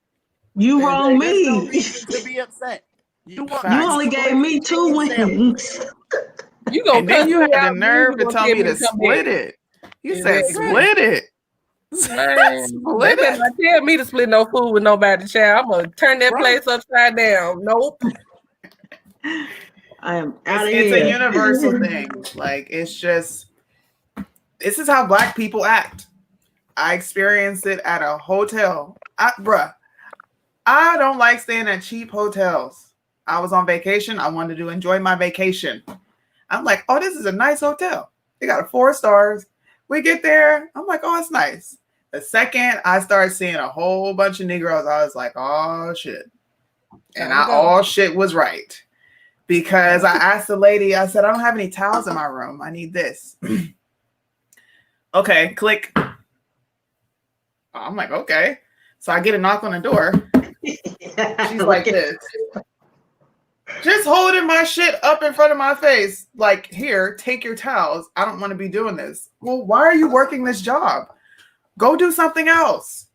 You wronged me. No reason to be upset. You only gave me 2 wins. You gonna and then you had the nerve to tell me to split it. You said split it. Split it. Not tell me to split no food with nobody, child. I'm gonna turn that place upside down. Nope. I am out of here. It's a universal thing. Like, it's just, this is how black people act. I experienced it at a hotel. I don't like staying at cheap hotels. I was on vacation. I wanted to enjoy my vacation. I'm like, oh, this is a nice hotel. They got 4 stars. We get there. I'm like, oh, it's nice. The second I started seeing a whole bunch of Negroes, I was like, oh, shit. And all shit was right. Because I asked the lady, I said, I don't have any towels in my room. I need this. Okay, click. I'm like, okay. So I get a knock on the door. She's like this. Just holding my shit up in front of my face. Like, here, take your towels. I don't want to be doing this. Well, why are you working this job? Go do something else.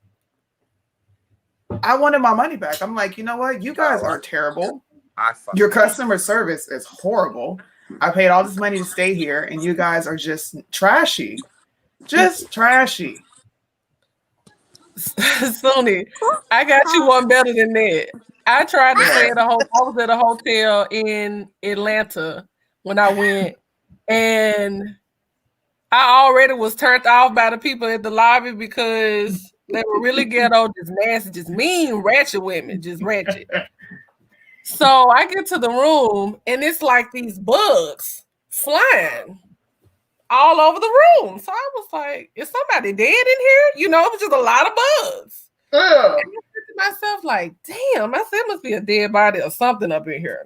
I wanted my money back. I'm like, you know what? You guys are terrible. Your customer service is horrible. I paid all this money to stay here, and you guys are just trashy. Just trashy. Sony, I got you one better than that. I tried to stay at I was at a hotel in Atlanta when I went, and I already was turned off by the people at the lobby because they were really ghetto, just nasty, just mean, ratchet women, just ratchet. So I get to the room, and it's like these bugs flying all over the room. So I was like, is somebody dead in here? You know, it was just a lot of bugs. And I said to myself, like, damn, I said, it must be a dead body or something up in here.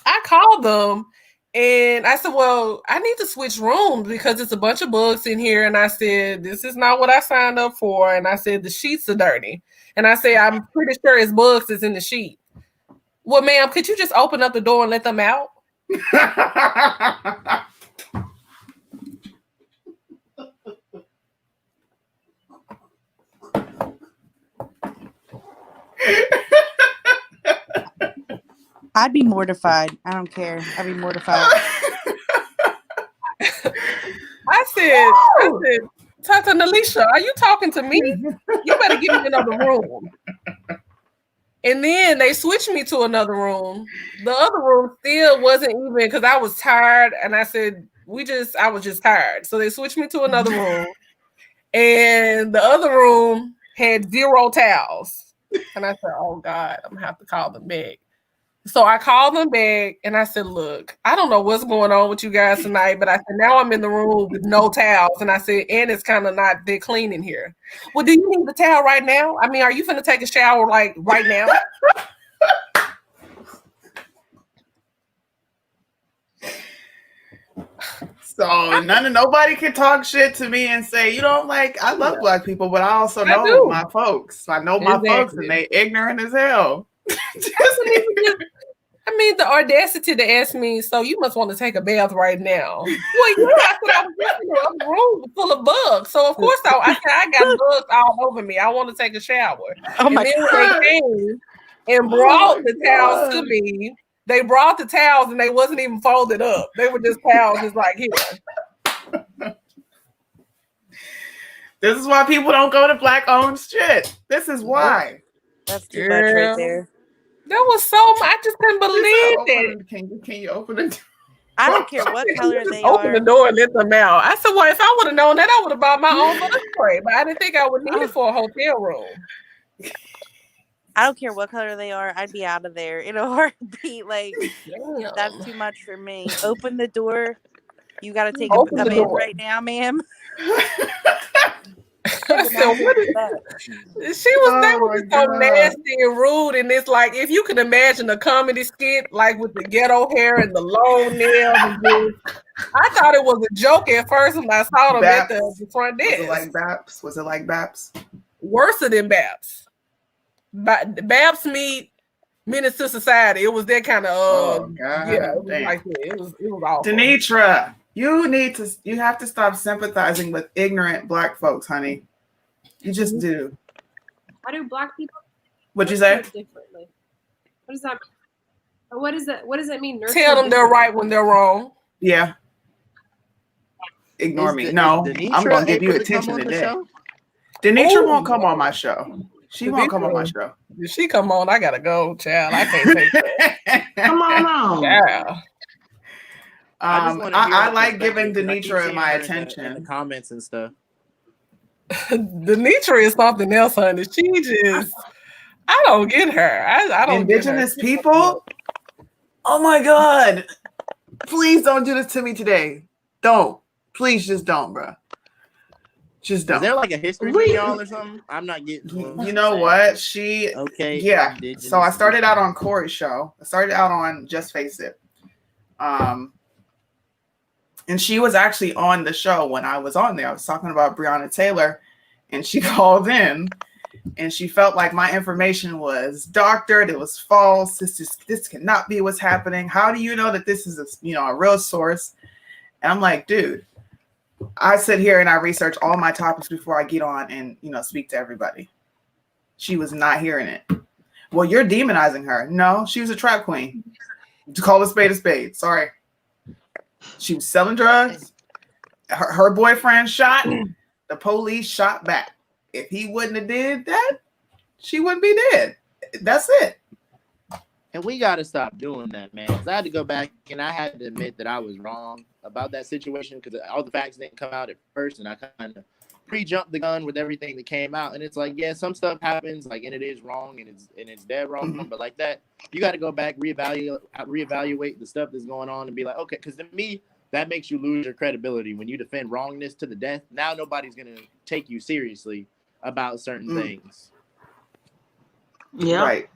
I called them and I said, well, I need to switch rooms because it's a bunch of bugs in here. And I said, this is not what I signed up for. And I said, the sheets are dirty. And I said, I'm pretty sure it's bugs that's in the sheet. Well, ma'am, could you just open up the door and let them out? I'd be mortified. I don't care. I'd be mortified. I said, Tata Nalisha, are you talking to me? You better give me another room. And then they switched me to another room. The other room still wasn't even because I was tired. And I said, I was just tired. So they switched me to another room. And the other room had 0 towels. And I said, oh God, I'm gonna have to call them back. So I called them back and I said, look, I don't know what's going on with you guys tonight, but I said, now I'm in the room with no towels. And I said, and it's kind of not that clean in here. Well, do you need the towel right now? I mean, are you finna take a shower like right now? So nobody can talk shit to me and say, you know, like, I love black people, but I also know do. my folks. I know my folks and they ignorant as hell. I mean, the audacity to ask me, so you must want to take a bath right now. Well, yeah, I said I was in a room full of bugs. So, of course, I said I got bugs all over me. I want to take a shower. Oh my and then God. when they came and brought the towels to me, they brought the towels and they wasn't even folded up. They were just towels just like here. This is why people don't go to black-owned shit. This is why. That's too much right there. That was so much. I just couldn't believe that. Can you open it? I don't care what color they Open are. the door and let them out. I said, well, if I would have known that, I would have bought my own bug spray, but I didn't think I would need it for a hotel room. I don't care what color they are. I'd be out of there in a heartbeat. Like, Damn. that's too much for me. Open the door. You got to take Open a the bath door. right now, ma'am. I said, what is that? She was that was so nasty and rude, and it's like if you could imagine a comedy skit like with the ghetto hair and the long nails. And this, I thought it was a joke at first when I saw them at the front desk. Was it like Baps? Was it like Baps? Worse than Baps. But Baps meet Menace to Society. It was that kind of yeah. It was like that. It was awful. Denitra, you have to stop sympathizing with ignorant black folks, honey. You just do. How do black people? What'd you say? Differently. What does that mean? What is that? What does that mean? Tell them they're right when they're wrong. Yeah. Ignore me. No, I'm gonna give you attention today. Denitra won't come on my show. She won't come on my show. If she come on, I gotta go, child. I can't take that. Come on. Yeah. I like giving Denitra my attention. In the comments and stuff. Denitra is something else, honey. She just, I don't get her. I don't Indigenous get her. people? Oh my God. Please don't do this to me today. Don't. Please just don't, bro. Just don't. Is there like a history for y'all or something? I'm not getting. You know what? Okay. Yeah. So I started out on Corey's show. I started out on Just Face It. And she was actually on the show when I was on there. I was talking about Breonna Taylor, and she called in, and she felt like my information was doctored. It was false. This cannot be what's happening. How do you know that this is a real source? And I'm like, dude, I sit here and I research all my topics before I get on and speak to everybody. She was not hearing it. Well, you're demonizing her. No, she was a trap queen. To call a spade. Sorry. She was selling drugs. Her boyfriend shot. The police shot back. If he wouldn't have did that, she wouldn't be dead. That's it. And we got to stop doing that, man. 'Cause I had to go back and I had to admit that I was wrong about that situation because all the facts didn't come out at first, and I kind of pre-jumped the gun with everything that came out. And it's like, yeah, some stuff happens, like, and it is wrong, and it's dead wrong. Mhm. But like that, you got to go back, reevaluate the stuff that's going on, and be like, okay, because to me, that makes you lose your credibility when you defend wrongness to the death. Now nobody's gonna take you seriously about certain things. Yeah. Right.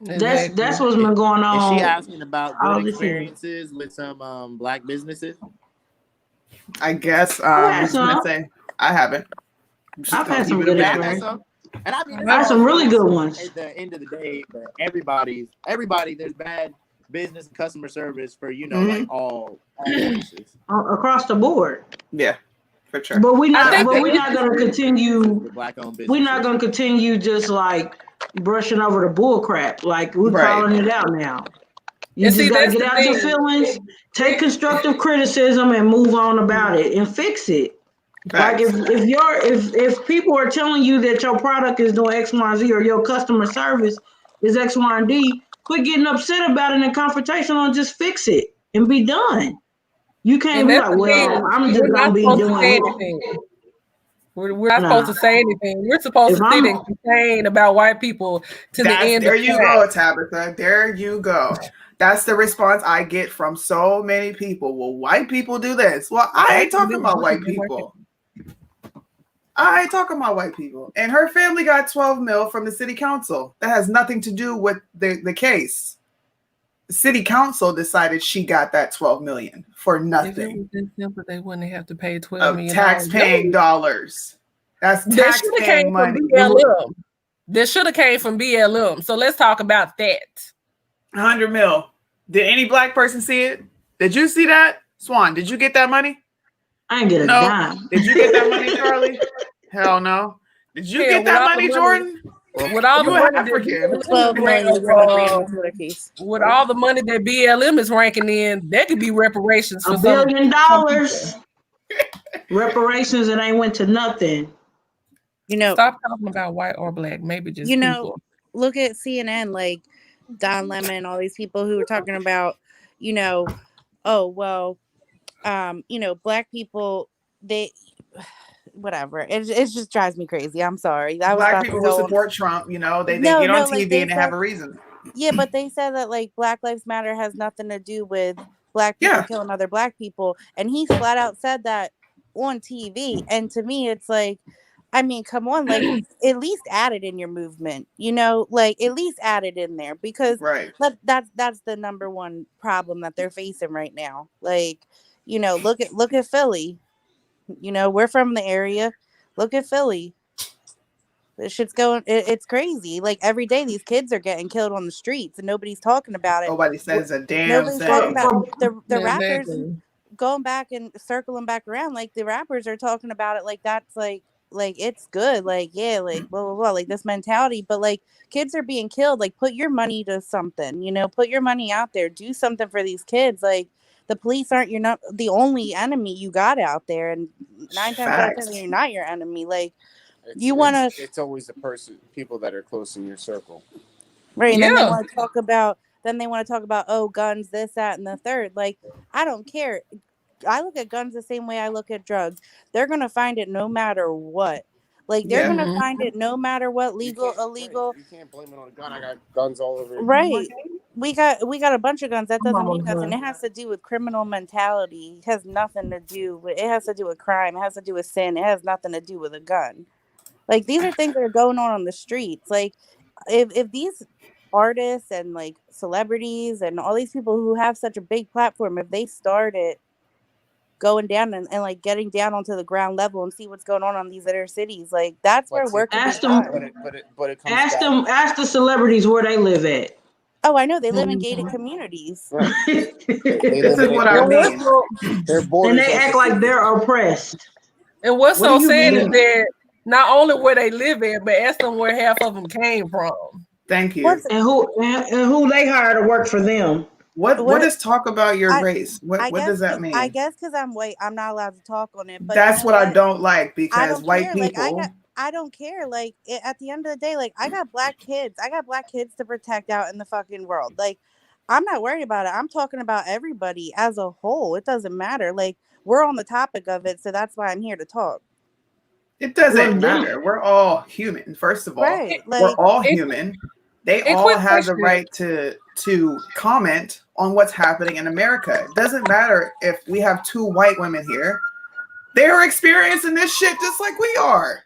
That's what's been going on. Is she asking about all good this year. experiences with some black businesses? I guess had I was gonna some. say I haven't. Just I've gonna had some keep it good a Yeah, I buck. got experience. some. And I mean, I had some really good ones. At the end of the day, but everybody, there's bad business and customer service for like all races. Across the board. Yeah, for sure. But we're not. think But that we're not going to continue. The black-owned businesses. We're not going to continue just like brushing over the bull crap. Like we're Right. calling it out now. You And just see, got to that's get the out your thing. feelings, take constructive criticism, and move on about it and fix it. Like Facts. if people are telling you that your product is doing X, Y, and Z, or your customer service is X, Y, and D, quit getting upset about it and confrontational and just fix it and be done. You can't And be that's like, the thing. well, I'm just We're gonna not be supposed to say doing. anything. We're not Nah. supposed to say anything. We're supposed If to I'm- sit and complain about white people to the end There of you time. go, Tabitha. There you go. That's the response I get from so many people. Well, white people do this. Well, I ain't talking about white people. I ain't talking about white people. And her family got 12 mil from the city council. That has nothing to do with the case. The city council decided she got that 12 million for If it nothing was that simple, they wouldn't have to pay $12 of million. tax-paying dollars. That's That should have tax-paying came money. from BLM. That should have came from BLM. So let's talk about that. 100 mil. Did any black person see it? Did you see that? Swan, did you get that money? I ain't get a No. dime. Did you get that money, Charlie? Hell no. Did you Yeah, get that without the money, money- Jordan? With all the You money African. 12 million from the Freedom Twitter case. with all the money that BLM is ranking in, that could be reparations for $1 some. billion. Reparations and ain't went to nothing. You know, Stop talking about white or black. Maybe just You know, people. look at CNN, like Don Lemon, all these people who were talking about, oh, well, black people, they, whatever. It just drives me crazy. I'm sorry. I was Black about people to who go. support Trump, they No, get no, on like TV they and they have said- a reason. Yeah, but they said that like Black Lives Matter has nothing to do with black people Yeah. killing other black people. And he flat out said that on TV. And to me, it's like, I mean, come on, like at least add it in your movement, like at least add it in there because Right. that's the number one problem that they're facing right now. Like, look at Philly. We're from the area. Look at Philly. This shit's going. It's crazy. Like every day, these kids are getting killed on the streets, and nobody's talking about it. Nobody says a damn Nobody's talking thing. about the Yeah, rappers exactly. going back and circling back around. Like the rappers are talking about it. Like that's like it's good. Like yeah, like blah blah blah. Like this mentality. But like kids are being killed. Like put your money to something. Put your money out there. Do something for these kids. Like the police aren't not the only enemy you got out there, and 9 times out of 10 Facts. you're not your enemy. Like. It's- You wanna- it's- It's always the people that are close in your circle. Right. And then they Yeah. want to talk about, oh, guns, this, that, and the third. Like, I don't care. I look at guns the same way I look at drugs. They're going to find it no matter what. Like, they're Yeah. going to find it no matter what, legal, illegal. You can't blame it on a gun. I got guns all over. Right. We got a bunch of guns. That doesn't Mama mean nothing. gun. It has to do with criminal mentality. It has nothing to do with, it has to do with crime. It has to do with sin. It has nothing to do with a gun. Like, these are things that are going on the streets. Like, if these artists and, like, celebrities and all these people who have such a big platform, if they started going down and like, getting down onto the ground level and see what's going on these inner cities, like, that's where But work can be ask them- done. But it comes back. Ask the celebrities where they live at. Oh, I know. They live in gated communities. Right. This is what I And what's mean. so- Their borders And they are act like secure. they're oppressed. and what's What so do you sad is mean? that not only where they live at, but ask them where half of them came from. Thank you. What's- And who they hire to work for them. What does talk about your I- race? What does that mean? I guess because I'm white, I'm not allowed to talk on it. But That's you know what I don't like because don't white care. people. Like, I don't care. Like at the end of the day, like I got black kids. I got black kids to protect out in the fucking world. Like I'm not worried about it. I'm talking about everybody as a whole. It doesn't matter. Like we're on the topic of it, so that's why I'm here to talk. It doesn't Well, them- matter. We're all human. First of all, Right. we're Like all it- human. They a all quick have the question. right to comment on what's happening in America. It doesn't matter if we have 2 white women here. They're experiencing this shit just like we are.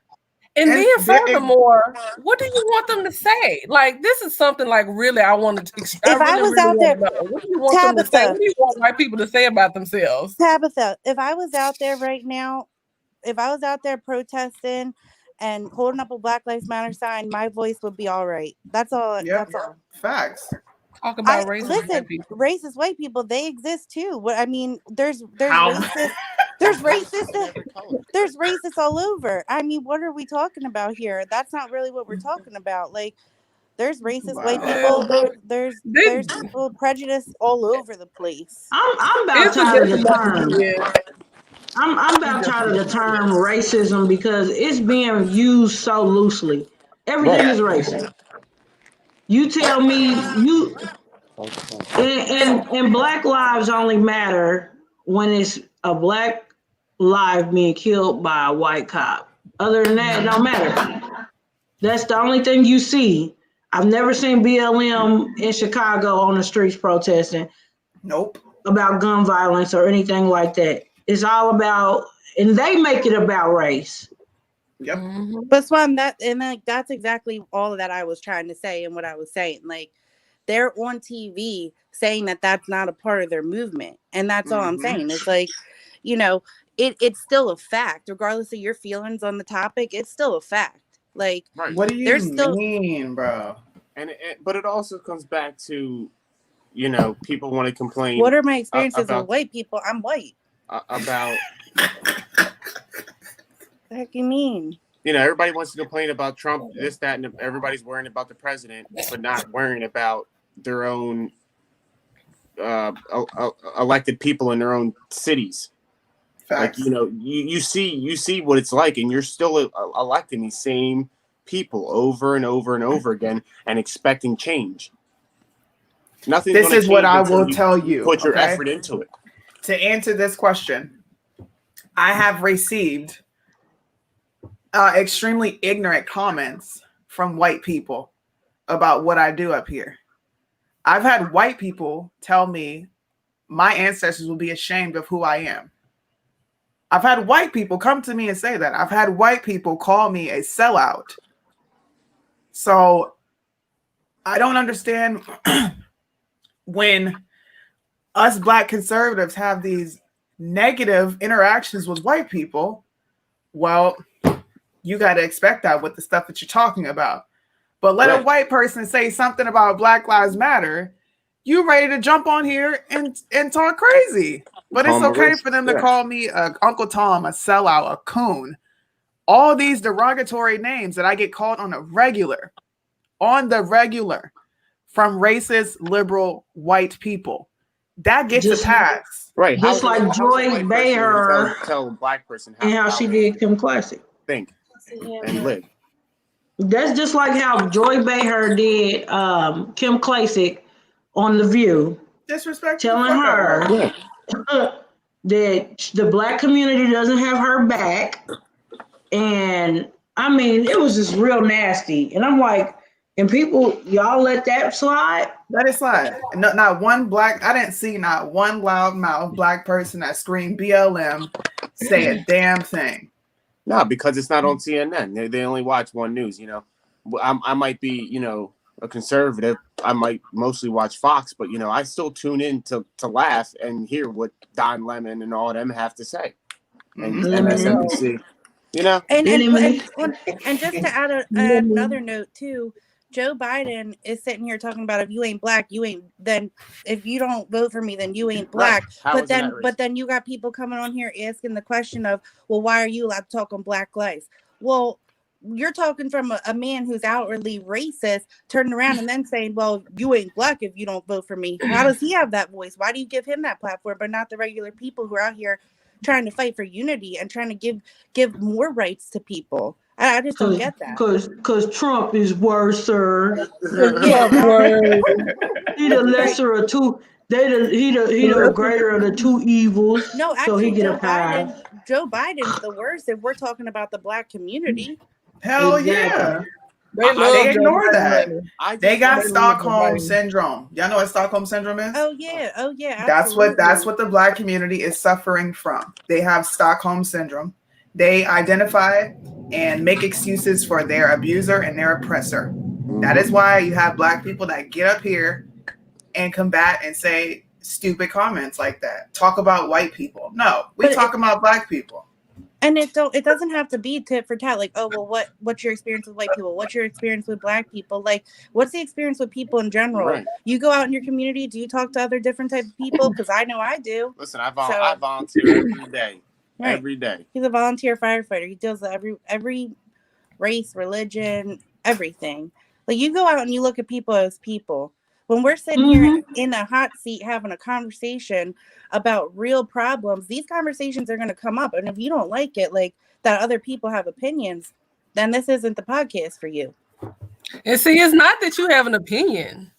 And And then they- furthermore, what do you want them to say? Like, this is something like really I wanted to. If I was out wanna there- know. What do you want them to say? Tabitha. What do you want white people to say about themselves? Tabitha, if I was out there right now, if I was out there protesting and holding up a Black Lives Matter sign, my voice would be all right. That's all. Yep. That's all. Facts. Talk about racist Listen, white people. racist white people, they exist too. What I mean, there's How? racist, there's racists all over. I mean, what are we talking about here? That's not really what we're talking about. Like, there's racist white Wow. people. There's people prejudice all over the place. I'm about It's a tired of the different term. yeah. I'm about tired of the term racism because it's being used so loosely. Everything is racist. You tell me you and Black lives only matter when it's a Black life being killed by a white cop. Other than that, it don't matter. That's the only thing you see. I've never seen BLM in Chicago on the streets protesting Nope. about gun violence or anything like that. It's all about, and they make it about race. Yep. Mhm. But Swan, that's exactly all that I was trying to say and what I was saying. Like, they're on TV saying that that's not a part of their movement, and that's all I'm Mhm. saying. It's like, it's still a fact, regardless of your feelings on the topic. It's still a fact. Like, Right. What do you There's still- mean, bro? But it also comes back to, people want to complain what are my experiences about- with white people? I'm white. about, What the heck you mean? everybody wants to complain about Trump, this, that, and everybody's worrying about the president, but not worrying about their own elected people in their own cities. Facts. Like, you see what it's like, and you're still electing these same people over and over and over again and expecting change. Nothing's This gonna is what change I until will tell you. Put your okay? effort into it. To answer this question, I have received extremely ignorant comments from white people about what I do up here. I've had white people tell me my ancestors will be ashamed of who I am. I've had white people come to me and say that. I've had white people call me a sellout. So I don't understand when us Black conservatives have these negative interactions with white people. Well, you got to expect that with the stuff that you're talking about. But let a Right. white person say something about Black Lives Matter, you ready to jump on here and talk crazy. But it's Call 'em a okay racist, for them to yeah. call me Uncle Tom, a sellout, a coon. All these derogatory names that I get called on the regular from racist, liberal, white people. That gets Just- a pass. Right. Just like how's a Joy white person Behar gonna tell a Black person And how she did Kim Classic. think and live. That's just like how Joy Behar did Kim Classic on The View, Disrespect. telling her that the Black community doesn't have her back. And I mean, it was just real nasty. And I'm like, and people, y'all let that slide? Let it slide. Not one Black, I didn't see not one loudmouth Black person that screamed BLM say a damn thing. No, because it's not on CNN. They only watch one news. I might be, a conservative. I might mostly watch Fox, but I still tune in to laugh and hear what Don Lemon and all of them have to say, and Mhm. MSNBC. And just to add another note too, Joe Biden is sitting here talking about if you ain't Black, if you don't vote for me, then you ain't Black. Right. How But is that racist? but then you got people coming on here asking the question of, well, why are you allowed to talk on Black lives? Well, you're talking from a man who's outwardly racist, turning around and then saying, well, you ain't Black if you don't vote for me. How does he have that voice? Why do you give him that platform, but not the regular people who are out here trying to fight for unity and trying to give more rights to people? I just don't get that. Because Trump is worse, sir. Yeah, He the lesser of two. He the greater of the two evils. no, so he actually, get a pass. Joe Biden's the worst if we're talking about the Black community. Hell Exactly. yeah. They, They ignore that. I They got They love Stockholm Biden. syndrome. Y'all know what Stockholm syndrome is? Oh yeah. That's what the Black community is suffering from. They have Stockholm syndrome. They identify and make excuses for their abuser and their oppressor. That is why you have Black people that get up here and combat and say stupid comments like that. Talk about white people. No, we talk about Black people. And it doesn't have to be tit for tat. Like, oh well, what's your experience with white people? What's your experience with Black people? Like, what's the experience with people in general? Right. You go out in your community. Do you talk to other different type of people? Because I know I do. Listen, I volunteer every day. Right. Every day. He's a volunteer firefighter. He deals with every race, religion, everything. Like, you go out and you look at people as people. When we're sitting here in a hot seat having a conversation about real problems, these conversations are going to come up. And if you don't like it, like that other people have opinions, then this isn't the podcast for you. And see, it's not that you have an opinion.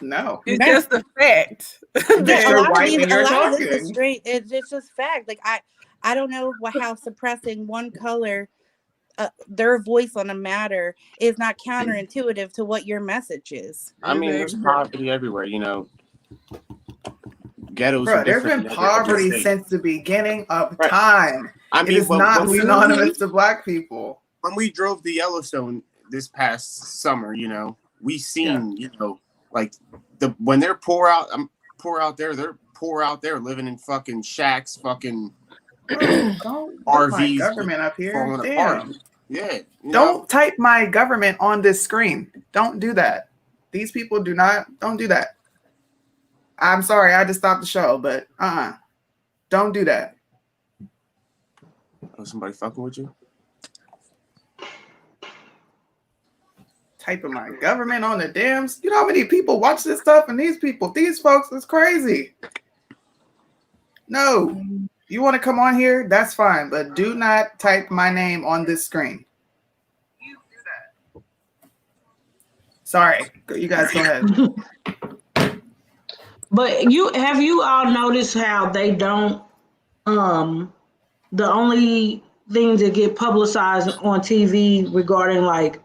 No. It's just a fact. That you're white and you're a lot of this is talking. straight. It's just fact. Like I don't know how suppressing one color, their voice on a matter, is not counterintuitive to what your message is. I mean, there's poverty everywhere, you know. Ghettos. Bro, there's been poverty since the beginning of time. I mean, it is not synonymous to Black people. When we drove the Yellowstone this past summer, you know, we seen, you know, like when they're poor out there, they're poor out there living in fucking shacks, fucking Don't RVs, my government up here. falling Damn. apart. Yeah. Don't type my government on this screen. Don't do that. These people don't do that. I'm sorry, I had to stop the show, but don't do that. Oh, somebody fucking with you? Typing my government on the dams. You know how many people watch this stuff, and these folks is crazy. No. You want to come on here? That's fine, but do not type my name on this screen. You do that. Sorry, you guys go ahead. But have you all noticed how they don't? The only things that get publicized on TV regarding like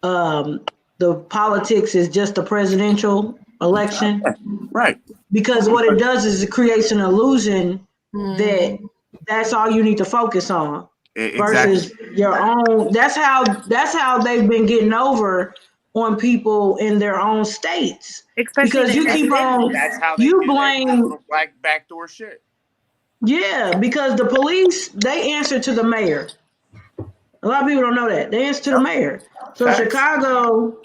the politics is just the presidential election, right? Because what it does is it creates an illusion that that's all you need to focus on versus your own. That's how they've been getting over on people in their own states. Especially because you keep on, that's how they blame Black backdoor shit. Yeah, because the police, they answer to the mayor. A lot of people don't know that. They answer to the mayor. So Chicago,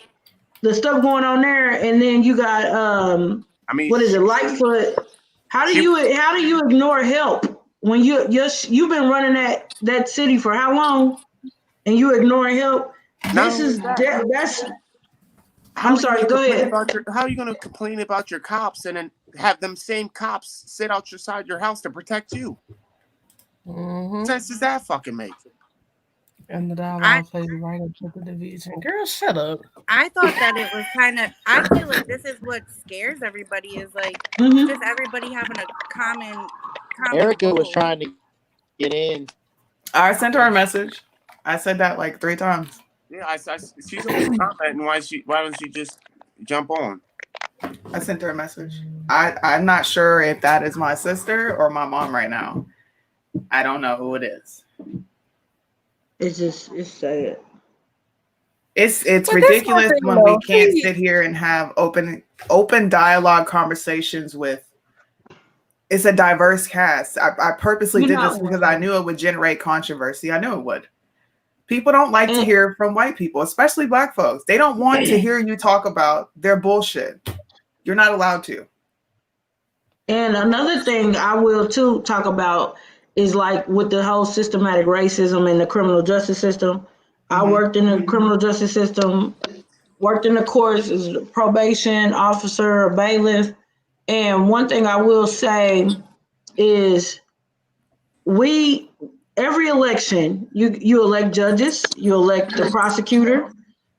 the stuff going on there, and then you got what is it, Lightfoot? How do you ignore help when you've been running that city for how long, and you ignoring help? That's. I'm sorry. Go ahead. How are you going to complain about your cops and then have them same cops sit outside your house to protect you? What sense does that fucking make? And the dialogue plays right up to the division. Girl, shut up. I thought that it was kind of. I feel like this is what scares everybody. Is like just everybody having a common Erica goal. was trying to get in. I sent her a message. I said that like 3 times. Yeah, she's always commenting. Why don't she just jump on? I sent her a message. I'm not sure if that is my sister or my mom right now. I don't know who it is. It's sad. It's ridiculous when we can't sit here and have open dialogue conversations with. It's a diverse cast. I purposely did this because I knew it would generate controversy. I knew it would. People don't like to hear from white people, especially Black folks. They don't want to hear you talk about their bullshit. You're not allowed to. And another thing I will too talk about is like with the whole systematic racism in the criminal justice system. I worked in the criminal justice system, worked in the courts as a probation officer, a bailiff. And one thing I will say is every election, you elect judges, you elect the prosecutor,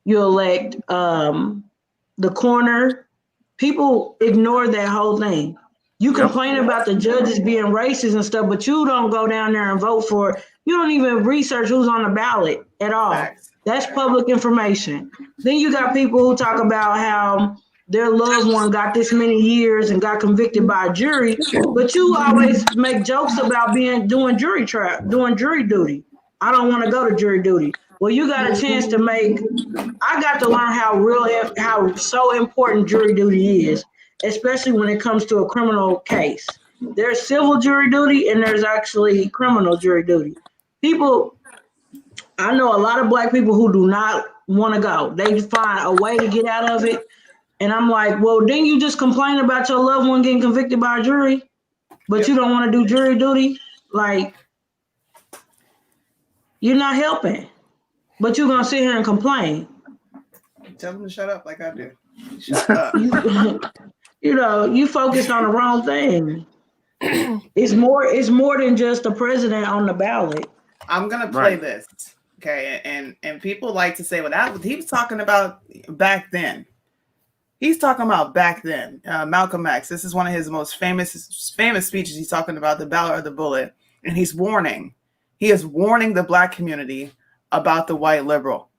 you elect the coroner. People ignore that whole thing. You complain about the judges being racist and stuff, but you don't go down there and vote for. You don't even research who's on the ballot at all. Facts. That's public information. Then you got people who talk about how their loved one got this many years and got convicted by a jury, but you always make jokes about doing jury duty. I don't want to go to jury duty. Well, you got a chance to I got to learn how so important jury duty is, especially when it comes to a criminal case. There's civil jury duty and there's actually criminal jury duty. I know a lot of Black people who do not want to go. They find a way to get out of it. And I'm like, well, didn't you just complain about your loved one getting convicted by a jury, but you don't want to do jury duty? Like, you're not helping, but you're going to sit here and complain. Tell them to shut up like I do. Shut up. You focused on the wrong thing. It's more than just the president on the ballot. I'm gonna play this, okay? And people like to say, well, that he was talking about back then. He's talking about back then. Malcolm X. This is one of his most famous speeches. He's talking about the ballot or the bullet, and he is warning the Black community about the white liberal.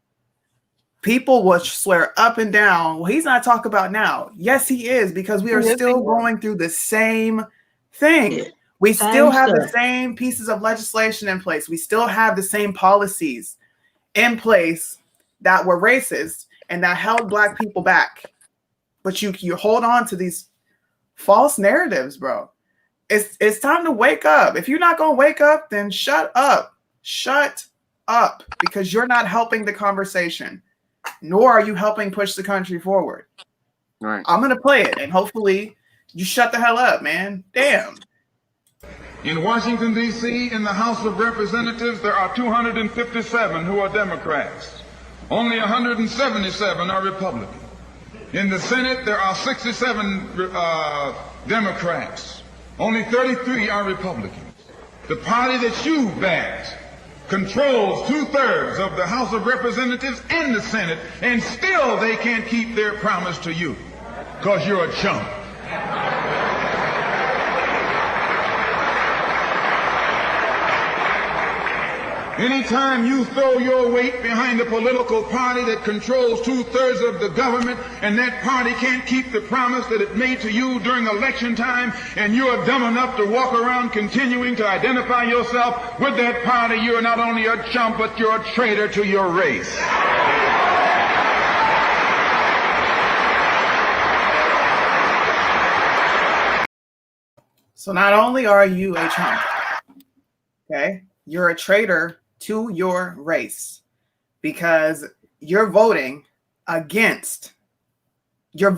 People will swear up and down, well, he's not talking about now. Yes, he is, because we are still going through the same thing. We still have the same pieces of legislation in place. We still have the same policies in place that were racist and that held Black people back. But you hold on to these false narratives, bro. It's time to wake up. If you're not going to wake up, then shut up. Shut up, because you're not helping the conversation, nor are you helping push the country forward. Right. I'm going to play it, and hopefully you shut the hell up, man. Damn. In Washington, D.C., in the House of Representatives, there are 257 who are Democrats. Only 177 are Republicans. In the Senate, there are 67 Democrats. Only 33 are Republicans. The party that you backed controls 2/3 of the House of Representatives and the Senate, and still they can't keep their promise to you because you're a chump. Anytime you throw your weight behind a political party that controls 2/3 of the government, and that party can't keep the promise that it made to you during election time, and you're dumb enough to walk around continuing to identify yourself with that party, you're not only a chump, but you're a traitor to your race. So not only are you a chump, okay, you're a traitor to your race, because you're voting against your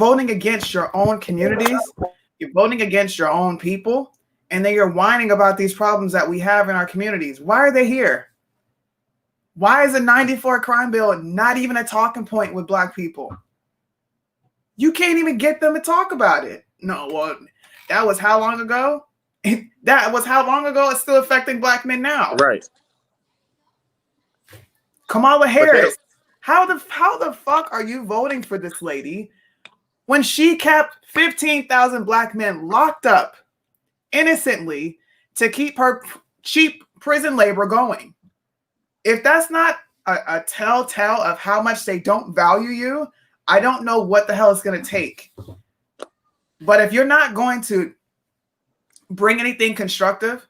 own communities, you're voting against your own people, and then you're whining about these problems that we have in our communities. Why are they here? Why is a 94 crime bill not even a talking point with Black people? You can't even get them to talk about it. No, well, that was how long ago? That was how long ago? It's still affecting Black men now. Right. Kamala Harris, how the fuck are you voting for this lady when she kept 15,000 Black men locked up innocently to keep her cheap prison labor going? If that's not a telltale of how much they don't value you, I don't know what the hell it's going to take. But if you're not going to bring anything constructive,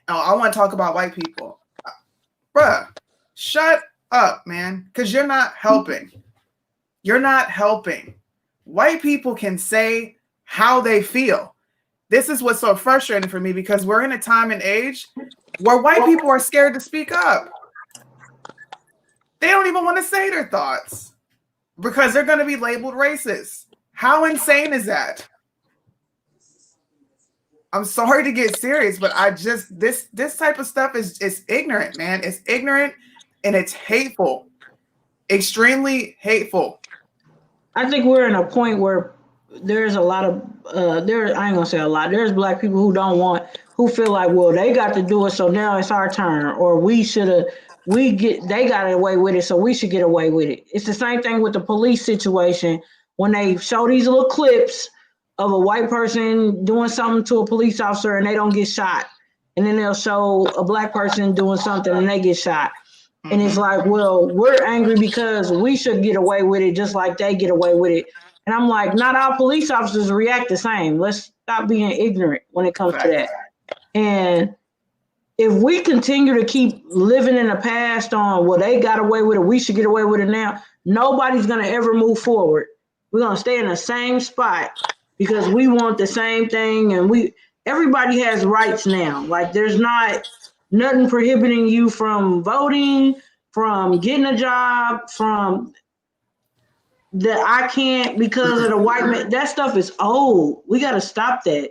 I want to talk about white people. Bruh, shut up, man, because you're not helping. You're not helping. White people can say how they feel. This is what's so frustrating for me, because we're in a time and age where white people are scared to speak up. They don't even want to say their thoughts because they're going to be labeled racist. How insane is that? I'm sorry to get serious, but this type of stuff is ignorant, man. It's ignorant. And it's hateful, extremely hateful. I think we're in a point where there's a lot of I ain't gonna say a lot. There's Black people who don't want who feel like, well, they got to do it, so now it's our turn, or they got away with it, so we should get away with it. It's the same thing with the police situation when they show these little clips of a white person doing something to a police officer and they don't get shot. And then they'll show a black person doing something and they get shot. And it's like, well, we're angry because we should get away with it just like they get away with it. And I'm like, not all police officers react the same. Let's stop being ignorant when it comes to that. And if we continue to keep living in the past on, well, they got away with it, we should get away with it now, nobody's going to ever move forward. We're going to stay in the same spot because we want the same thing. And everybody has rights now. Like, there's not nothing prohibiting you from voting, from getting a job, from that I can't because of the white man. That stuff is old. We got to stop that.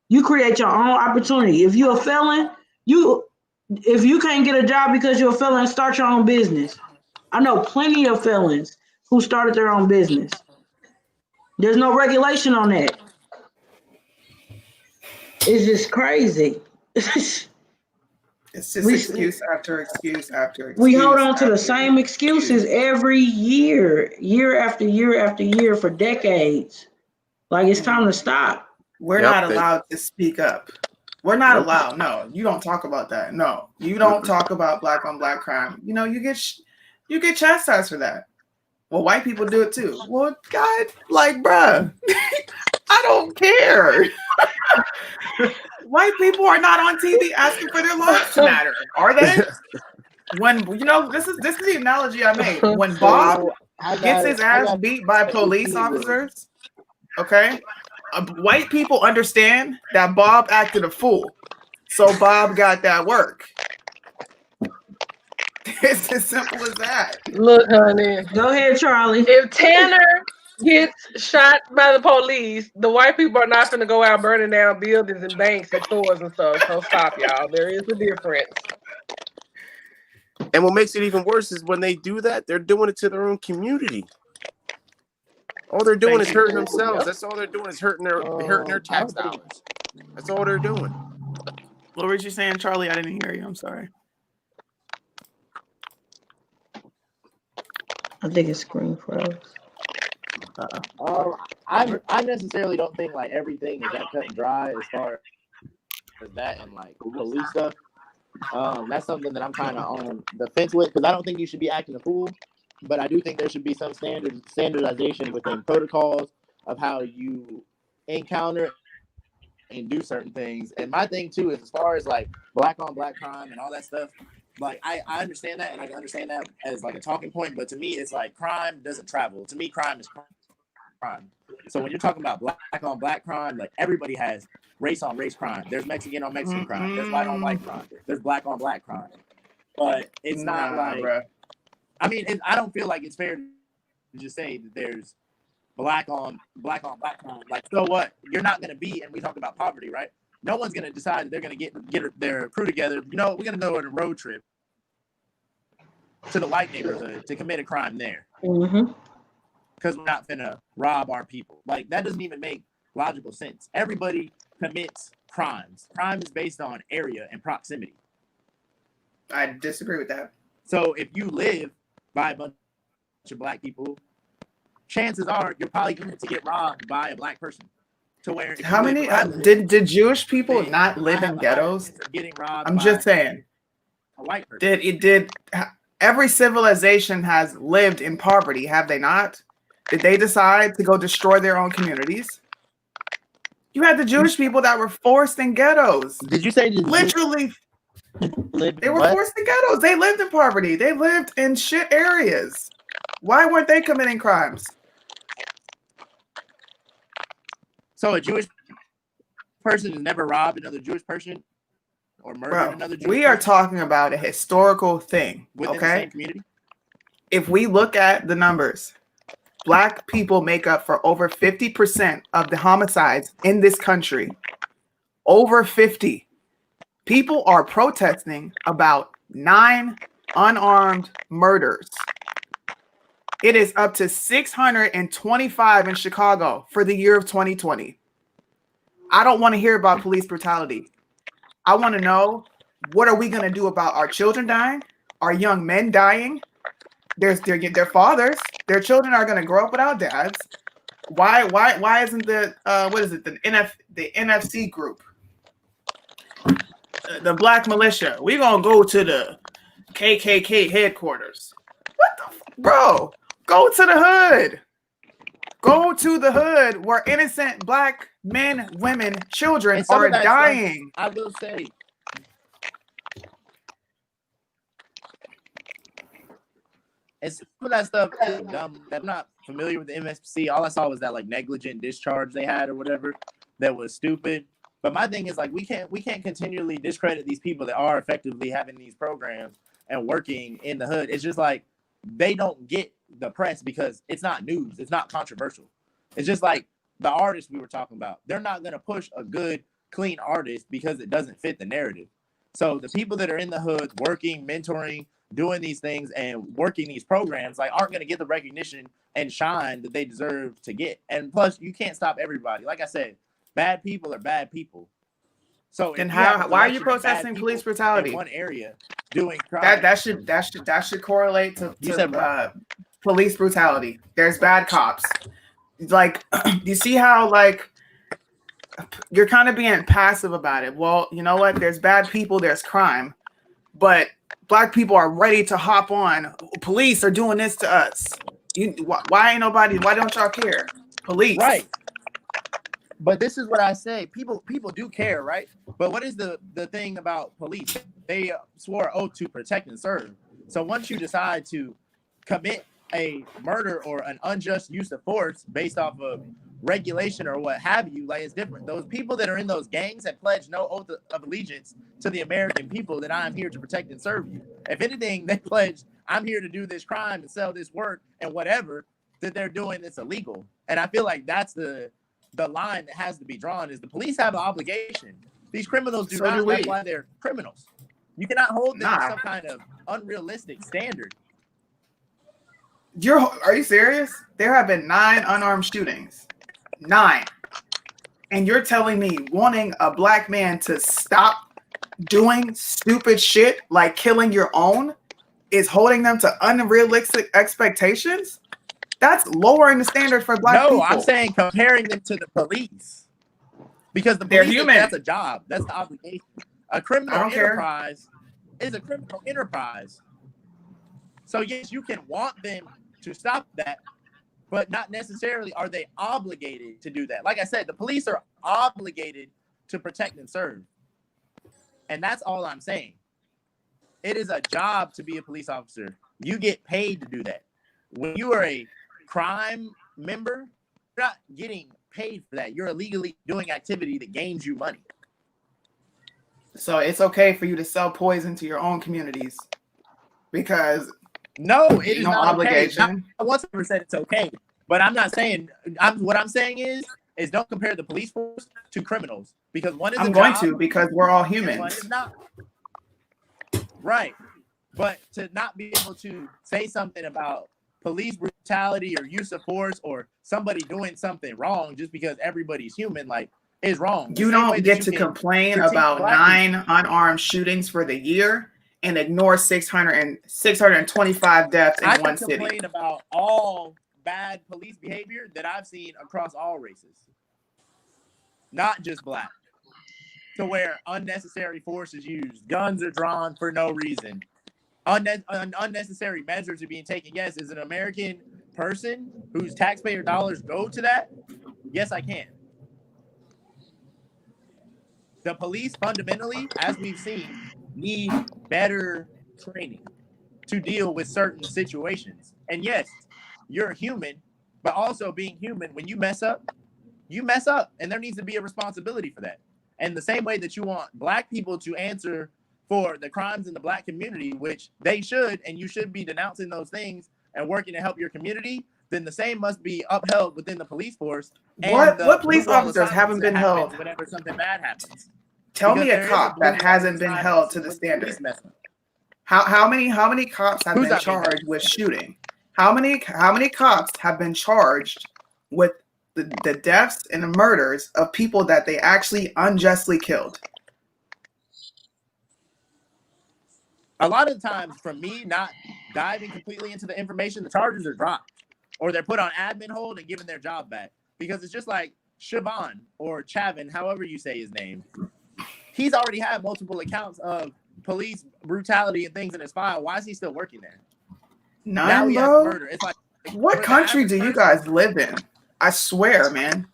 You create your own opportunity. If you're a felon, if you can't get a job because you're a felon, start your own business. I know plenty of felons who started their own business. There's no regulation on that. It's just crazy. It's just excuse after excuse after excuse. We hold on to the same excuses every year, year after year after year for decades. Like, it's time to stop. We're not allowed to speak up. We're not allowed. No, you don't talk about that. No, you don't talk about black on black crime. You know, you get chastised for that. Well, white people do it too. Well, God, like, bruh, I don't care. White people are not on TV asking for their lives to matter, are they? When this is the analogy I made. When Bob gets his ass beat by police officers, okay, white people understand that Bob acted a fool, so Bob got that work. It's as simple as that. Look, honey. Go ahead, Charlie. If Tanner gets shot by the police, the white people are not going to go out burning down buildings and banks and stores and stuff. So stop, y'all. There is a difference. And what makes it even worse is when they do that, they're doing it to their own community. All they're doing is hurting themselves. That's all they're doing is hurting their tax dollars. That's all they're doing. What were you saying, Charlie? I didn't hear you. I'm sorry. I think it's screen froze. I necessarily don't think like everything is that cut and dry as far as that and like police stuff. That's something that I'm kind of on the fence with because I don't think you should be acting a fool, but I do think there should be some standardization within protocols of how you encounter and do certain things. And my thing too is as far as like black on black crime and all that stuff. Like I understand that and I can understand that as like a talking point, but to me it's like crime doesn't travel. To me, crime is crime. So when you're talking about black on black crime, like everybody has race on race crime. There's Mexican on Mexican crime. There's white on white crime. There's black on black crime. But it's not like bruh. I mean, I don't feel like it's fair to just say that there's black on black crime. Like, so what? You're not gonna be, and we talk about poverty, right? No one's going to decide that they're going to get their crew together. You know, we're going to go on a road trip to the white neighborhood to commit a crime there. Because we're not going to rob our people. Like, that doesn't even make logical sense. Everybody commits crimes. Crime is based on area and proximity. I disagree with that. So if you live by a bunch of black people, chances are you're probably going to get robbed by a black person. To where how many did Jewish people not live in ghettos? I'm just saying. A white person. Did every civilization has lived in poverty, have they not? Did they decide to go destroy their own communities? You had the Jewish people that were forced in ghettos. Did you say literally? They were forced in ghettos. They lived in poverty. They lived in shit areas. Why weren't they committing crimes? So a Jewish person has never robbed another Jewish person or murdered another Jewish person? We are talking about a historical thing, within the okay? same community? If we look at the numbers, black people make up for over 50% of the homicides in this country. Over 50. People are protesting about 9 unarmed murders. It is up to 625 in Chicago for the year of 2020. I don't want to hear about police brutality. I want to know, what are we going to do about our children dying, our young men dying? Their fathers, their children are going to grow up without dads. Why isn't the the NFC group, the Black Militia? We gonna go to the KKK headquarters. What the bro? Go to the hood. Go to the hood where innocent Black men, women, children And some are of that dying. stuff, I will say, and some of that stuff is dumb. I'm not familiar with the MSC. All I saw was that like negligent discharge they had or whatever that was stupid. But my thing is like we can't continually discredit these people that are effectively having these programs and working in the hood. It's just like they don't get the press because it's not news. It's not controversial. It's just like the artists we were talking about. They're not going to push a good, clean artist because it doesn't fit the narrative. So the people that are in the hood working, mentoring, doing these things and working these programs like aren't going to get the recognition and shine that they deserve to get. And plus, you can't stop everybody. Like I said, bad people are bad people. So Then why are you protesting police brutality? In one area doing crime? That should correlate to police brutality. There's bad cops. Like, you see how like you're kind of being passive about it. Well, you know what? There's bad people. There's crime, but Black people are ready to hop on. Police are doing this to us. Why ain't nobody? Why don't y'all care? Police, right? But this is what I say. People do care, right? But what is the thing about police? They swore an oath to protect and serve. So once you decide to commit a murder or an unjust use of force based off of regulation or what have you, like it's different. Those people that are in those gangs have pledged no oath of allegiance to the American people that I am here to protect and serve you. If anything, they pledged, I'm here to do this crime and sell this work and whatever that they're doing that's illegal. And I feel like that's the line that has to be drawn is the police have an obligation. These criminals do not, that's why they're criminals. You cannot hold them to some kind of unrealistic standard. Are you serious? There have been 9 unarmed shootings. 9. And you're telling me wanting a Black man to stop doing stupid shit like killing your own is holding them to unrealistic expectations? That's lowering the standard for Black people. No, I'm saying comparing them to the police. Because the police, human. That's a job. That's the obligation. A criminal enterprise is a criminal enterprise. So yes, you can want them to stop that, but not necessarily are they obligated to do that. Like I said, the police are obligated to protect and serve. And that's all I'm saying. It is a job to be a police officer. You get paid to do that. When you are a crime member, you're not getting paid for that. You're illegally doing activity that gains you money. So it's okay for you to sell poison to your own communities because no, it is no not obligation. Okay. I once ever said it's okay, but I'm not saying. What I'm saying is don't compare the police force to criminals because one is. I'm going to because we're all humans. One is not. Right, but to not be able to say something about police brutality or use of force or somebody doing something wrong just because everybody's human, like, is wrong. You don't get to complain about 9 unarmed shootings for the year and ignore 625 deaths in one city. I can complain about all bad police behavior that I've seen across all races, not just Black, to where unnecessary force is used, guns are drawn for no reason. Unnecessary measures are being taken. Yes, as an American person whose taxpayer dollars go to that, yes, I can. The police fundamentally, as we've seen, need better training to deal with certain situations. And yes, you're a human, but also being human, when you mess up, and there needs to be a responsibility for that. And the same way that you want Black people to answer for the crimes in the Black community, which they should, and you should be denouncing those things and working to help your community, then the same must be upheld within the police force. What police officers haven't been held? Whenever something bad happens. Tell me a cop that hasn't been held to the standard. How many cops have been charged with shooting? How many cops have been charged with the deaths and the murders of people that they actually unjustly killed? a lot of the times, from me not diving completely into the information, the charges are dropped or they're put on admin hold and given their job back, because it's just like Siobhan or Chavin, however you say his name. He's already had multiple accounts of police brutality and things in his file. Why is he still working there? Now None, he has bro. murder. It's like, What for the country average do you person- guys live in? I swear, man.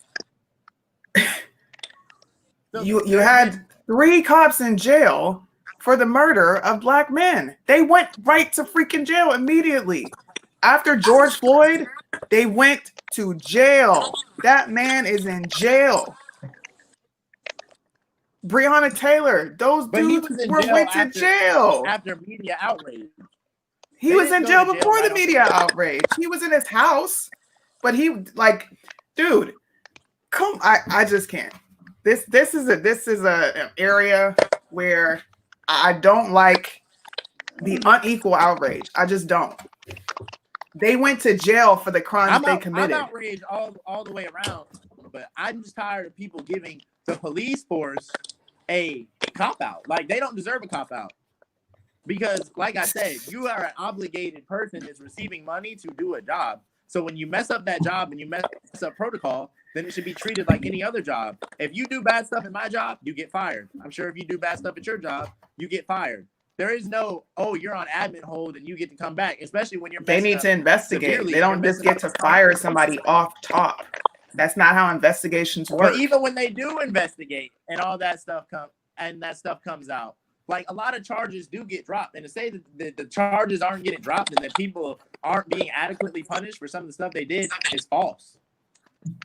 So You had 3 cops in jail for the murder of black men. They went right to freaking jail immediately. After George Floyd, they went to jail. That man is in jail. Breonna Taylor, those But he dudes was in went jail to after- jail. after media outrage. He They was didn't in go jail to jail before right the off media the bat. outrage. He was in his house, but he dude, come, I just can't. This is an area where I don't like the unequal outrage. I just don't. They went to jail for the crimes they committed. I'm outraged all the way around, but I'm just tired of people giving the police force a cop out. Like, they don't deserve a cop out. Because, like I said, you are an obligated person that's receiving money to do a job. So when you mess up that job and you mess up protocol, then it should be treated like any other job. If you do bad stuff in my job, you get fired. I'm sure if you do bad stuff at your job, you get fired. There is no, oh, you're on admin hold and you get to come back, especially when you're They messing need up to investigate. severely. They don't You're just messing get to up the fire process. somebody off top. That's not how investigations work. But even when they do investigate and all that stuff comes out, like, a lot of charges do get dropped. And to say that the charges aren't getting dropped and that people aren't being adequately punished for some of the stuff they did is false.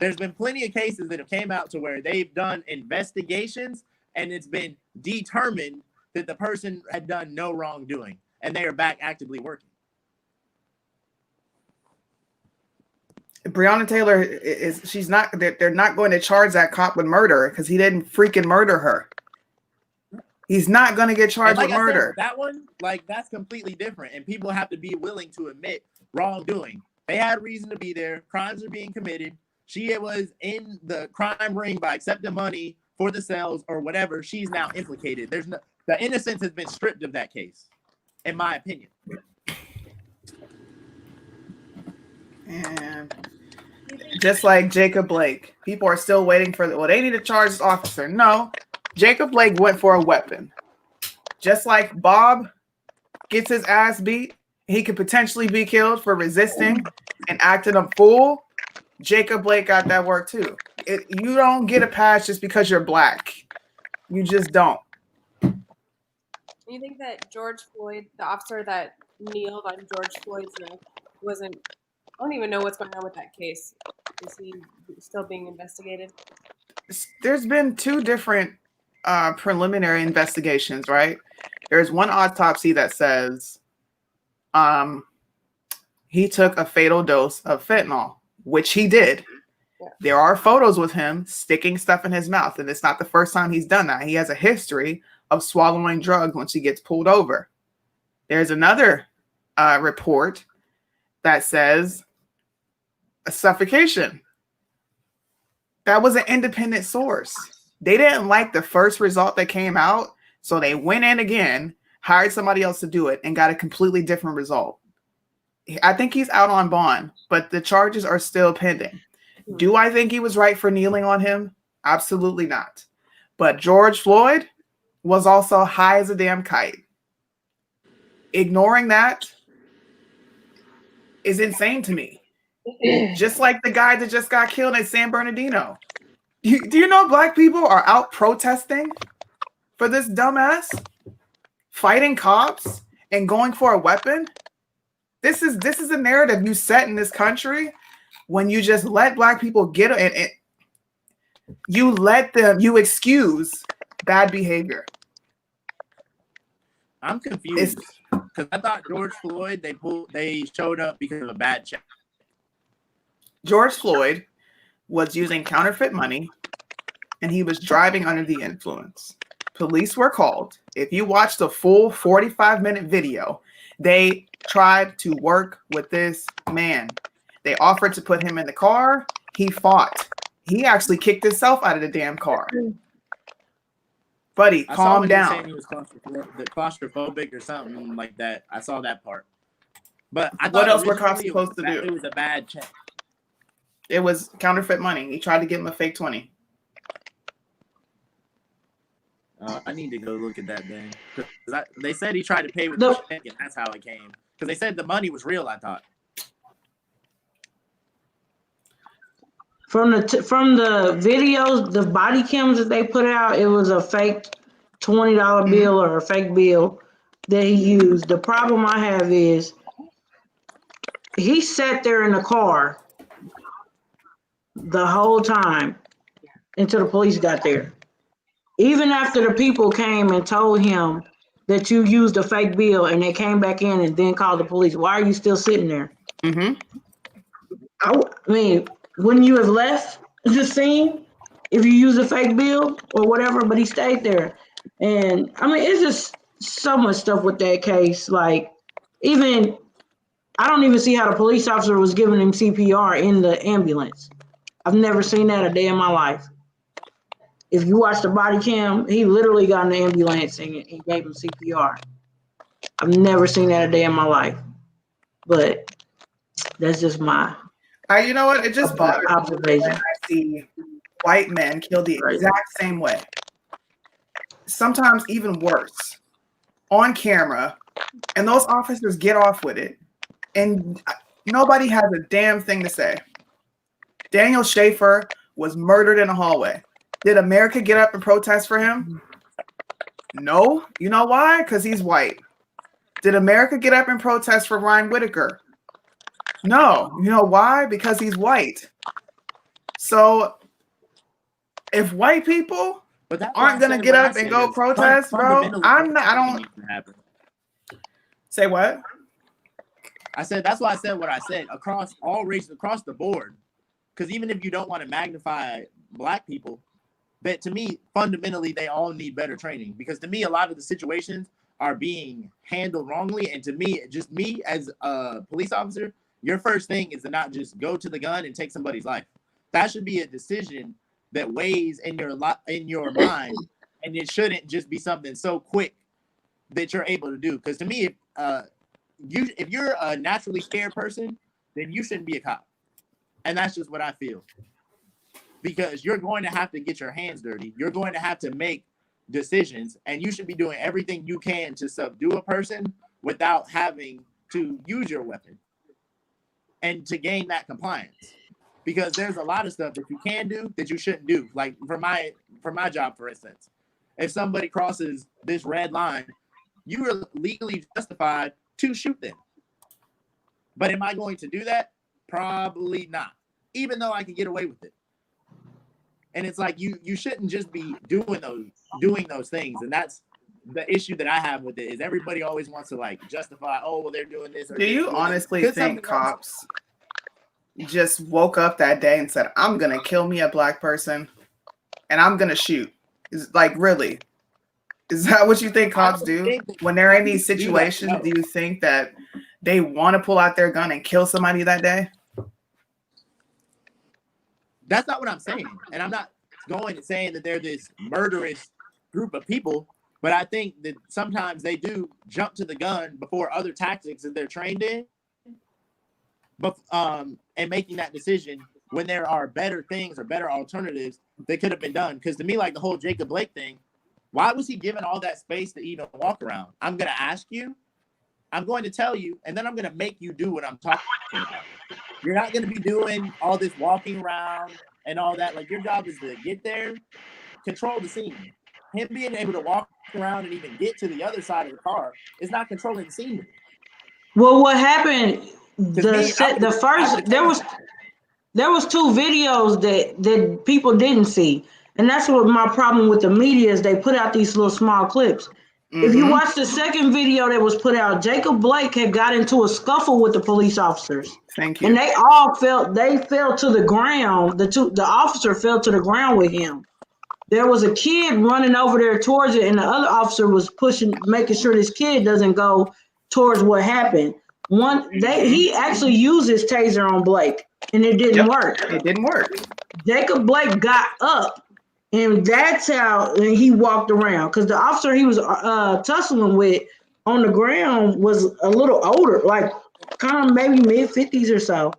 There's been plenty of cases that have came out to where they've done investigations and it's been determined that the person had done no wrongdoing and they are back actively working. Breonna Taylor they're not going to charge that cop with murder because he didn't freaking murder her. He's not going to get charged And with like I said, murder. with that one, like, that's completely different. And people have to be willing to admit wrongdoing. They had reason to be there. Crimes are being committed. She was in the crime ring by accepting money for the sales or whatever. She's now implicated. The innocence has been stripped of that case, in my opinion. And just like Jacob Blake, people are still waiting for they need to charge this officer. No, Jacob Blake went for a weapon. Just like Bob gets his ass beat, he could potentially be killed for resisting and acting a fool. Jacob Blake got that work too. You don't get a pass just because you're black. You just don't. You think that George Floyd, the officer that kneeled on George Floyd's neck, wasn't? I don't even know what's going on with that case. Is he still being investigated? There's been 2 different preliminary investigations, right? There's one autopsy that says he took a fatal dose of fentanyl, which he did. Yeah. There are photos with him sticking stuff in his mouth, and it's not the first time he's done that. He has a history of swallowing drugs once he gets pulled over. There's another report that says a suffocation. That was an independent source. They didn't like the first result that came out, so they went in again, hired somebody else to do it, and got a completely different result. I think he's out on bond, but the charges are still pending. Do I think he was right for kneeling on him? Absolutely not. But George Floyd was also high as a damn kite. Ignoring that is insane to me. Just like the guy that just got killed at San Bernardino. Do you know black people are out protesting for this dumbass? Fighting cops and going for a weapon? This is a narrative you set in this country when you just let black people get it. You excuse bad behavior. I'm confused because I thought George Floyd, they showed up because of a bad check. George Floyd was using counterfeit money and he was driving under the influence. Police were called. If you watch the full 45-minute video, they tried to work with this man. They offered to put him in the car. He fought. He actually kicked himself out of the damn car. Buddy, I saw calm when he was saying down. he was claustrophobic or something like that. I saw that part. But I What thought else were cops originally supposed to do? it was a bad check. It was counterfeit money. He tried to give him a fake 20. I need to go look at that then. They said he tried to pay with the check, and that's how it came. Because they said the money was real, I thought. From the videos, the body cams that they put out, it was a fake $20 bill or a fake bill that he used. The problem I have is he sat there in the car the whole time until the police got there. Even after the people came and told him that you used a fake bill and they came back in and then called the police, why are you still sitting there? Mm-hmm. I mean, wouldn't you have left the scene if you used a fake bill or whatever? But he stayed there. And I mean, it's just so much stuff with that case. Like, even, I don't even see how the police officer was giving him CPR in the ambulance. I've never seen that a day in my life. If you watch the body cam, he literally got in the ambulance and he gave him CPR. I've never seen that a day in my life. But that's just my You know what? It just bothers me observation. when I see white men killed the exact same way. Sometimes even worse, on camera, and those officers get off with it, and nobody has a damn thing to say. Daniel Schaefer was murdered in a hallway. Did America get up and protest for him? No. You know why? Because he's white. Did America get up and protest for Ryan Whitaker? No. You know why? Because he's white. So if white people aren't going to get up and go protest, bro, I don't. Say what? I said, that's why I said what I said, across all races, across the board. Because even if you don't want to magnify black people, but to me, fundamentally, they all need better training. Because to me, a lot of the situations are being handled wrongly. And to me, just me as a police officer, your first thing is to not just go to the gun and take somebody's life. That should be a decision that weighs in your mind, and it shouldn't just be something so quick that you're able to do. Because to me, if you're a naturally scared person, then you shouldn't be a cop. And that's just what I feel. Because you're going to have to get your hands dirty. You're going to have to make decisions, and you should be doing everything you can to subdue a person without having to use your weapon and to gain that compliance. Because there's a lot of stuff that you can do that you shouldn't do. Like for my job, for instance, if somebody crosses this red line, you are legally justified to shoot them. But am I going to do that? Probably not, even though I can get away with it. And it's like you shouldn't just be doing those things. And that's the issue that I have with it, is everybody always wants to like justify, oh, well, they're doing this. Or do you honestly think cops just woke up that day and said, I'm going to kill me a black person and I'm going to shoot? Is like, really? Is that what you think cops do when they're in these situations? Do you think that they want to pull out their gun and kill somebody that day? That's not what I'm saying. And I'm not going and saying that they're this murderous group of people, but I think that sometimes they do jump to the gun before other tactics that they're trained in, but and making that decision when there are better things or better alternatives that could have been done. Because to me, like the whole Jacob Blake thing, why was he given all that space to even walk around? I'm going to ask you, I'm going to tell you, and then I'm going to make you do what I'm talking about. You're not going to be doing all this walking around and all that. Like, your job is to get there, control the scene. Him being able to walk around and even get to the other side of the car is not controlling the scene. Well, what happened? There was two videos that people didn't see, and that's what my problem with the media is. They put out these little small clips. Mm-hmm. If you watch the second video that was put out, Jacob Blake had got into a scuffle with the police officers. Thank you. And they all fell to the ground. The officer fell to the ground with him. There was a kid running over there towards it, and the other officer was making sure this kid doesn't go towards what happened. He actually used his taser on Blake, and it didn't work. It didn't work. Jacob Blake got up And that's how he walked around. Because the officer he was tussling with on the ground was a little older, like kind of maybe mid-50s or so.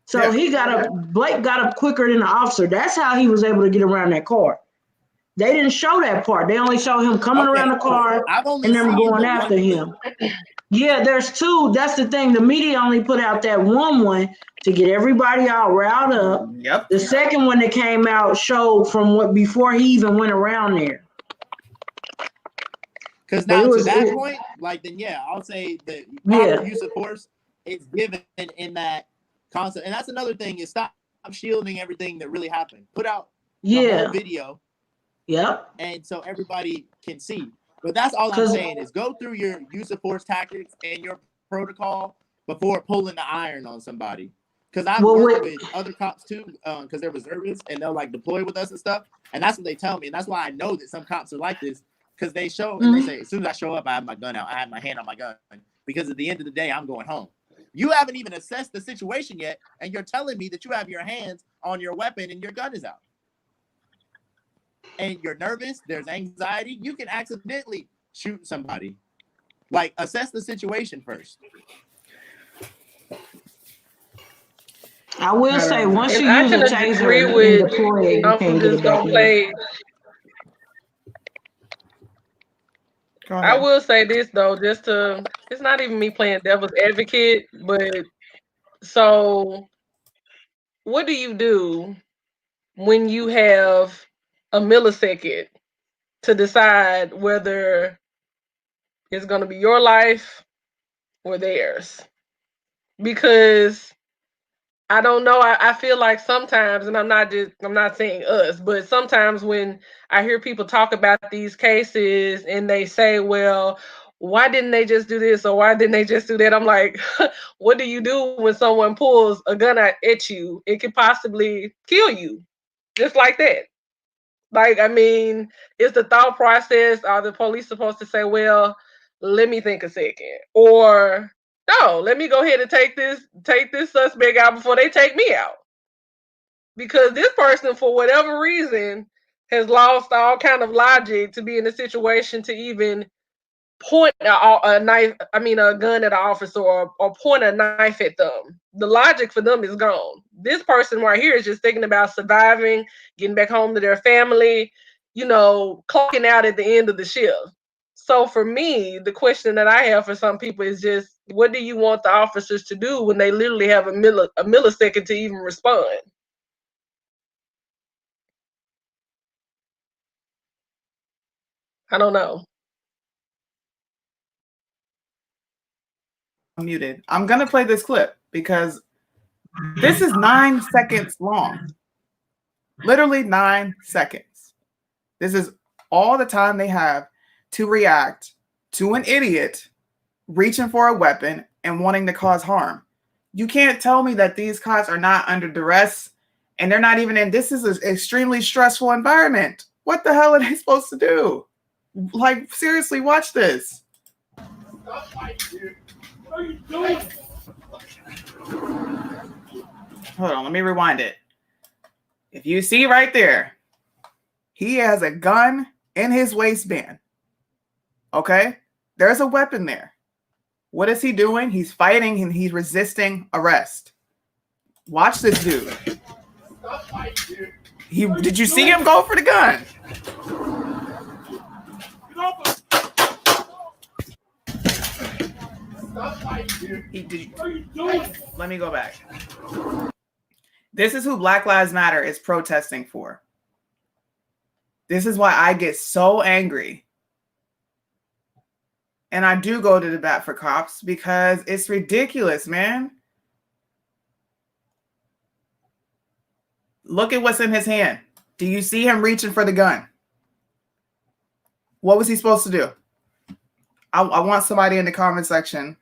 So Yeah. Blake got up quicker than the officer. That's how he was able to get around that car. They didn't show that part. They only show him coming around the car I've only and them seen going the after one him. Yeah, there's two. That's the thing. The media only put out that one to get everybody all riled up. Yep. The second one that came out showed from what before he even went around there. Because now to that point, like then I'll say the proper use of force is given in that concept. And that's another thing is stop shielding everything that really happened. Put out the whole video. Yep. And so everybody can see. But that's all I'm saying is go through your use of force tactics and your protocol before pulling the iron on somebody. Because I've worked with other cops too, because they're reservists and they'll like deploy with us and stuff. And that's what they tell me. And that's why I know that some cops are like this. Because they show and they say, as soon as I show up, I have my gun out. I have my hand on my gun. Because at the end of the day, I'm going home. You haven't even assessed the situation yet. And you're telling me that you have your hands on your weapon and your gun is out. And you're nervous, there's anxiety, you can accidentally shoot somebody. Like, assess the situation first. I will say, once you I use a can taser agree and with deploy it, you I'm can't get just it back gonna in. play. I will say this though, it's not even me playing devil's advocate, but so what do you do when you have a millisecond to decide whether it's going to be your life or theirs? Because I don't know. I feel like sometimes, and I'm not saying us, but sometimes when I hear people talk about these cases and they say, well, why didn't they just do this or why didn't they just do that? I'm like, what do you do when someone pulls a gun at you? It could possibly kill you just like that. Like, I mean, it's the thought process. Are the police supposed to say, well, let me think a second? Or no, let me go ahead and take this suspect out before they take me out. Because this person, for whatever reason, has lost all kind of logic to be in a situation to even point a gun at an officer or point a knife at them. The logic for them is gone. This person right here is just thinking about surviving, getting back home to their family, clocking out at the end of the shift. So for me, the question that I have for some people is just, what do you want the officers to do when they literally have a millisecond to even respond? I don't know. Muted. I'm gonna play this clip because this is 9 seconds long. Literally 9 seconds. This is all the time they have to react to an idiot reaching for a weapon and wanting to cause harm. You can't tell me that these cops are not under duress and they're not even in. This is an extremely stressful environment. What the hell are they supposed to do? Like, seriously, watch this. Stop fighting, dude. What are you doing? Hold on, let me rewind it. If you see right there, he has a gun in his waistband. Okay? There's a weapon there. What is he doing? He's fighting and he's resisting arrest. Watch this dude. Stop fighting, dude. Did you see him go for the gun? Stop fighting, dude. Let me go back. This is who Black Lives Matter is protesting for. This is why I get so angry. And I do go to the bat for cops because it's ridiculous, man. Look at what's in his hand. Do you see him reaching for the gun? What was he supposed to do? I want somebody in the comment section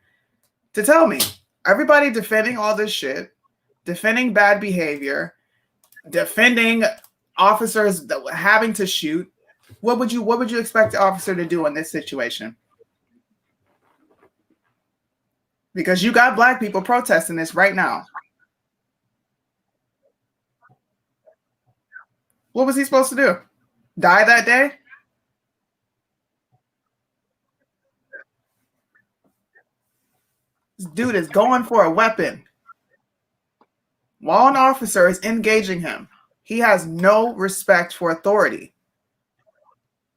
to tell me. Everybody defending all this shit, defending bad behavior, defending officers having to shoot. What would you expect the officer to do in this situation? Because you got black people protesting this right now. What was he supposed to do? die that day? This dude is going for a weapon while an officer is engaging him. He has no respect for authority.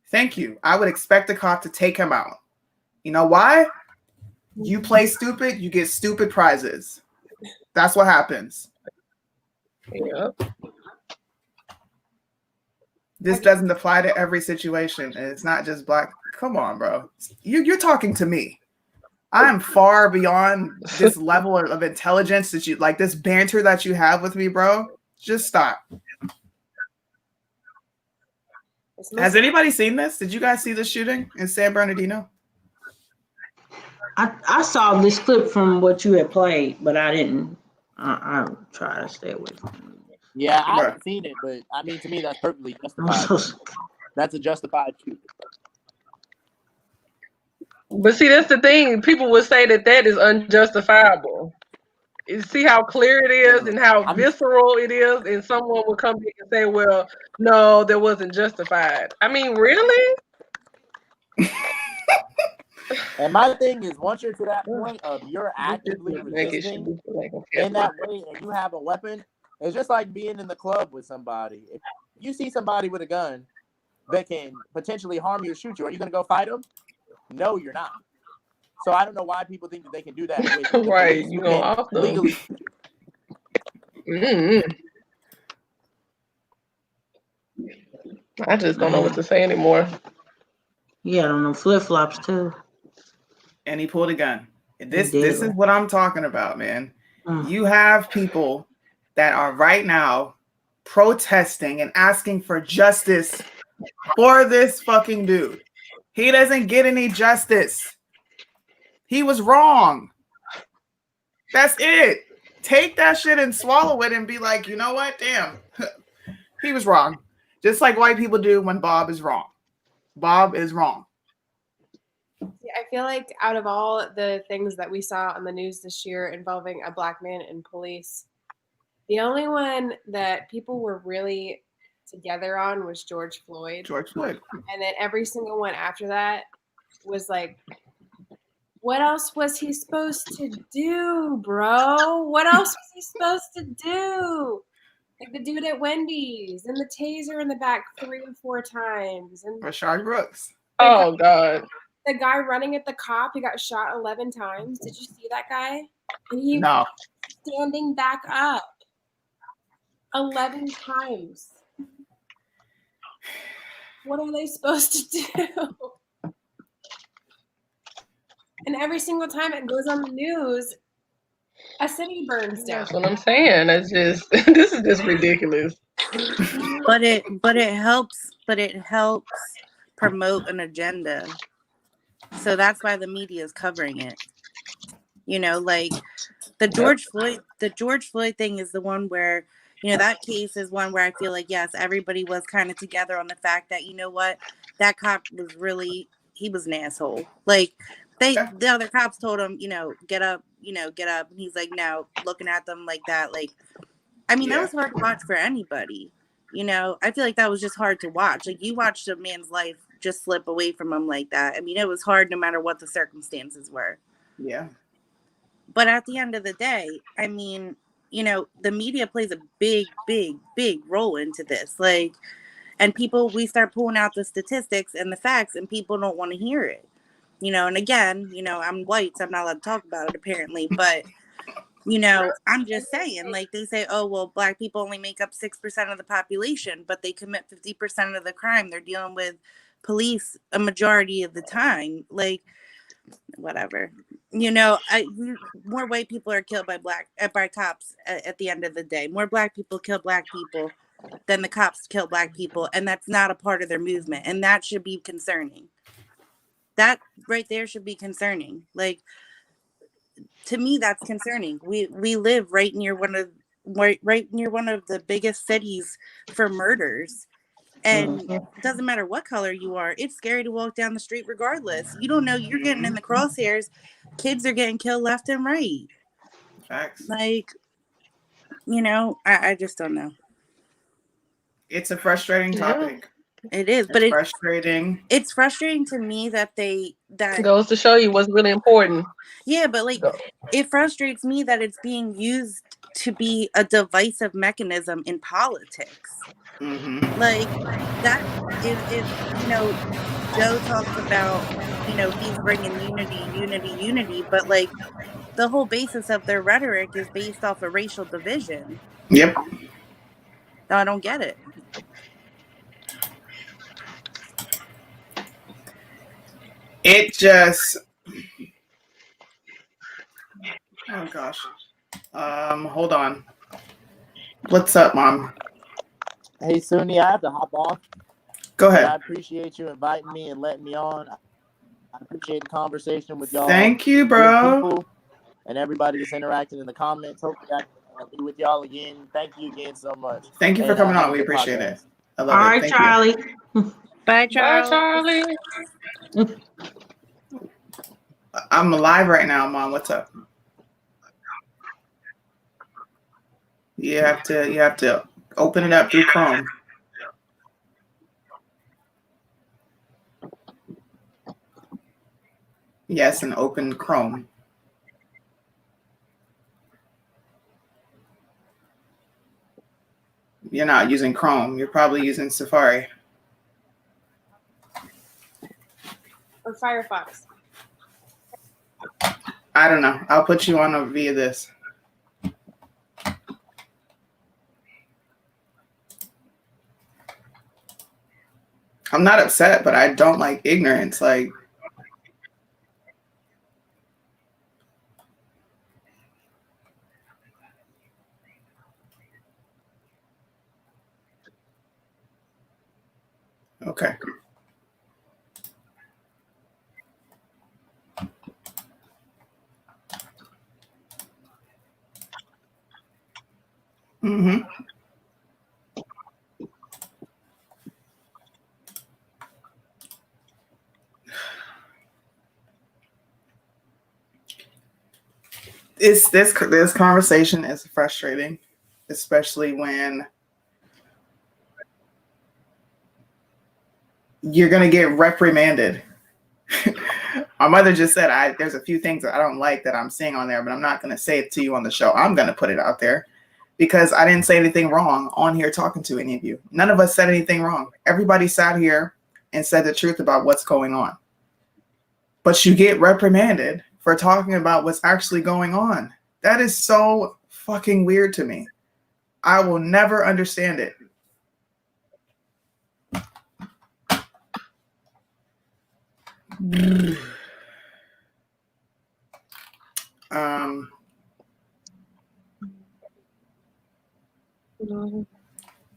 Thank you. I would expect the cop to take him out. You know why? You play stupid, you get stupid prizes. That's what happens. Yeah. This doesn't apply to every situation, and it's not just black. Come on, bro. You're talking to me. I'm far beyond this level of intelligence that you like, this banter that you have with me, bro. Just stop. Has anybody seen this? Did you guys see the shooting in San Bernardino? I saw this clip from what you had played, but I didn't. I try to stay away from it. Yeah, I haven't seen it, but I mean, to me, that's perfectly justified. That's a justified shoot. But see, that's the thing. People would say that is unjustifiable. You see how clear it is and how visceral it is, and someone would come back and say, "Well, no, that wasn't justified." I mean, really? And my thing is, once you're to that point of you're actively resisting in that way, and you have a weapon, it's just like being in the club with somebody. If you see somebody with a gun that can potentially harm you or shoot you, are you going to go fight them? No, you're not. So I don't know why people think that they can do that. With Right, you go off them. Legally. I just don't know what to say anymore. Yeah, I don't know. Flip flops too. And he pulled a gun. This is what I'm talking about, man. You have people that are right now protesting and asking for justice for this fucking dude. He doesn't get any justice. He was wrong. That's it. Take that shit and swallow it and be like, you know what? Damn. He was wrong. Just like white people do when Bob is wrong. Bob is wrong. I feel like out of all the things that we saw on the news this year involving a black man and police, the only one that people were really together on was George Floyd. George Floyd. And then every single one after that was like, what else was he supposed to do, bro? What else was he supposed to do? Like the dude at Wendy's and the taser in the back 3 or 4 times. And Rashard Brooks. Oh, God. The guy running at the cop, he got shot 11 times. Did you see that guy? And he No. was standing back up 11 times. What are they supposed to do? And every single time it goes on the news, a city burns down. That's what I'm saying. It's just this is just ridiculous. But it helps promote an agenda. So that's why the media is covering it. You know, like the George Floyd thing is the one where, you know, that case is one where I feel like, yes, everybody was kind of together on the fact that, you know what, that cop was really, he was an asshole. Like the other cops told him, you know, get up. And he's like, no, looking at them like that. Like, I mean, that was hard to watch for anybody. You know, I feel like that was just hard to watch. Like, you watched a man's life just slip away from him like that. I mean, it was hard no matter what the circumstances were. Yeah. But at the end of the day, I mean, you know, the media plays a big, big, big role into this. Like, and we start pulling out the statistics and the facts, and people don't want to hear it. You know, and again, you know, I'm white, so I'm not allowed to talk about it apparently, but you know, I'm just saying, like, they say, oh, well, black people only make up 6% of the population, but they commit 50% of the crime. They're dealing with police a majority of the time. Like, whatever. You know, more white people are killed by cops at the end of the day. More black people kill black people than the cops kill black people, and that's not a part of their movement, and that should be concerning. That right there should be concerning. Like, to me, that's concerning. We live right near one of the biggest cities for murders, and it doesn't matter what color you are. It's scary to walk down the street regardless. You don't know, you're getting in the crosshairs. Kids are getting killed left and right. Facts. Like, you know, I just don't know. It's a frustrating topic. It is, but It's frustrating. it's frustrating to me that that Goes to show you what's really important. yeah, but like it frustrates me that it's being used to be a divisive mechanism in politics. Mm-hmm. Like that is Joe talks about he's bringing unity, but like the whole basis of their rhetoric is based off of racial division. Yep. No, I don't get it. It just, oh gosh. Hold on. What's up, Mom? Hey, Sunni, I have to hop off. Go I ahead. appreciate you inviting me and letting me on. I appreciate the conversation with y'all. Thank you, Good bro. people and everybody that's interacting in the comments. Hopefully I can be with y'all again. Thank you again so much. Thank you for And, coming have on. a We good appreciate podcast. it. I love All it. right, Thank Charlie. Bye, Bye, Charlie. Charlie. I'm live right now, Mom. What's up? You have to open it up through Chrome. Yes, and open Chrome. You're not using Chrome. You're probably using Safari. Or Firefox. I don't know. I'll put you on via this. I'm not upset, but I don't like ignorance. Like, okay. Mm-hmm. This conversation is frustrating, especially when you're gonna get reprimanded. My mother just said, there's a few things that I don't like that I'm seeing on there, but I'm not gonna say it to you on the show. I'm gonna put it out there because I didn't say anything wrong on here talking to any of you. None of us said anything wrong. Everybody sat here and said the truth about what's going on. But you get reprimanded for talking about what's actually going on. That is so fucking weird to me. I will never understand it.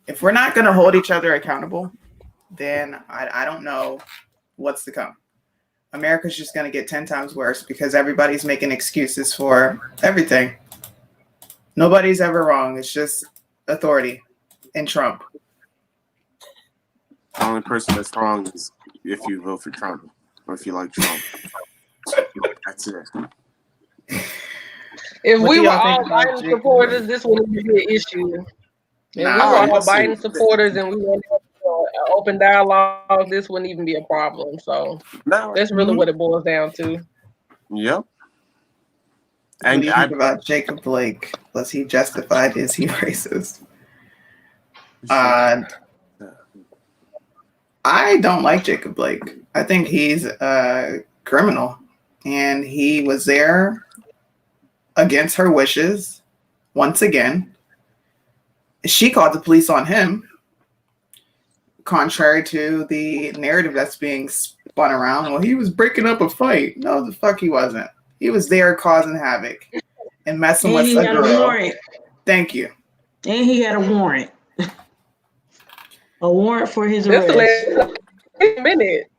If we're not going to hold each other accountable, then I don't know what's to come. America's just going to get 10 times worse because everybody's making excuses for everything. Nobody's ever wrong. It's just authority and Trump. The only person that's wrong is if you vote for Trump or if you like Trump. That's it. If What we do were y'all think all about Biden Jacob supporters, this wouldn't be an issue. If Nah, we were all listen. Biden supporters and we wanted an open dialogue, this wouldn't even be a problem. So No. that's really what it boils down to. Yep. What And do you think about Jacob Blake? Was he justified? Is he racist? I don't like Jacob Blake. I think he's a criminal. And he was there against her wishes once again. She called the police on him, contrary to the narrative that's being spun around. Well, he was breaking up a fight. No, the fuck he wasn't. He was there causing havoc and messing with a girl. Warrant. Thank you. And he had a warrant. A warrant for his That's the arrest. last minute.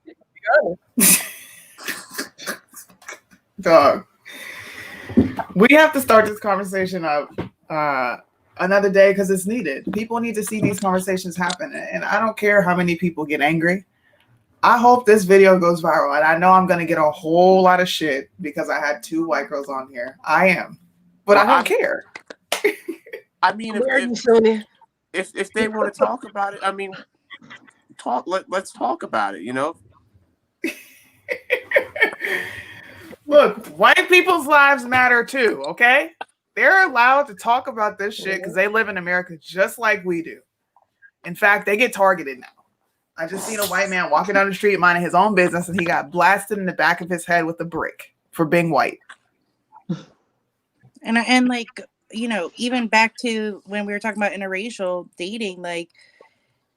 Dog. We have to start this conversation up another day because it's needed. People need to see these conversations happen. And I don't care how many people get angry. I hope this video goes viral. And I know I'm going to get a whole lot of shit because I had 2 white girls on here. I am. But Well, I don't care. I mean, Where are you, Sunni? if they want to talk about it, I mean, talk. Let's talk about it. You know. Look, white people's lives matter too, okay? They're allowed to talk about this shit because they live in America just like we do. In fact, they get targeted now. I just seen a white man walking down the street minding his own business and he got blasted in the back of his head with a brick for being white. And like, you know, even back to when we were talking about interracial dating, like,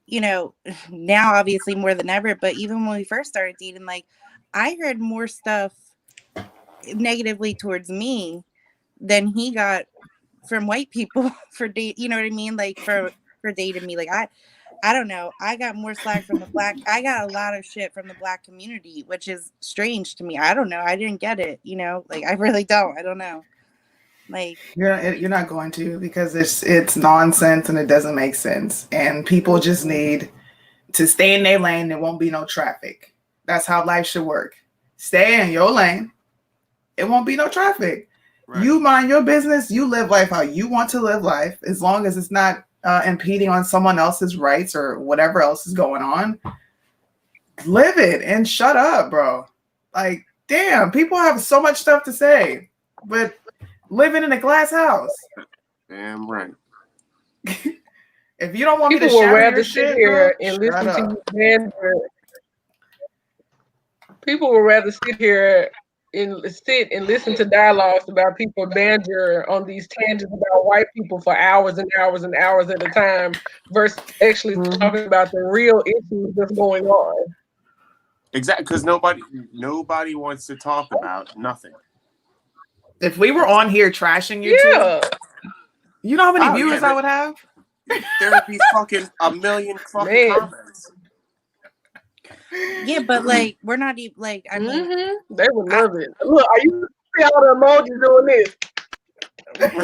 you know, now obviously more than ever, but even when we first started dating, like, I heard more stuff negatively towards me than he got from white people for date, you know what I mean? Like for dating me. Like I don't know. I got more slack from I got a lot of shit from the Black community, which is strange to me. I don't know. I didn't get it, you know? Like I really don't. I don't know. Like you're not going to, because it's nonsense and it doesn't make sense. And people just need to stay in their lane. There won't be no traffic. That's how life should work. Stay in your lane. It won't be no traffic. Right. You mind your business. You live life how you want to live life, as long as it's not impeding on someone else's rights or whatever else is going on. Live it and shut up, bro. Like, damn, people have so much stuff to say, but living in a glass house. Damn right. If you don't want people me to will rather your sit shit, here bro, and listen shut to up. you banter. People would rather sit here and listen to dialogues about people banter on these tangents about white people for hours and hours and hours at a time versus actually talking about the real issues that's going on. Exactly, because nobody wants to talk about nothing. If we were on here trashing you two, you know how many viewers I would have? There would be fucking a million fucking comments. yeah, but like we're not even like I mean they would love it. Look, are you see all the emojis doing this? Black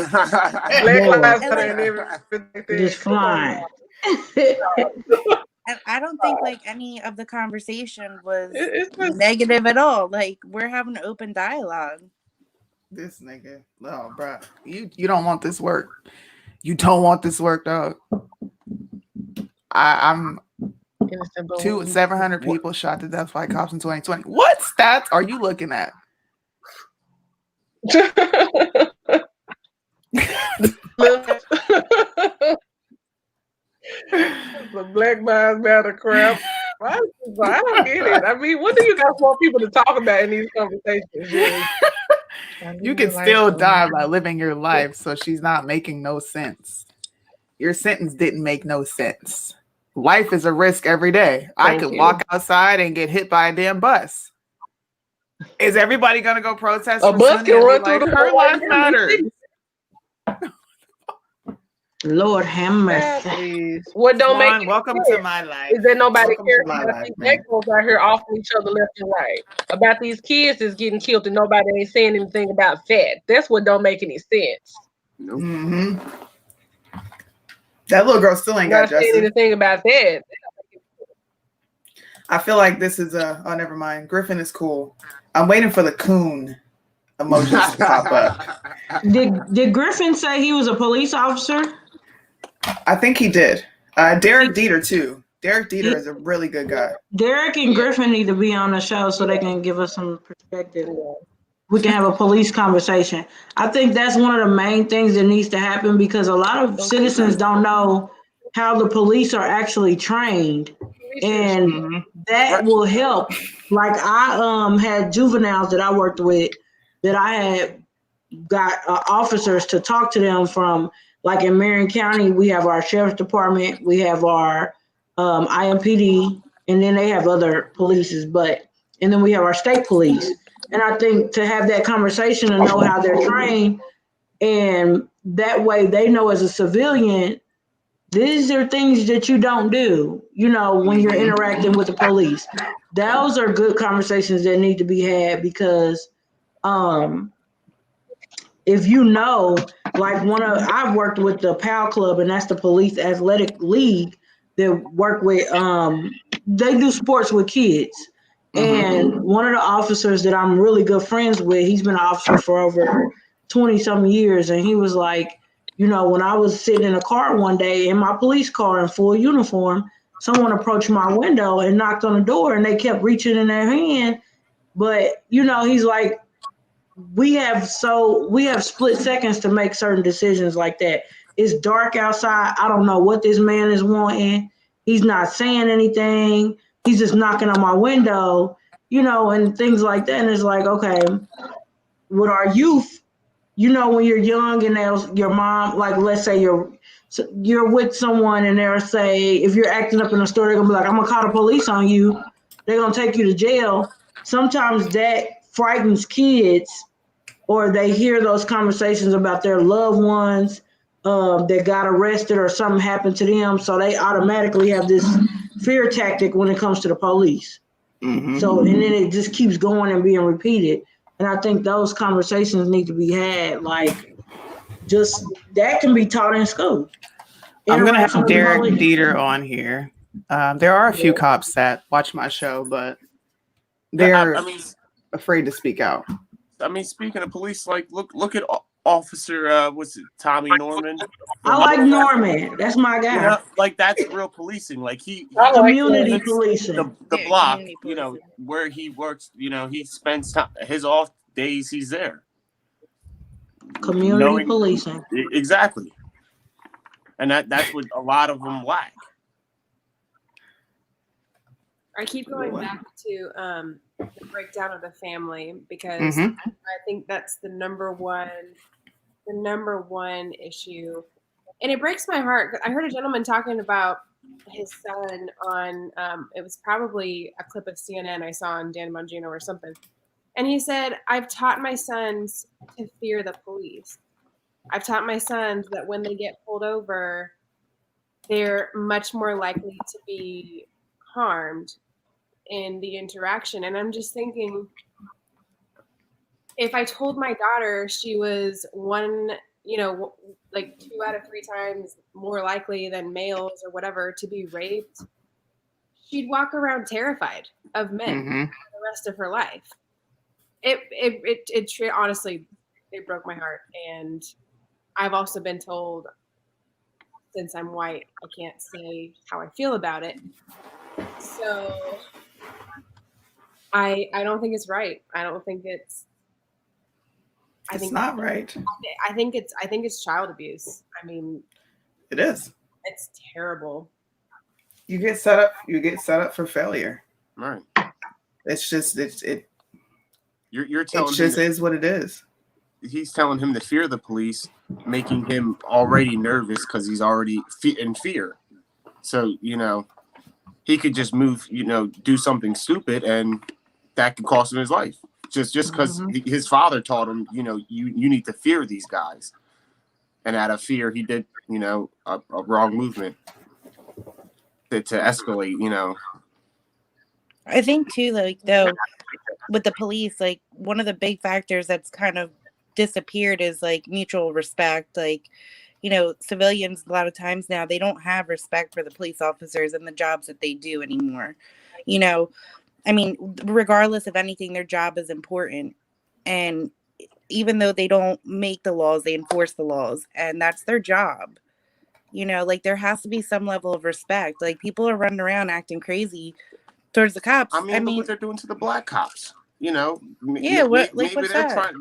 lives matter and everything. Just flying. And I don't think like any of the conversation was negative at all. Like we're having an open dialogue. This nigga, no, bro, you don't want this work. You don't want this work, dog. I'm 700 people shot to death by cops in 2020. What stats are you looking at? The Black Lives Matter crap. I don't get it. I mean, what do you guys want people to talk about in these conversations? You can still die by living your life, so she's not making no sense. Your sentence didn't make no sense. Life is a risk every day. I could walk outside and get hit by a damn bus. Is everybody gonna go protest? A bus can run through the her life matters. Lord have mercy. What don't make welcome to my life. Is that nobody cares about these Negroes out here offing each other left and right? About these kids that's getting killed and nobody ain't saying anything about that. That's what don't make any sense. Nope. Mm-hmm. That little girl still ain't got justice. Saying anything about that. I feel like this is oh, never mind. Griffin is cool. I'm waiting for the coon emojis to pop up. Did Griffin say he was a police officer? I think he did. Derek Dieter too. Derek Dieter is a really good guy. Derek and Griffin need to be on the show so they can give us some perspective. We can have a police conversation. I think that's one of the main things that needs to happen, because a lot of citizens don't know how the police are actually trained, and that will help. Like I had juveniles that I worked with that I had got officers to talk to them from. Like in Marion County, we have our sheriff's department, we have our IMPD, and then they have other polices, and then we have our state police. And I think to have that conversation and know how they're trained, and that way they know as a civilian, these are things that you don't do, you know, when you're interacting with the police. Those are good conversations that need to be had, because if you know, like I've worked with the PAL Club, and that's the Police Athletic League that work with, they do sports with kids. And one of the officers that I'm really good friends with, he's been an officer for over 20-something years. And he was like, you know, when I was sitting in a car one day in my police car in full uniform, someone approached my window and knocked on the door, and they kept reaching in their hand. But he's like, we have split seconds to make certain decisions like that. It's dark outside. I don't know what this man is wanting. He's not saying anything. He's just knocking on my window, and things like that. And it's like, okay, with our youth, when you're young and your mom, like, let's say you're with someone and they'll say, if you're acting up in a store, they're gonna be like, I'm gonna call the police on you. They're gonna take you to jail. Sometimes that frightens kids, or they hear those conversations about their loved ones that got arrested or something happened to them. So they automatically have this fear tactic when it comes to the police. Mm-hmm. So, and then it just keeps going and being repeated. And I think those conversations need to be had, like, just that can be taught in school. I'm going to have Interaction with Derek police. Dieter on here. There are a few cops that watch my show, but they're afraid to speak out. I mean, speaking of police, like, look at Officer, what's it, Tommy Norman? I like Norman. That's my guy. Like, that's real policing. Like, he community policing. The block, where he works, he spends time, his off days, he's there. Community policing. Exactly. And that's what a lot of them lack. I keep going back to the breakdown of the family because I think that's the number one issue, and it breaks my heart. I heard a gentleman talking about his son on it was probably a clip of CNN I saw on Dan Bongino or something, and he said, "I've taught my sons to fear the police. I've taught my sons that when they get pulled over, they're much more likely to be harmed in the interaction." And I'm just thinking, if I told my daughter she was like 2 out of 3 times more likely than males or whatever to be raped, she'd walk around terrified of men for the rest of her life. It honestly, it broke my heart. And I've also been told, since I'm white, I can't say how I feel about it. So I don't think it's right. I don't think it's. It's not right. I think it's child abuse. I mean, it is. It's terrible. You get set up for failure. Right. It's just You're telling it just is what it is. He's telling him to fear the police, making him already nervous because he's already in fear. So, he could just move, do something stupid, and that could cost him his life. Just because his father taught him, you need to fear these guys. And out of fear, he did, a wrong movement to escalate, I think too, though, with the police, like, one of the big factors that's kind of disappeared is like mutual respect. Like, civilians a lot of times now, they don't have respect for the police officers and the jobs that they do anymore. I mean, regardless of anything, their job is important. And even though they don't make the laws, they enforce the laws, and that's their job. Like, there has to be some level of respect. Like, people are running around acting crazy towards the cops. I mean, look what they're doing to the black cops. Yeah, maybe what's that?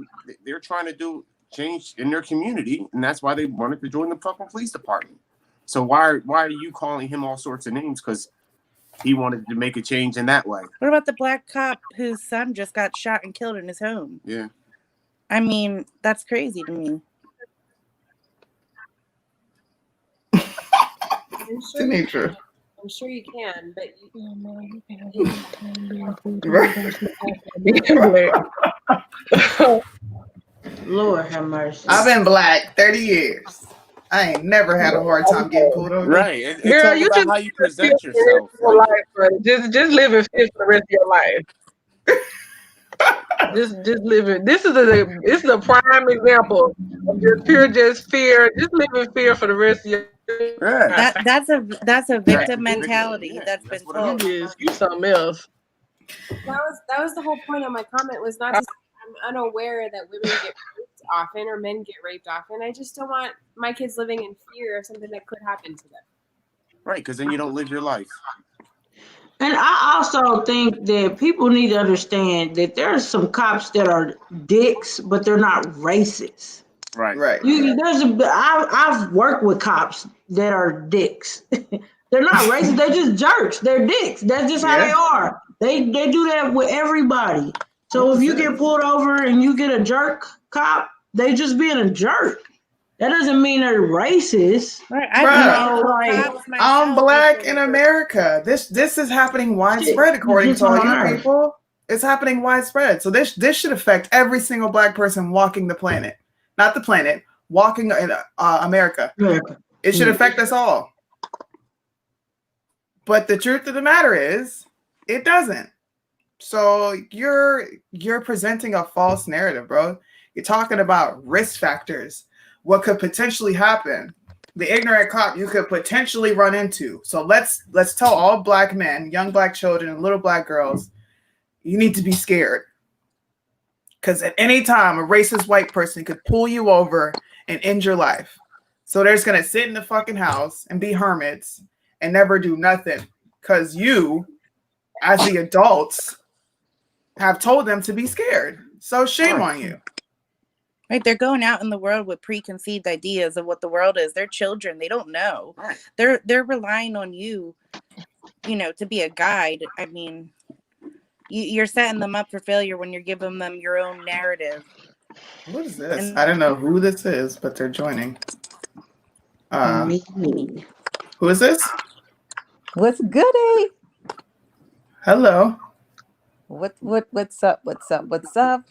They're trying to do change in their community, and that's why they wanted to join the fucking police department. So why are you calling him all sorts of names? Because he wanted to make a change in that way. What about the black cop whose son just got shot and killed in his home? Yeah. I mean, that's crazy to me. I'm sure you can, but Lord have mercy. I've been black 30 years. I ain't never had a hard time getting pulled over. Right. It's Girl, all you about just how you present yourself. Your life, bro. Just live in fear for the rest of your life. just live it. This is a prime example of just fear. Just live in fear for the rest of your life. That's a victim mentality that's been told. You something else. That was the whole point of my comment, was not to say I'm unaware that women get raped often or men get raped often. I just don't want my kids living in fear of something that could happen to them. Right, because then you don't live your life. And I also think that people need to understand that there are some cops that are dicks, but they're not racist. Right. Right. I've worked with cops that are dicks. They're not racist. They're just jerks. They're dicks. That's just how they are. They do that with everybody. So if you get pulled over and you get a jerk cop, they just being a jerk. That doesn't mean they're racist. Right. I'm black in America. This is happening widespread, according to all you people. It's happening widespread. So this should affect every single black person walking the planet. Not the planet, walking in America. It should affect us all. But the truth of the matter is, it doesn't. So you're presenting a false narrative, bro. You're talking about risk factors. What could potentially happen, the ignorant cop you could potentially run into. So let's tell all black men, young black children, and little black girls, you need to be scared. Because at any time, a racist white person could pull you over and end your life. So they're just going to sit in the fucking house and be hermits and never do nothing. Because you, as the adults, have told them to be scared. So shame on you. Right, they're going out in the world with preconceived ideas of what the world is. They're children; they don't know. They're relying on you, to be a guide. I mean, you're setting them up for failure when you're giving them your own narrative. What is this? I don't know who this is, but they're joining. Who is this? What's goody? Hello. What's up? What's up?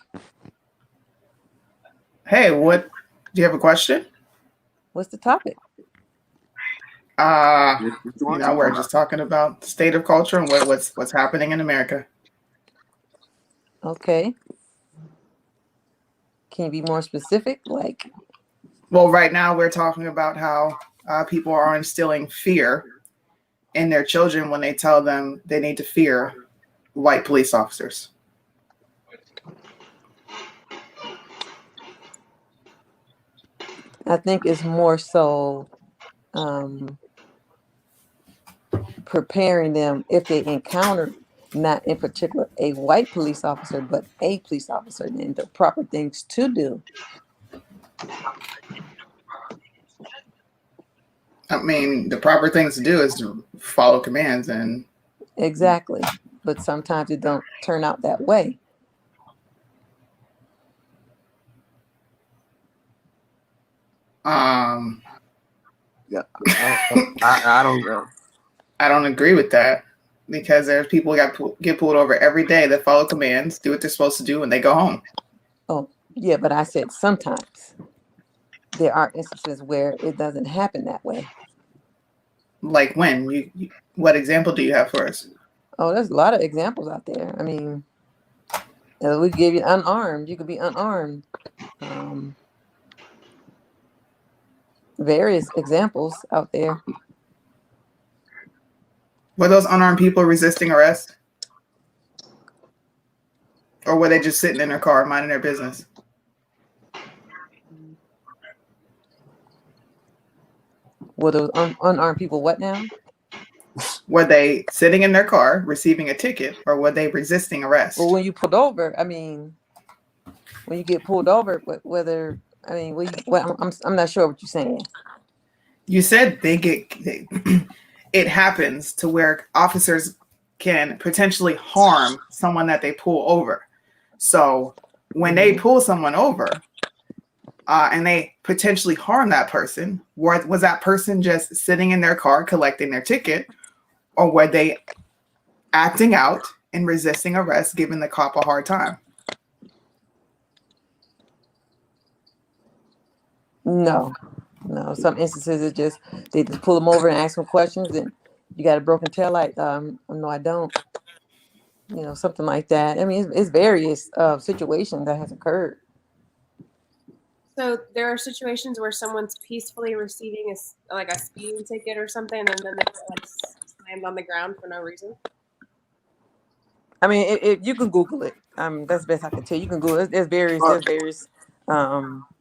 Hey, do you have a question? What's the topic? We're just talking about the state of culture and what's happening in America. Okay. Can you be more specific? Well, right now we're talking about how people are instilling fear in their children when they tell them they need to fear white police officers. I think it's more so preparing them if they encounter, not in particular a white police officer, but a police officer, and the proper things to do. I mean, the proper things to do is to follow commands and exactly, but sometimes it don't turn out that way. Yeah, I don't know. I don't agree with that because there's people who get pulled over every day that follow commands, do what they're supposed to do, and they go home. Oh, yeah, but I said sometimes. There are instances where it doesn't happen that way. Like when? What example do you have for us? Oh, there's a lot of examples out there. I mean, we give you unarmed. You could be unarmed. Various examples out there. Were those unarmed people resisting arrest? Or were they just sitting in their car minding their business? Were those unarmed people what now? Were they sitting in their car receiving a ticket, or were they resisting arrest? Well, when you pulled over, I mean, when you get pulled over, I'm not sure what you're saying. You said it happens to where officers can potentially harm someone that they pull over. So when they pull someone over and they potentially harm that person, was that person just sitting in their car collecting their ticket, or were they acting out and resisting arrest, giving the cop a hard time? No. Some instances they just pull them over and ask them questions, and you got a broken tail light. No, I don't. Something like that. I mean, it's various situations that has occurred. So there are situations where someone's peacefully receiving a speeding ticket or something, and then they get slammed on the ground for no reason. I mean, if you can Google it. That's the best I can tell you. You can Google it. There's various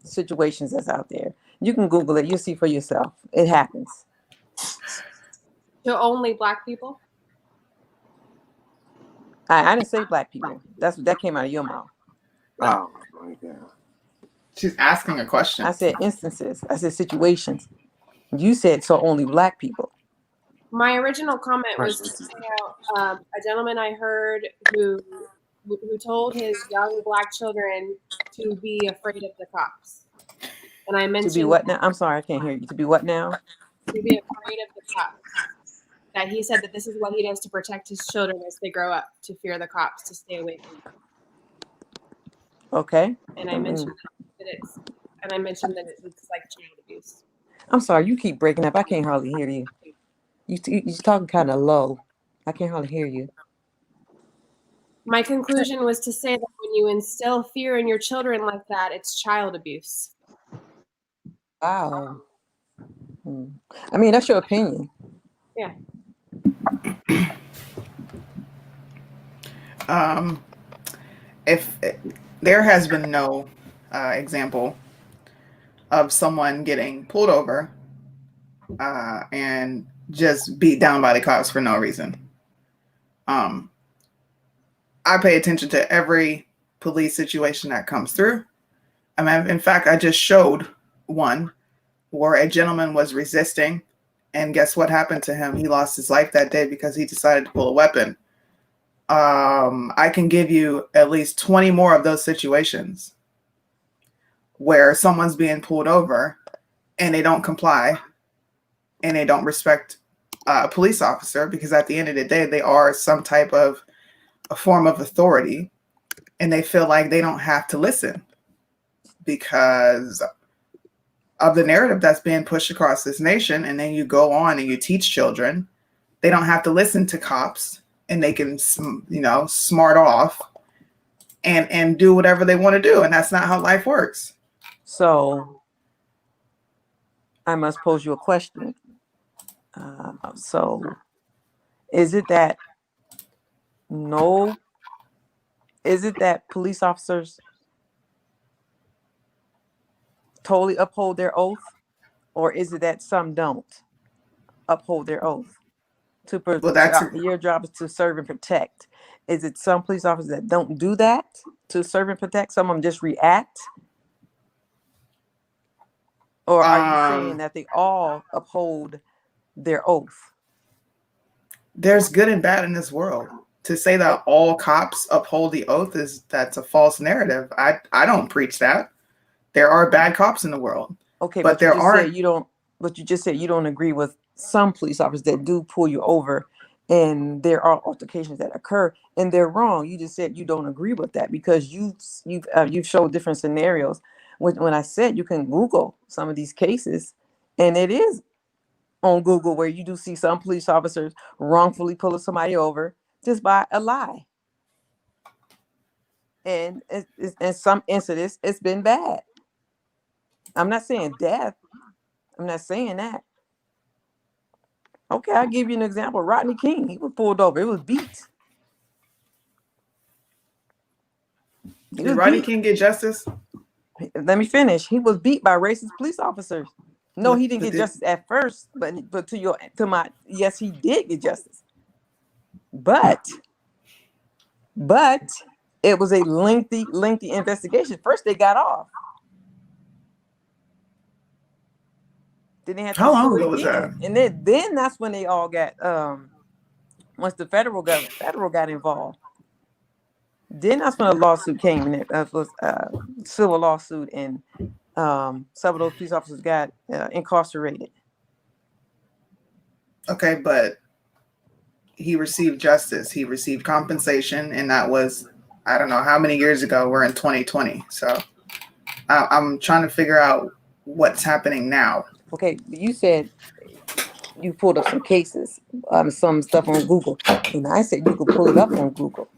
situations that's out there. You can Google it. You'll see for yourself. It happens. To only black people? I didn't say black people. That came out of your mouth. Oh my God. She's asking a question. I said instances. I said situations. You said so only black people. My original comment was to Questions. point out a gentleman I heard who told his young black children to be afraid of the cops. And I To mentioned be what now? I'm sorry, I can't hear you. To be what now? to be afraid of the cops. That he said that this is what he does to protect his children as they grow up, to fear the cops, to stay away from them. Okay. And I mentioned that it's like child abuse. I'm sorry, you keep breaking up. I can't hardly hear you. You're talking kind of low. I can't hardly hear you. My conclusion was to say that when you instill fear in your children like that, it's child abuse. Wow. I mean, that's your opinion. Yeah. If there has been no example of someone getting pulled over and just beat down by the cops for no reason. I pay attention to every police situation that comes through. I mean, in fact, I just showed one where a gentleman was resisting, and guess what happened to him? He lost his life that day because he decided to pull a weapon. I can give you at least 20 more of those situations where someone's being pulled over and they don't comply and they don't respect a police officer, because at the end of the day, they are some type of a form of authority, and they feel like they don't have to listen because of the narrative that's being pushed across this nation. And then you go on and you teach children they don't have to listen to cops, and they can, smart off and do whatever they want to do. And that's not how life works. So I must pose you a question. So is it that police officers totally uphold their oath, or is it that some don't uphold their oath? Your job is to serve and protect. Is it some police officers that don't do that to serve and protect? Some of them just react? Or are you saying that they all uphold their oath? There's good and bad in this world. To say that all cops uphold the oath that's a false narrative. I don't preach that. There are bad cops in the world. Okay, but there are. But you just said you don't agree with some police officers that do pull you over, and there are altercations that occur, and they're wrong. You just said you don't agree with that because you've showed different scenarios. When I said you can Google some of these cases, and it is on Google where you do see some police officers wrongfully pulling somebody over just by a lie, and in some incidents it's been bad. I'm not saying death. I'm not saying that. Okay, I'll give you an example. Rodney King, he was pulled over. It was beat. Did Rodney King get justice? Let me finish. He was beat by racist police officers. No, he didn't get justice at first, but yes, he did get justice. But it was a lengthy investigation. First, they got off. Then they had to How long ago was that? And then that's when they all got once the federal got involved. Then that's when a lawsuit came, and it was a civil lawsuit, and some of those police officers got incarcerated. Okay, but he received justice. He received compensation, and that was, I don't know how many years ago. We're in 2020, so I'm trying to figure out what's happening now. Okay, you said you pulled up some cases, some stuff on Google, and I said you could pull it up on Google.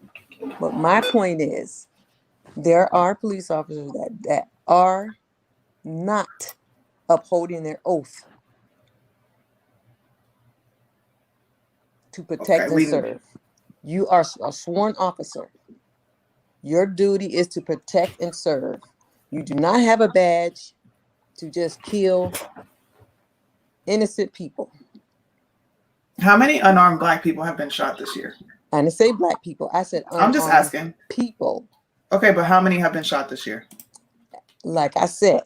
But my point is, there are police officers that are not upholding their oath to protect and serve. You are a sworn officer. Your duty is to protect and serve. You do not have a badge to just kill innocent people. How many unarmed Black people have been shot this year? I didn't say black people. I said I'm just unarmed asking. people. Okay, but how many have been shot this year? Like I said,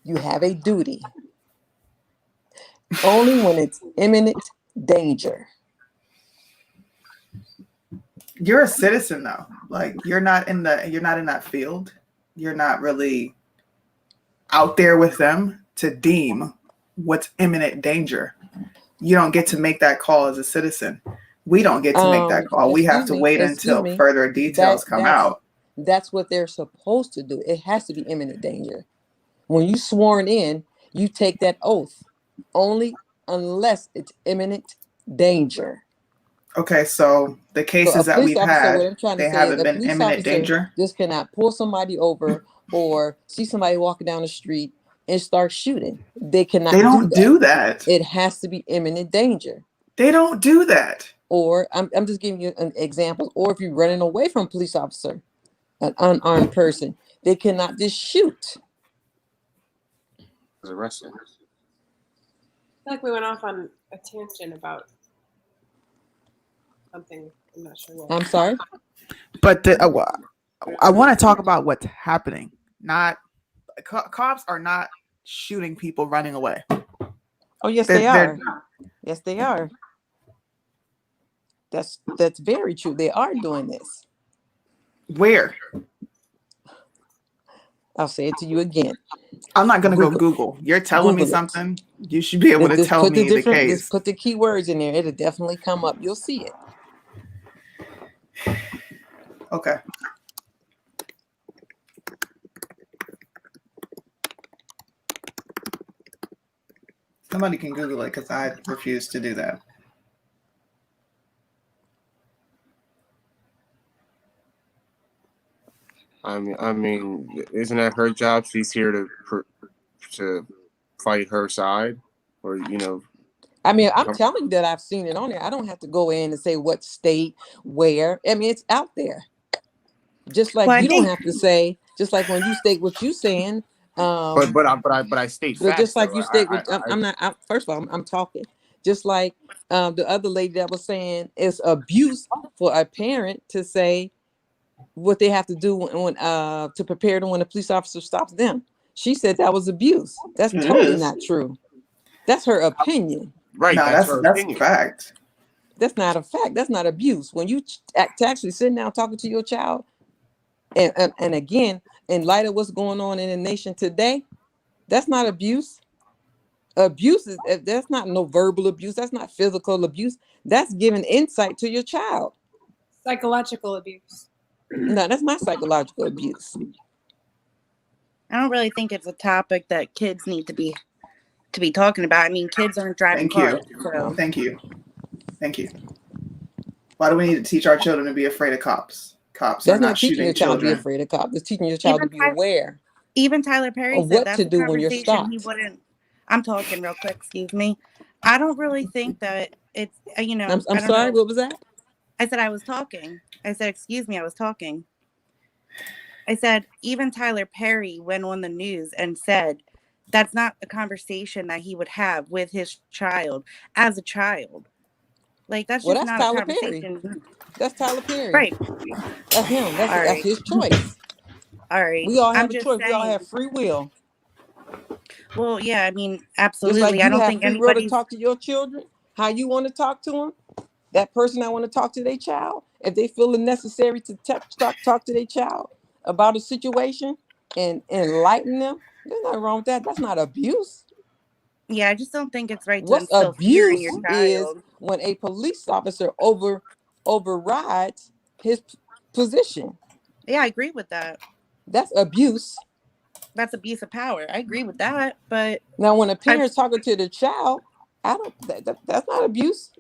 you have a duty only when it's imminent danger. You're a citizen though. Like you're not in that field. You're not really out there with them to deem what's imminent danger. You don't get to make that call as a citizen. We don't get to make that call. We have to wait until further details come out. That's what they're supposed to do. It has to be imminent danger. When you sworn in, you take that oath only unless it's imminent danger. Okay, so the cases that we've had, they haven't been imminent danger. Just cannot pull somebody over or see somebody walking down the street and start shooting. They cannot. They don't do that. It has to be imminent danger. They don't do that. Or I'm just giving you an example. Or if you're running away from a police officer, an unarmed person, they cannot just shoot. Arrested. I feel like we went off on a tangent about something. I'm not sure what. I'm sorry? But I want to talk about what's happening. Not cops are not shooting people running away. Oh, yes, they are. Yes, they are. That's very true. They are doing this. Where? I'll say it to you again. I'm not going to go Google. You're telling me something. You should be able to tell me the case. Just put the keywords in there. It'll definitely come up. You'll see it. Okay. Somebody can Google it because I refuse to do that. I mean, isn't that her job? She's here to fight her side, or I mean, I'm telling you that I've seen it on there. I don't have to go in and say what state, where. I mean, it's out there. Just like you don't have to say. Just like when you state what you're saying. But I state facts. But just like though. you state, first of all, I'm talking. Just like the other lady that was saying, it's abuse for a parent to say what they have to do when to prepare them when a police officer stops them. She said that was abuse. That's totally not true. That's her opinion. Right. No, that's a fact. That's not a fact. That's not abuse. When you actually sitting down talking to your child, and again, in light of what's going on in the nation today, that's not abuse. Abuse is that's not no verbal abuse. That's not physical abuse. That's giving insight to your child. Psychological abuse. No, that's not psychological abuse. I don't really think it's a topic that kids need to be talking about. I mean, kids aren't driving cars. So. Thank you. Why do we need to teach our children to be afraid of cops? Cops That's are not not teaching shooting your child children. to be afraid of cops. It's teaching your child to be aware. Even Tyler Perry of said what that's to do when you're conversation stopped. he wouldn't. I'm talking real quick. Excuse me. I don't really think that it's I'm I don't sorry. know. What was that? I said I was talking. I said excuse me. I was talking. I said even Tyler Perry went on the news and said that's not a conversation that he would have with his child as a child. Like that's just not Tyler a conversation. Perry. That's Tyler Perry. Right. That's him. That's his choice. All right. We all have a just choice. We all saying. have free will. Well, yeah, I mean, Just absolutely. like you I don't have think free will to anybody's. talk to your children, how you want to talk to them. That person that want to talk to their child, if they feel it necessary to talk to their child about a situation and enlighten them, there's nothing wrong with that. That's not abuse. Yeah, I just don't think it's right to What's instill fear in abuse your is child. when a police officer overrides his position. Yeah, I agree with that. That's abuse. That's abuse of power. I agree with that. But now, when a parent's talking to the child, that's not abuse.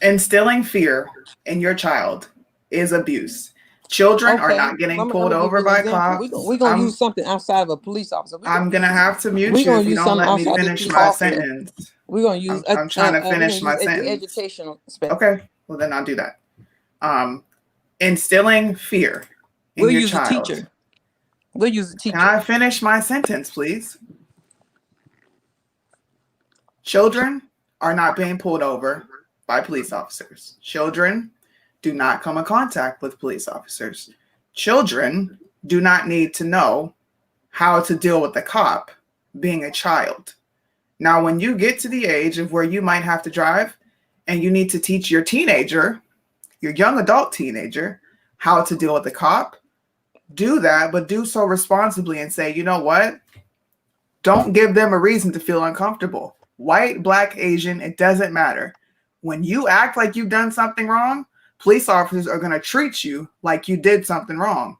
Instilling fear in your child is abuse. Children are not getting pulled over by cops. We're going to use something outside of a police officer. I'm going to have to mute you if you don't let me finish my sentence. We're going to use I'm trying to finish my sentence. Educational okay, well then I'll do that. Instilling fear in your child. We'll use a teacher. We'll use a teacher. Can I finish my sentence, please? Children are not being pulled over by police officers. Children do not come in contact with police officers. Children do not need to know how to deal with the cop being a child. Now, when you get to the age of where you might have to drive and you need to teach your teenager, your young adult teenager, how to deal with the cop, do that, but do so responsibly and say, you know what? Don't give them a reason to feel uncomfortable. White, black, Asian, it doesn't matter. When you act like you've done something wrong, police officers are going to treat you like you did something wrong.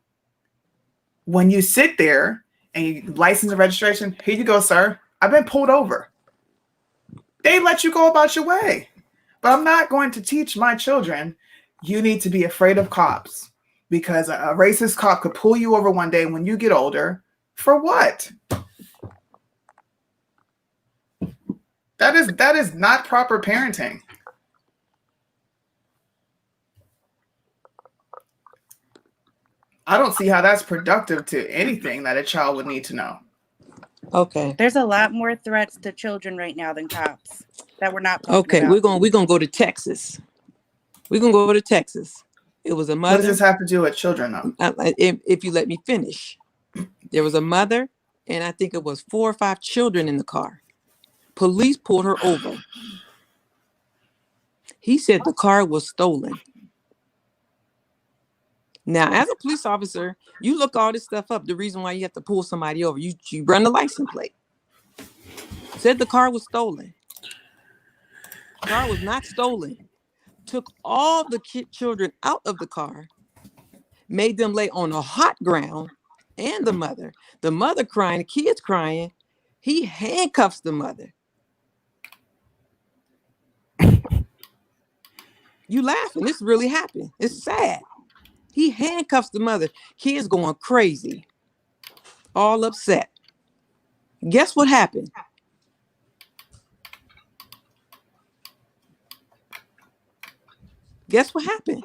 When you sit there and you license and registration, here you go, sir. I've been pulled over. They let you go about your way. But I'm not going to teach my children you need to be afraid of cops because a racist cop could pull you over one day when you get older. For what? That is not proper parenting. I don't see how that's productive to anything that a child would need to know. Okay. There's a lot more threats to children right now than cops that we're not talking Okay, about. we're gonna go to Texas. We're gonna go to Texas. It was a What mother. does this have to do with children, though? If you let me finish, there was a mother, and I think it was 4 or 5 children in the car. Police pulled her over. He said the car was stolen. Now, as a police officer, you look all this stuff up. The reason why you have to pull somebody over, you run the license plate. Said the car was stolen. Car was not stolen. Took all the children out of the car, made them lay on the hot ground, and the mother crying, the kids crying. He handcuffs the mother. You laughing? This really happened. It's sad. He handcuffs the mother. Kids going crazy, all upset. Guess what happened? Guess what happened?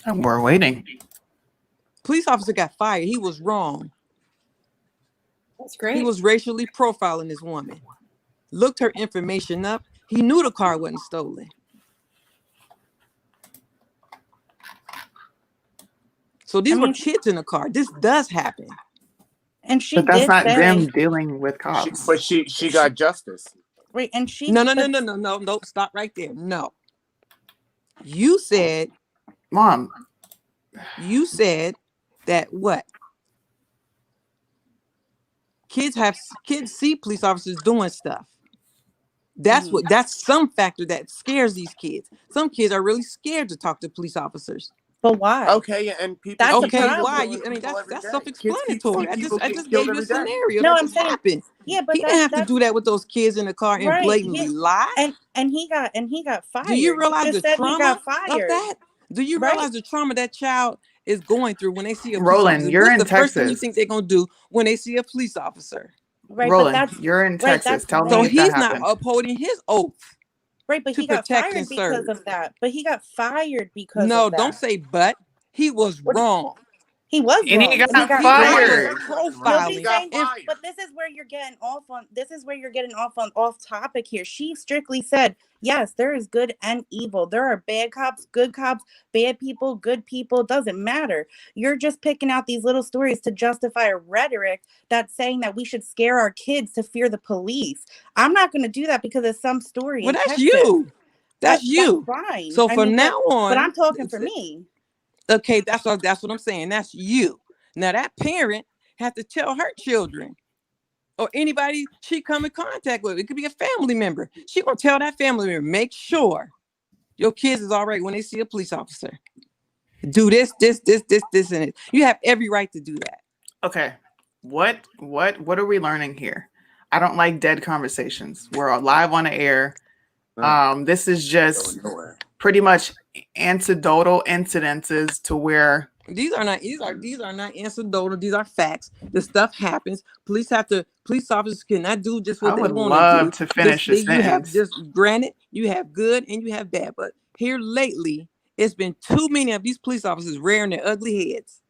And we're waiting. Police officer got fired. He was wrong. That's great. He was racially profiling this woman. Looked her information up. He knew the car wasn't stolen. So these were kids in the car. This does happen. And she But that's did not say, them dealing with cops. But she got justice. right, and she No. Stop right there. No. You said, Mom, you said that what? Kids see police officers doing stuff. That's some factor that scares these kids. Some kids are really scared to talk to police officers. But why? Okay, and people. That's Okay, problem. why? That's self-explanatory. I just gave you a scenario. No, that I'm just saying- happened. Yeah, but He didn't have to do that with those kids in the car and Right, blatantly lie. and he got fired. Do you realize He the just said he trauma got of fired. that? Do you Right. realize the trauma that child is going through when they see a police Roland, officer? you're What's in the first thing you Texas. think they're gonna do when they see a police officer? Right, but Roland, that's you're in right, Texas. that's Tell me So if he's that not happened. upholding his oath. right, but to he got protect fired and because serve. of that. But he got fired because No, of that. don't say but. He was wrong. He was And he wrong. got He got fired. Nobody's Profiling. saying, but this is where you're getting off on. This is where you're getting off topic here. She strictly said, yes, there is good and evil. There are bad cops, bad people, good people. Doesn't matter. You're just picking out these little stories to justify a rhetoric that's saying that we should scare our kids to fear the police. I'm not going to do that because of some story. Well, in that's Texas. you. That's you. That's fine. So I from mean, now on, but I'm talking for me. Okay, that's what I'm saying. That's you. Now that parent has to tell her children or anybody she come in contact with. It could be a family member. She gonna tell that family member, make sure your kids is all right when they see a police officer. Do this, and it. You have every right to do that. Okay. What are we learning here? I don't like dead conversations. We're live on the air. This is just pretty much anecdotal incidences to where These are not incidental. These are facts. The stuff happens. Police officers cannot do just what I they would want to love do. to finish this You have sentence. granted, you have good and you have bad. But here lately, it's been too many of these police officers rearing their ugly heads.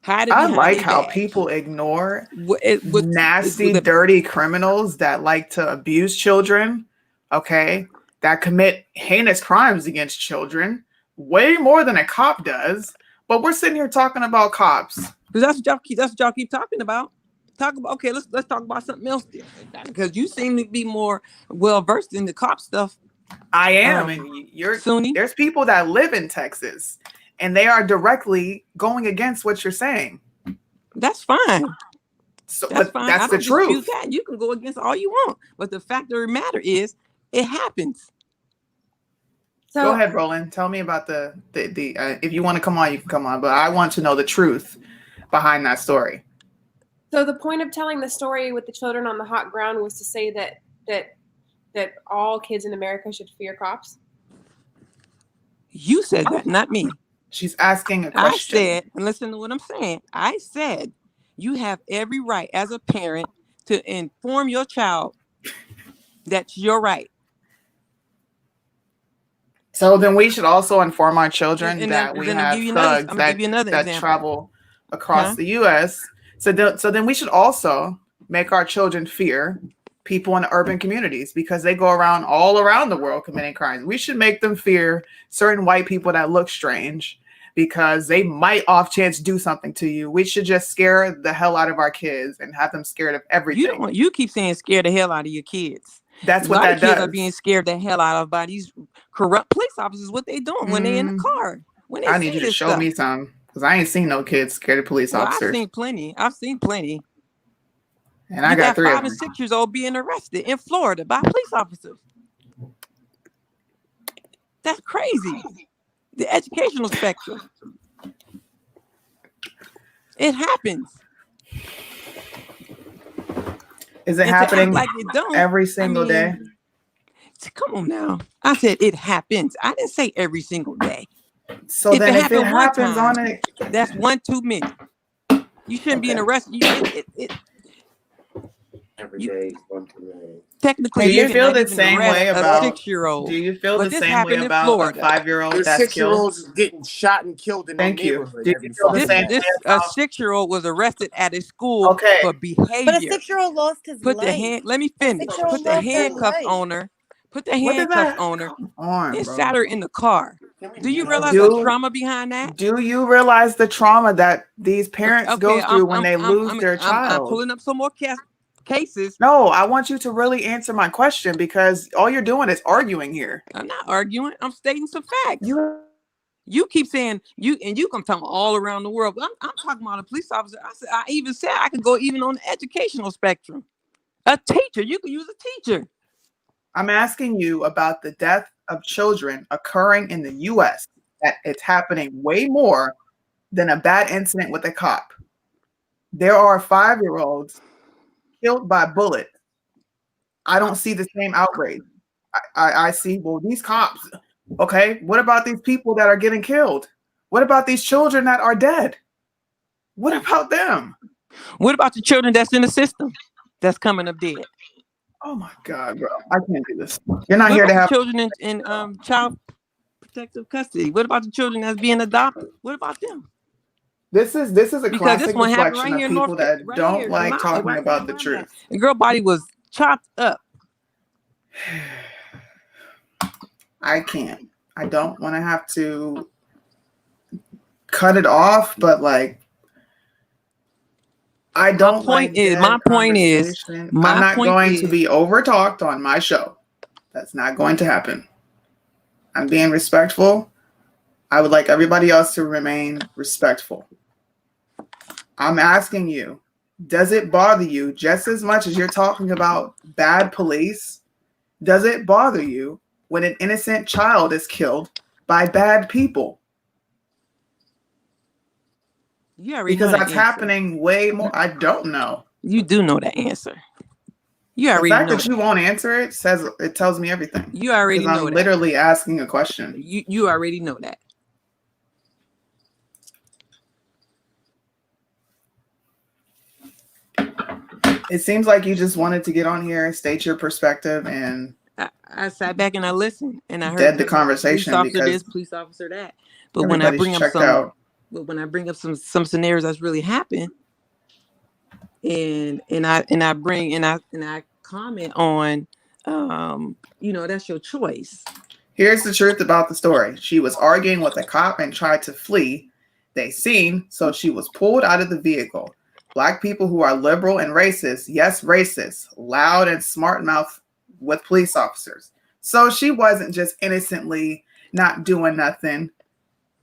I like how people ignore nasty, dirty criminals that like to abuse children. Okay. that commit heinous crimes against children, way more than a cop does. But we're sitting here talking about cops. Because that's what y'all keep talking about. Okay, let's talk about something else because you seem to be more well versed in the cop stuff. I am, and you're Sunni. There's people that live in Texas, and they are directly going against what you're saying. That's fine. So, That's but fine. that's I the don't dispute truth. that. You can go against all you want, but the fact of the matter is, it happens. So Go ahead, Roland. Tell me about the if you want to come on, you can come on. But I want to know the truth behind that story. So the point of telling the story with the children on the hot ground was to say that all kids in America should fear cops. You said that, not me. She's asking a I question. said, and listen to what I'm saying. I said, you have every right as a parent to inform your child that's your right. So then we should also inform our children And that we then I'll have give you another. thugs I'm gonna give you another that example. travel across Huh? the U.S. So then we should also make our children fear people in urban communities because they go around all around the world committing crimes. We should make them fear certain white people that look strange because they might off chance do something to you. We should just scare the hell out of our kids and have them scared of everything. You keep saying scare the hell out of your kids. That's A what lot that of kids does. are being scared the hell out of by these corrupt police officers. What they doing when they in the car? When they I see need you to this show stuff. me some because I ain't seen no kids scared of police Well, officers. I've seen plenty. And I You got 3 of 5 them. and 6 years old being arrested in Florida by police officers. That's crazy. The educational spectrum. It happens. Is it And to act happening like it don't, every single day? Come on now. I said it happens. I didn't say every single day. So if then it if it happened one happens time, on it, that's one too many. You shouldn't be in arrest. Every day, one too many. Technically, do you you feel cannot the even same arrest way a about 6-year-old. Do you feel But the this same way happened in about Florida. a 5-year-old There's that's killed? 6-year-olds getting shot and killed in their Thank you. neighborhood Do you every feel the fucking same day. way A about 6-year-old was arrested at a school Okay. for behavior. But a 6-year-old lost his Put the life. hand. Let me finish. 6-year-old Put the lost their handcuffs life. on her. Put the What did handcuffs that on her come on, and bro? sat her in the car. Do you realize Do- the trauma behind that? Do you realize the trauma that these parents go through when they lose their I'm child? pulling up some more cases. No, I want you to really answer my question because all you're doing is arguing here. I'm not arguing. I'm stating some facts. You keep saying you come talking all around the world. But I'm talking about a police officer. I even said I could go even on the educational spectrum. A teacher. You could use a teacher. I'm asking you about the death of children occurring in the U.S. That it's happening way more than a bad incident with a cop. There are 5-year-olds killed by bullets. I don't see the same outrage. I see, well, these cops. Okay, what about these people that are getting killed? What about these children that are dead? What about them? What about the children that's in the system that's coming up dead? Oh my God, bro. I can't do this. You're not What here to about have the children in child protective custody? What about the children that's being adopted? What about them? This is a Because classic this one happened reflection right here of in people North that right don't here in like Mount- talking right about here the in truth. Mount. The girl body was chopped up. I can't. I don't want to have to cut it off, but like I don't point like is- dead my point is- conversation. my I'm not point going is- to be over talked on my show. That's not going to happen. I'm being respectful. I would like everybody else to remain respectful. I'm asking you, does it bother you just as much as you're talking about bad police? Does it bother you when an innocent child is killed by bad people? You already Because know that's that answer. happening way more. I don't know. You do know that answer. You The already fact know that you won't answer it tells me everything. You already Because know I'm that. literally asking a question. You already know that. It seems like you just wanted to get on here, state your perspective, and I sat back and I listened and I heard dead the conversation police officer because this, police officer that. But when I everybody's bring up checked some, out. but when I bring up some scenarios that's really happened, and I comment on that's your choice. Here's the truth about the story. She was arguing with a cop and tried to flee. They seen, so she was pulled out of the vehicle. Black people who are liberal and racist, yes, racist, loud and smart mouth with police officers. So she wasn't just innocently not doing nothing.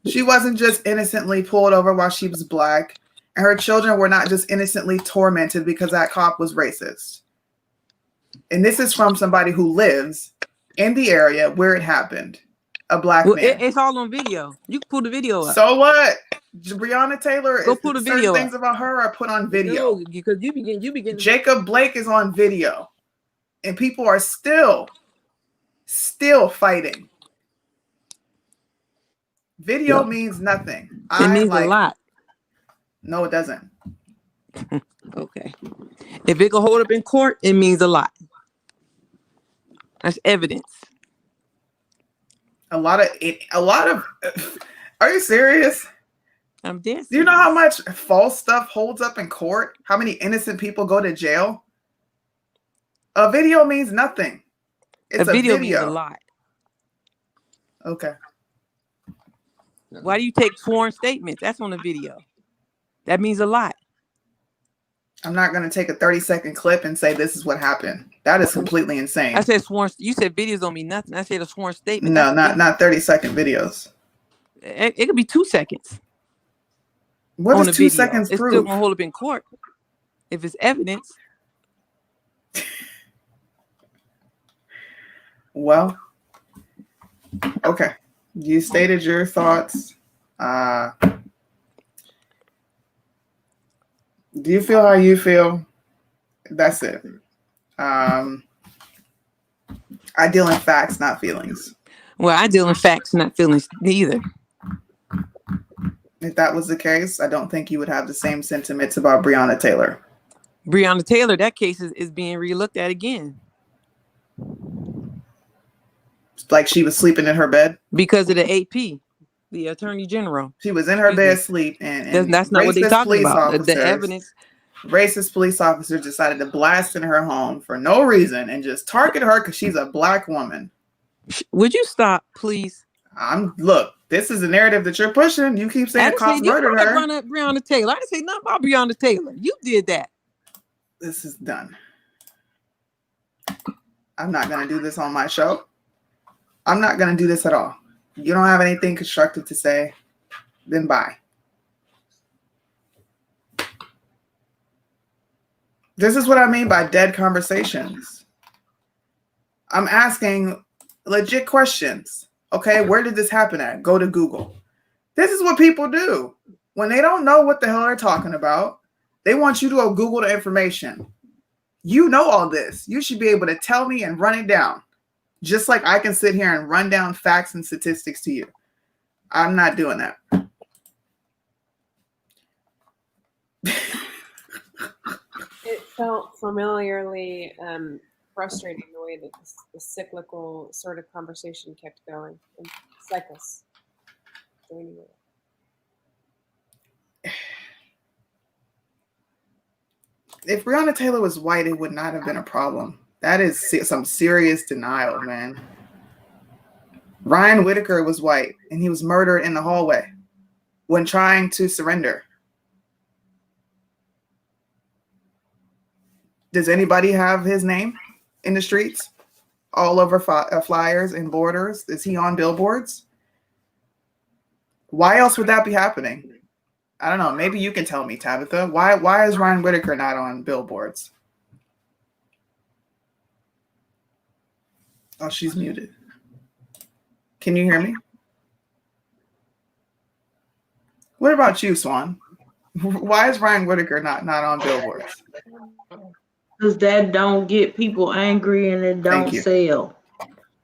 She wasn't just innocently pulled over while she was black. And her children were not just innocently tormented because that cop was racist. And this is from somebody who lives in the area where it happened. A black man. It's all on video. You can pull the video up. So what? Breonna Taylor, Go pull the certain video things up. about her are put on video. No, because you begin. Jacob Blake is on video. And people are still fighting. Video means nothing. It means a lot. No, it doesn't. Okay. If it can hold up in court, it means a lot. That's evidence. A lot of are you serious? I'm dead. Do you know how much false stuff holds up in court? How many innocent people go to jail? A video means nothing. It's a video means a lot. Okay. Why do you take sworn statements? That's on a video. That means a lot. I'm not going to take a 30-second clip and say this is what happened. That is completely insane. I said sworn. You said videos don't mean nothing. I said a sworn statement. No, not 30-second videos. It could be 2 seconds. What does 2 seconds it's prove? still gonna hold up in court if it's evidence. Well, okay. You stated your thoughts. Do you feel how you feel? That's it. I deal in facts, not feelings. Well, I deal in facts, not feelings neither. If that was the case, I don't think you would have the same sentiments about Breonna Taylor. Breonna Taylor, that case is being re-looked at again. Like she was sleeping in her bed? Because of the AP, the Attorney General. She was in her bed asleep, and that's not what they're talking about. The evidence. Racist police officers decided to blast in her home for no reason and just target her because she's a black woman. Would you stop, please? Look, this is the narrative that you're pushing. You keep saying cops murdered her. Breonna Taylor. I didn't say nothing about Breonna Taylor. You did that. This is done. I'm not going to do this on my show. I'm not going to do this at all. You don't have anything constructive to say, then bye. This is what I mean by dead conversations. I'm asking legit questions. Okay, where did this happen at? Go to Google. This is what people do. When they don't know what the hell they're talking about, they want you to go Google the information. You know all this. You should be able to tell me and run it down. Just like I can sit here and run down facts and statistics to you. I'm not doing that. It felt familiarly frustrating the way that the cyclical sort of conversation kept going. And cycles. If Breonna Taylor was white, it would not have been a problem. That is some serious denial, man. Ryan Whitaker was white, and he was murdered in the hallway when trying to surrender. Does anybody have his name in the streets? All over flyers and borders? Is he on billboards? Why else would that be happening? I don't know. Maybe you can tell me, Tabitha. Why is Ryan Whitaker not on billboards? Oh, she's muted. Can you hear me? What about you, Swan? Why is Ryan Whitaker not on billboards? Because that don't get people angry and it don't sell.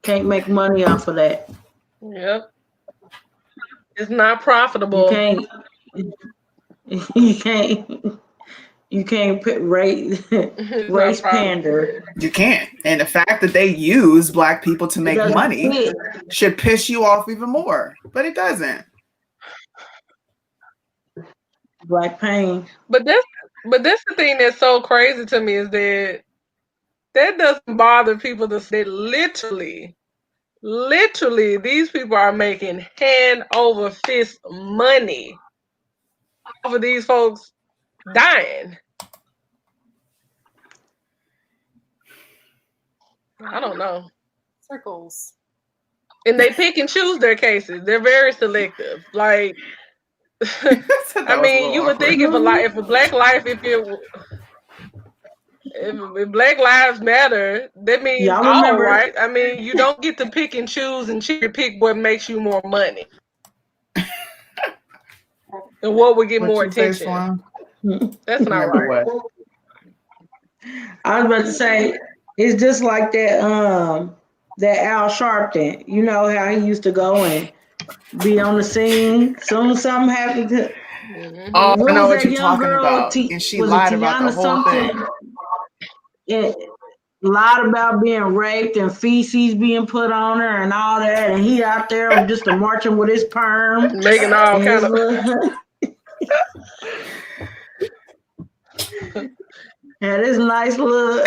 Can't make money off of that. Yep. It's not profitable. You can't put race pander. You can't. And the fact that they use black people to make money should piss you off even more. But it doesn't. Black pain. But that's the thing that's so crazy to me is that that doesn't bother people to say literally, these people are making hand over fist money over these folks dying. I don't know. Circles. And they pick and choose their cases. They're very selective. Like, I mean, you would think if a black life, if Black Lives Matter, that means Y'all all, remember- right? I mean, you don't get to pick and choose and cherry pick what makes you more money. And what would get more attention. That's not right. I was about to say, it's just like that that Al Sharpton. You know how he used to go and be on the scene. Soon as something happened to Oh, I know was what that you're young talking girl, about. And she was it lied about the Tiana whole something? thing. It lied about being raped and feces being put on her and all that, and he out there just marching with his perm, making all kind of. Had his nice little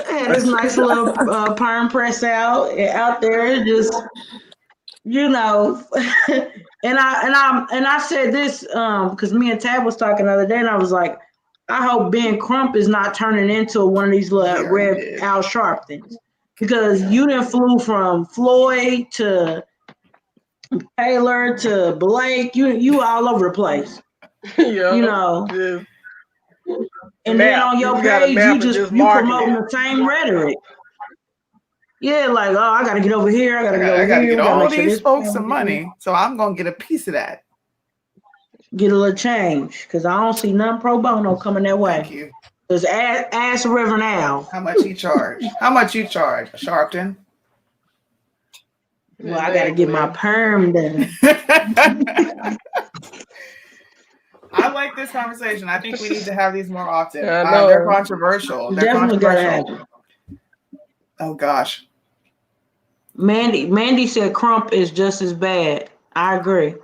perm press out there, just you know. and I said this because me and Tab was talking the other day, and I was like, I hope Ben Crump is not turning into one of these little red Al Sharptons, because you done flew from Floyd to Taylor to Blake. You all over the place. Yeah, you know. Yeah. And then on your page, you promoting the same rhetoric. Yeah, like, oh, I gotta get over here. I gotta get all these folks some money, so I'm gonna get a piece of that. Get a little change, because I don't see none pro bono coming that way. Thank you. Just ask Reverend Al. How much he charge? How much you charge, Sharpton? Well, I gotta get my perm done. I like this conversation. I think we need to have these more often. No. They're controversial. They're Definitely controversial. gotta happen. Oh gosh. Mandy said Crump is just as bad. I agree.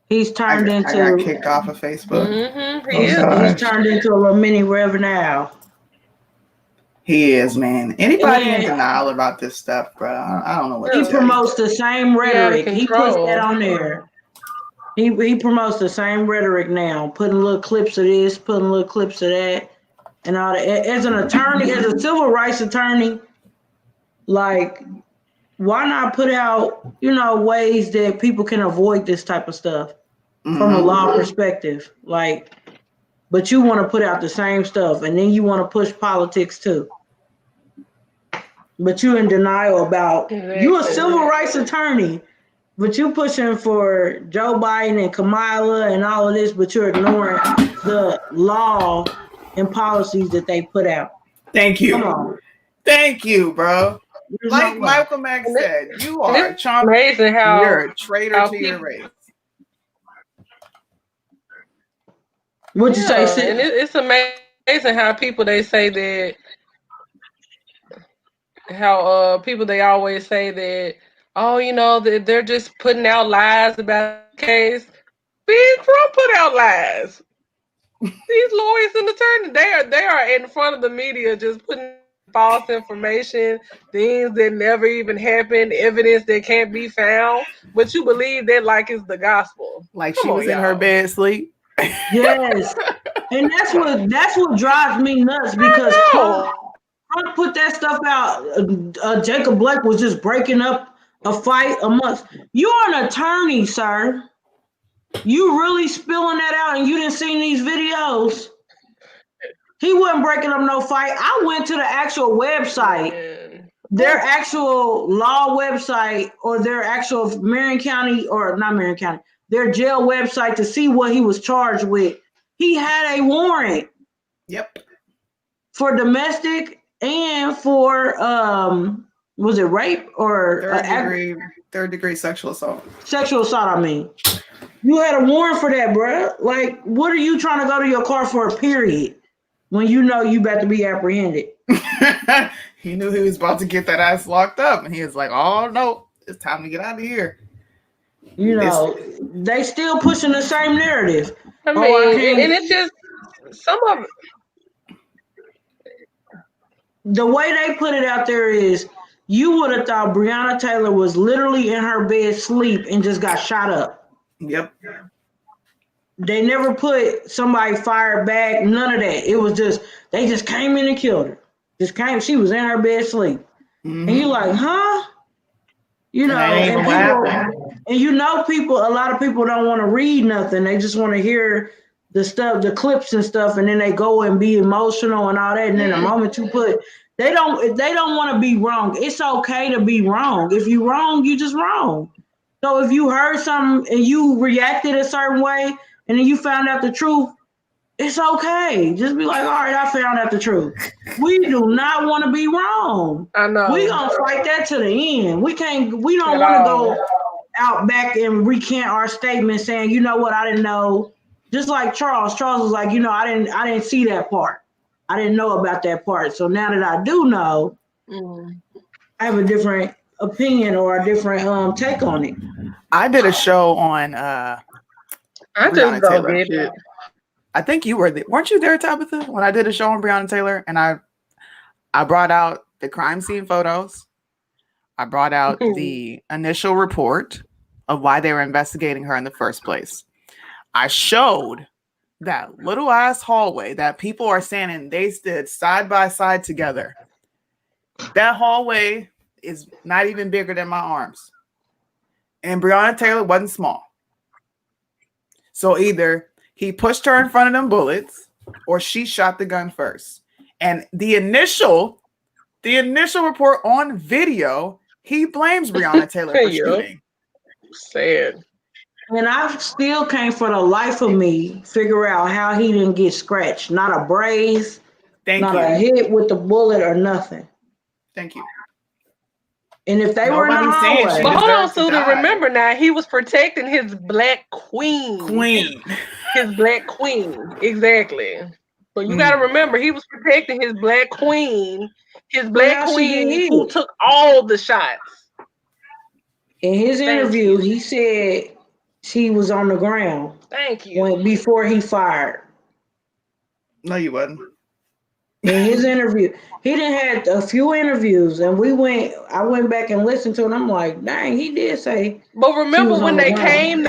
He's turned I into got kicked off of Facebook. Mm-hmm. He's turned into a little mini Reverend Al. He is, man. Anybody in denial about this stuff, bro? I don't know what He to tell promotes the same rhetoric. He puts control. that on there. He promotes the same rhetoric now, putting little clips of this, putting little clips of that, and all that. As an attorney, as a civil rights attorney, like, why not put out, ways that people can avoid this type of stuff from a law perspective? Like, but you want to put out the same stuff, and then you want to push politics too. But you in denial about, you a civil rights attorney, but you pushing for Joe Biden and Kamala and all of this, but you're ignoring the law and policies that they put out. Thank you. Come on. Thank you, bro. There's Like no way. Michael Mack said, you are It's amazing how you're a traitor how to your people- race. What'd you say, Sid? And it's amazing how people they say that, how people they always say that, oh, that they're just putting out lies about the case. Ben Crump put out lies. These lawyers and attorneys, they are in front of the media just putting false information, things that never even happened, evidence that can't be found, but you believe that like it's the gospel. Like Come she was on, in her y'all. bed asleep. Yes. And that's what drives me nuts, because Crump put that stuff out. Jacob Blake was just breaking up a fight amongst. You're an attorney, sir. You really spilling that out, and you didn't see these videos. He wasn't breaking up no fight. I went to the actual website, their actual law website, or their actual Marion County, or not Marion County, their jail website, to see what he was charged with. He had a warrant. Yep. For domestic and for was it rape or third degree sexual assault? Sexual assault, I mean. You had a warrant for that, bro. Like, what are you trying to go to your car for, period, when you know you about to be apprehended? He knew he was about to get that ass locked up, and he was like, oh no, it's time to get out of here. They still pushing the same narrative. I mean, and it's just some of it. the way they put it out there is you would have thought Breonna Taylor was literally in her bed sleep and just got shot up. Yep. They never put somebody fired back, none of that. It was just, they just came in and killed her. Just came, she was in her bed sleep. Mm-hmm. And you're like, huh? You know, and people, a lot of people don't want to read nothing. They just want to hear the stuff, the clips and stuff, and then they go and be emotional and all that. And then the moment you put, they don't want to be wrong. It's okay to be wrong. If you wrong, you just wrong. So if you heard something and you reacted a certain way and then you found out the truth, it's okay. Just be like, all right, I found out the truth. We do not want to be wrong. I know. We gonna fight that to the end. We don't want to go out back and recant our statement saying, you know what, I didn't know. Just like Charles. Charles was like, I didn't see that part. I didn't know about that part. So now that I do know, I have a different opinion or a different take on it. I did a show on I just don't get it. I think you weren't you there, Tabitha, when I did a show on Breonna Taylor? And I brought out the crime scene photos. I brought out the initial report of why they were investigating her in the first place. I showed that little ass hallway that people are standing, they stood side by side together. That hallway is not even bigger than my arms. And Breonna Taylor wasn't small. So either he pushed her in front of them bullets or she shot the gun first. And the initial report on video, he blames Breonna Taylor for shooting. Sad. And I still can't for the life of me figure out how he didn't get scratched. Not a brace, not a hit with the bullet or nothing. Thank you. And if they were in the hallway, but hold on, Suda, remember now, he was protecting his black queen. His black queen, exactly. So you got to remember, he was protecting his black queen. His black queen who took all the shots. In his interview, he said she was on the ground. Thank you. Before he fired. No, you wasn't. In his interview, he done had a few interviews, and I went back and listened to it. And I'm like, dang, he did say. But remember when they came?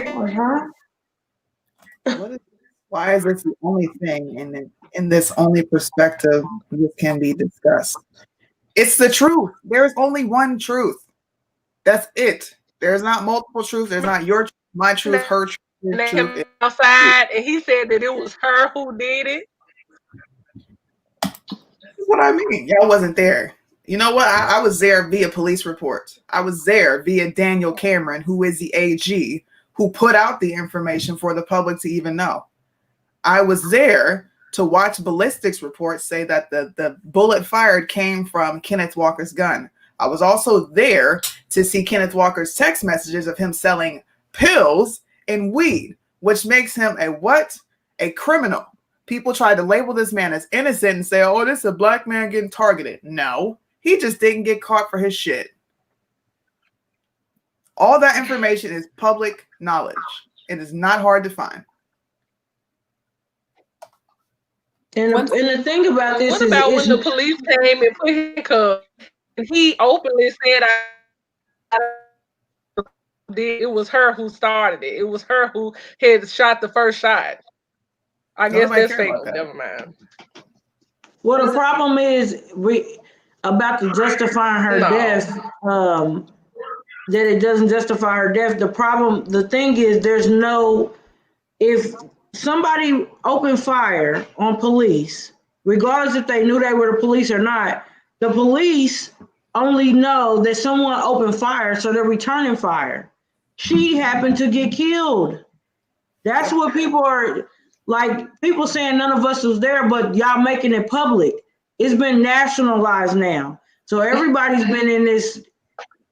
Why is this the only thing in this only perspective this can be discussed? It's the truth. There's only one truth. That's it. There's not multiple truths. There's not your truth, my truth, her truth. And they came outside, and he said that it was her who did it. That's what I mean. Y'all wasn't there. You know what? I was there via police report. I was there via Daniel Cameron, who is the AG, who put out the information for the public to even know. I was there to watch ballistics reports say that the bullet fired came from Kenneth Walker's gun. I was also there to see Kenneth Walker's text messages of him selling pills and weed, which makes him a what? A criminal. People tried to label this man as innocent and say, oh, this is a black man getting targeted. No, he just didn't get caught for his shit. All that information is public knowledge. It is not hard to find. And the thing about this what about when the police came and put him in cuffs, and he openly said, it was her who started it. It was her who had shot the first shot. I guess that's fake. Never mind. Well, the problem is about the justifying her death. That it doesn't justify her death. The thing is, if somebody opened fire on police, regardless if they knew they were the police or not, the police only know that someone opened fire, so they're returning fire. She happened to get killed. That's what people are like. People saying none of us was there, but y'all making it public. It's been nationalized now, so everybody's been in this.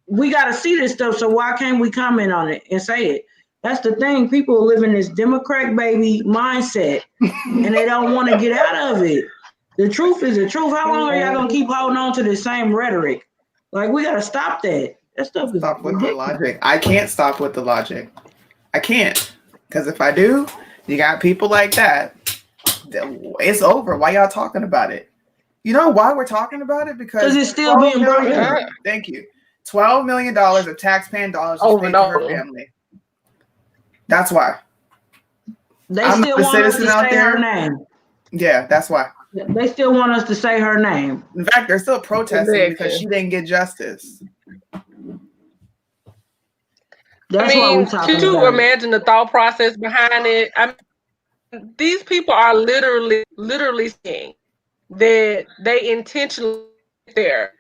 We got to see this stuff, so why can't we comment on it and say it? That's the thing. People live in this Democrat baby mindset, and they don't want to get out of it. The truth is the truth. How long are y'all gonna keep holding on to the same rhetoric? Like, we gotta stop that. That stuff is stop with the logic. I can't stop with the logic. I can't, because if I do, you got people like that. It's over. Why y'all talking about it? You know why we're talking about it? Because it's still $12 being brought million- up. Thank you. $12 million of taxpaying dollars was Over paid and to her over. family. That's why. They I'm still not a want us to citizen out say her there. name. Yeah, that's why. They still want us to say her name. In fact, they're still protesting because Exactly. she didn't get justice. That's I what mean, we're talking to about. imagine the thought process behind it. These people are literally saying that they intentionally there.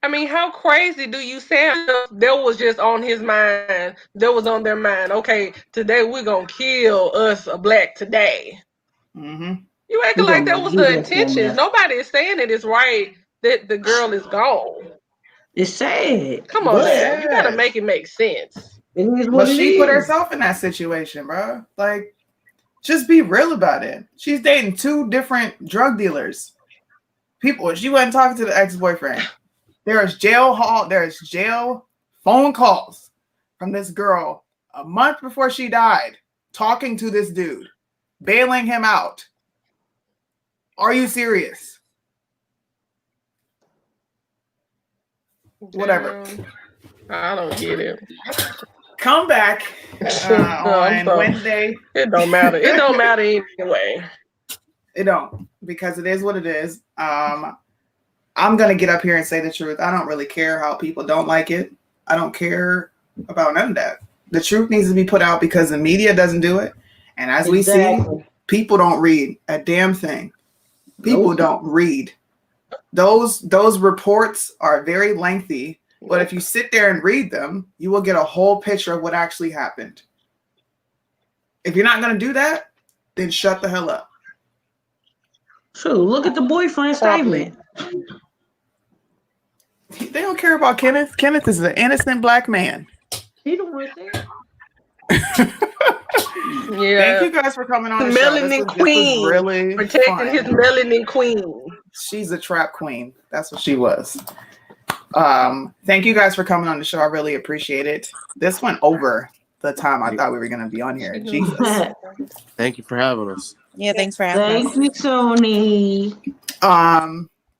I mean, how crazy do you sound? That was just on his mind. That was on their mind. Okay, today we're gonna kill us a black today. Mm-hmm. You acting We're like gonna that was do the that intention. somewhere. Nobody is saying it is right that the girl is gone. It's sad. Come on but now, you gotta make it make sense. It is But what it she put is. herself in that situation, bro. Like, just be real about it. She's dating 2 different drug dealers. People, she wasn't talking to the ex-boyfriend. There's jail phone calls from this girl a month before she died, talking to this dude, bailing him out. Are you serious? Whatever. I don't get it. Come back I'm on sorry. Wednesday. It don't matter. It don't matter anyway. It don't, because it is what it is. I'm gonna get up here and say the truth. I don't really care how people don't like it. I don't care about none of that. The truth needs to be put out because the media doesn't do it. And as we see, people don't read a damn thing. People don't read. Those reports are very lengthy, but if you sit there and read them, you will get a whole picture of what actually happened. If you're not gonna do that, then shut the hell up. True. Look at the boyfriend statement. They don't care about Kenneth. Kenneth is an innocent black man. He don't want that. Yeah. Thank you guys for coming on The the show. melanin This queen. was really Protecting fun. his melanin queen. She's a trap queen. That's what she was. Thank you guys for coming on the show. I really appreciate it. This went over the time I thought we were going to be on here. Jesus. Thank you for having us. Yeah, thanks for having us. Thank you, Sony.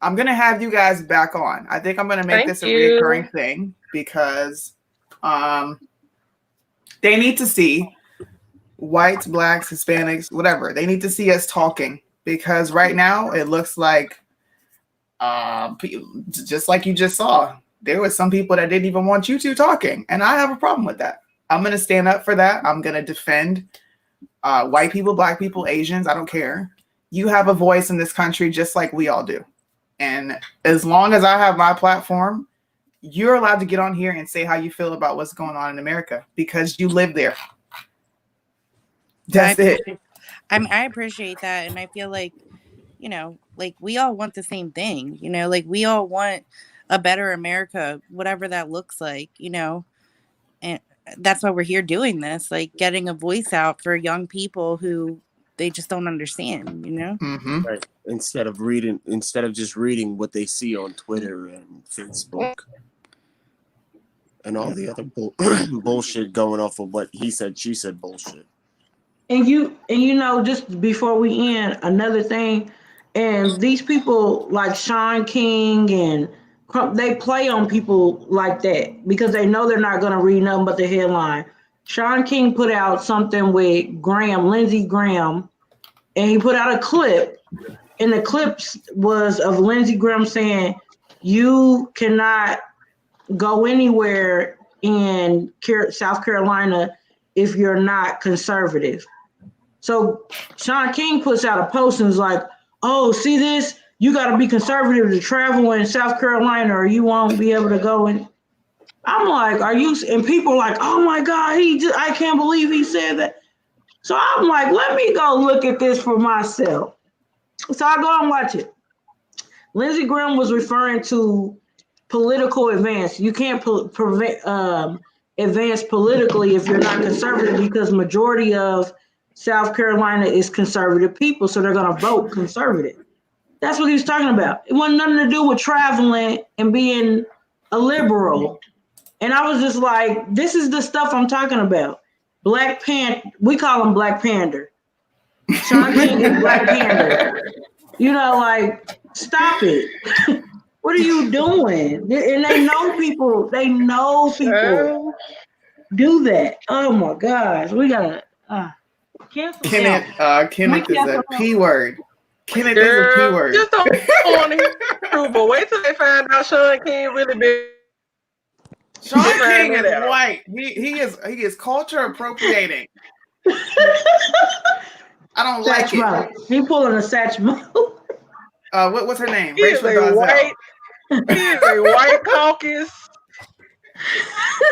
I'm going to have you guys back on. I think I'm going to make this a reoccurring thing because they need to see whites, blacks, Hispanics, whatever. They need to see us talking because right now it looks like just like you just saw, there was some people that didn't even want you two talking, and I have a problem with that. I'm going to stand up for that. I'm going to defend white people, black people, Asians. I don't care. You have a voice in this country just like we all do. And as long as I have my platform, you're allowed to get on here and say how you feel about what's going on in America because you live there. That's it. I appreciate that. And I feel like, like we all want the same thing, like we all want a better America, whatever that looks like, and that's why we're here doing this, like getting a voice out for young people who they just don't understand, Mm-hmm. Right. Instead of just reading what they see on Twitter and Facebook and all the other bullshit going off of what he said, she said bullshit. And just before we end, another thing, and these people like Sean King and they play on people like that because they know they're not going to read nothing but the headline. Sean King put out something with Lindsey Graham, and he put out a clip, and the clip was of Lindsey Graham saying, "You cannot go anywhere in South Carolina if you're not conservative." So Sean King puts out a post and is like, "Oh, see this? You got to be conservative to travel in South Carolina or you won't be able to go in." I'm like, are you? And people are like, "Oh my God, I can't believe he said that." So I'm like, let me go look at this for myself. So I go and watch it. Lindsey Graham was referring to political advance. You can't advance politically if you're not conservative because majority of South Carolina is conservative people, so they're going to vote conservative. That's what he was talking about. It wasn't nothing to do with traveling and being a liberal. And I was just like, this is the stuff I'm talking about. We call them Black Pander. Sean King is Black Panther. You know, like, stop it. What are you doing? And they know people. They know people do that. Oh my gosh, we gotta cancel Kenneth. him. Kenneth We is a cancel P him. word. Kenneth is a P Girl, word. just don't want to hear true, but wait till they find out Sean King really big. Sean Find King that is out. white. He is culture appropriating. I don't like it. Satchmo. He pulling a Satchmo. What's her name? He is Rachel a Dolezal. white. He is a white caucus.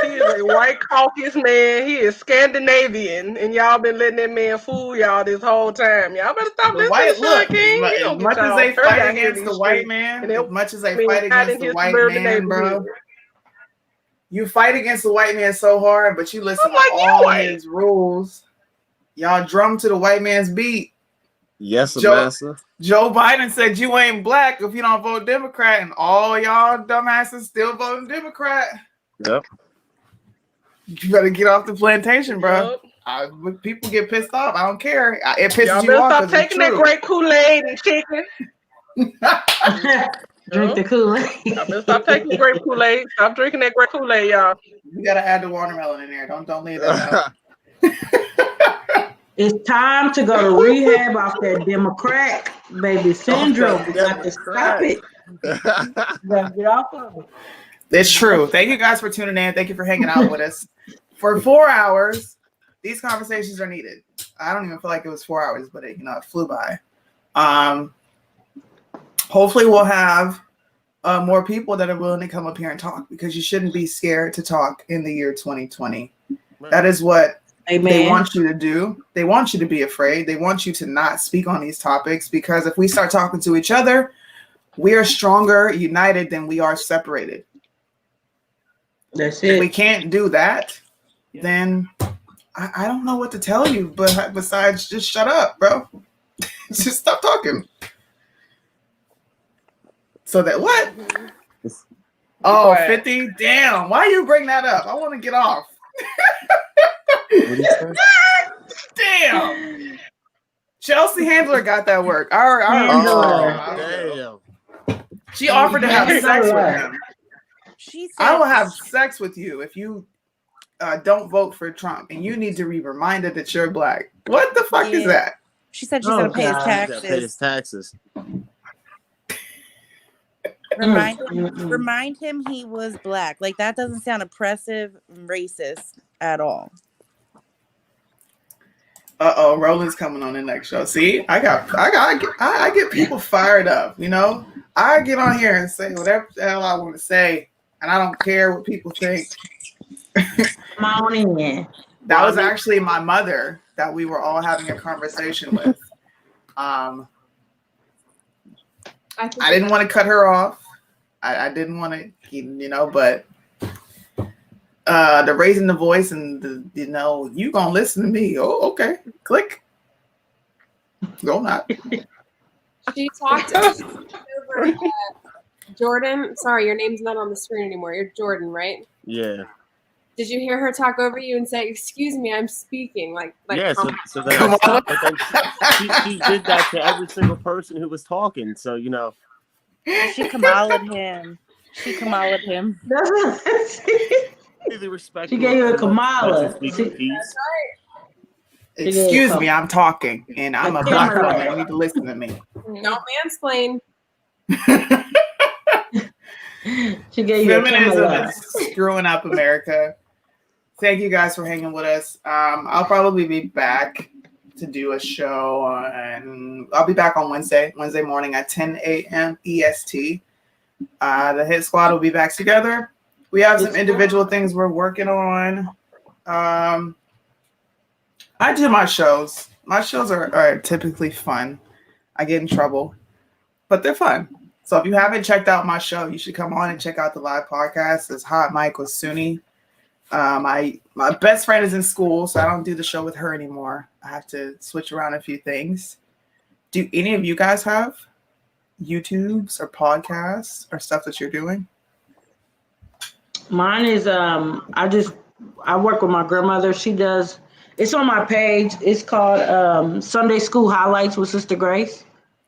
He is a white caucus man. He is Scandinavian, and y'all been letting that man fool y'all this whole time. Y'all better stop The listening white to Sean look. King. He As gonna get much as y'all they hurt fight out here in against these the white streets. man, And as much as they mean, fight hide against in the his white suburban man, bro, neighborhood. you fight against the white man so hard, but you listen I'm like, to you all ain't. his rules. Y'all drum to the white man's beat. Yes, Joe, massa. Joe Biden said you ain't black if you don't vote Democrat, and all y'all dumbasses still voting Democrat. Yep. You better get off the plantation, bro. Yep. When people get pissed off, I don't care. It pisses Y'all you better off stop because it's taking that true. great Kool-Aid and chicken. Drink the Kool-Aid. Y'all better stop taking grape Kool-Aid. Stop drinking that grape Kool-Aid, y'all. You gotta add the watermelon in there. Don't leave that out. It's time to go to rehab off that Democrat baby syndrome. We got to stop it. Gotta get off of it. It's true. Thank you guys for tuning in. Thank you for hanging out with us for 4 hours. These conversations are needed. I don't even feel like it was 4 hours, but it flew by. Hopefully we'll have more people that are willing to come up here and talk, because you shouldn't be scared to talk in the year 2020. That is what they want you to do. They want you to be afraid. They want you to not speak on these topics, because if we start talking to each other, we are stronger united than we are separated. That's If it. we can't do that, then I don't know what to tell you, but besides just shut up, bro. Just stop talking. So that what? Oh, 50? Damn. Why you bring that up? I want to get off. Damn. Chelsea Handler got that work. Damn. She offered to have sex with him. She said I will have sex with you if you don't vote for Trump, and you need to be reminded that you're black. What the fuck is that? She said she's gonna pay his taxes. Pay his taxes. Remind him he was black. Like, that doesn't sound oppressive, racist at all. Roland's coming on the next show. See, I get people fired up. You know, I get on here and say whatever the hell I want to say, and I don't care what people think. Come on in. That was actually my mother that we were all having a conversation with. I didn't want to cut her off. I didn't want to, but the raising the voice and you gonna listen to me. Oh, okay. Click. Go not. She talked over Jordan. Sorry, your name's not on the screen anymore. You're Jordan, right? Yeah. Did you hear her talk over you and say, "Excuse me, I'm speaking"? Like Yeah. So then I stopped, but then she did that to every single person who was talking. So She Kamala'd him. She Kamala'd him. really respect. She gave you a Kamala. Excuse me, I'm talking, and I'm a black woman. You need to listen to me. Don't mansplain. She gave you a Feminism Kamala. is screwing up America. Thank you guys for hanging with us. I'll probably be back to do a show, and I'll be back on Wednesday morning at 10 a.m. EST. The Hit Squad will be back together. We have some individual things we're working on. I do my shows. My shows are typically fun. I get in trouble, but they're fun. So if you haven't checked out my show, you should come on and check out the live podcast. It's Hot Mic with Suni. My best friend is in school, so I don't do the show with her anymore. I have to switch around a few things. Do any of you guys have YouTubes or podcasts or stuff that you're doing? Mine is I work with my grandmother. She does It's on my page. It's called Sunday School Highlights with Sister Grace.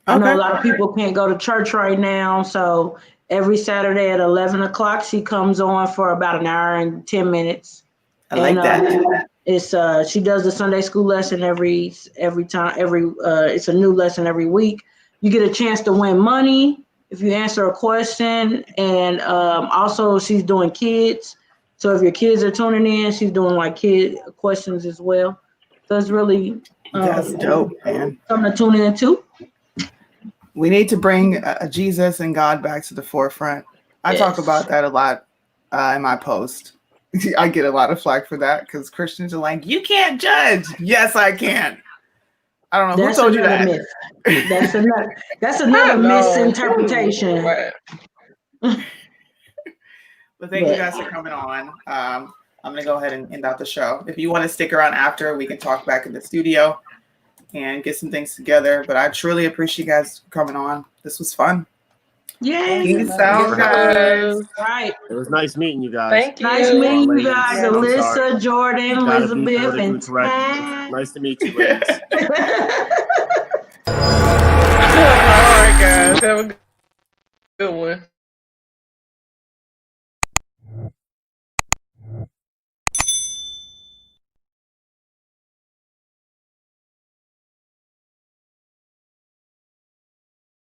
I know Okay. a lot of people can't go to church right now, so every Saturday at 11 o'clock, she comes on for about an hour and 10 minutes. I like that. It's she does the Sunday school lesson every time. It's a new lesson every week. You get a chance to win money if you answer a question, and also she's doing kids. So if your kids are tuning in, she's doing like kid questions as well. So it's really That's dope, man. something to tune into. We need to bring Jesus and God back to the forefront. I talk about that a lot in my post. I get a lot of flack for that because Christians are like, you can't judge. Yes, I can. I don't know who told you that. Myth. That's another misinterpretation. But thank you guys for coming on. I'm gonna go ahead and end out the show. If you want to stick around after, we can talk back in the studio and get some things together. But I truly appreciate you guys coming on. This was fun. Yeah. Peace out, guys. Right. It was nice meeting you guys. Thank you. Nice meeting you guys, I'm sorry. Alyssa, Jordan, Gotta be Elizabeth, politically and correct. Tad. Nice to meet you, ladies. All right, guys. Have a good one.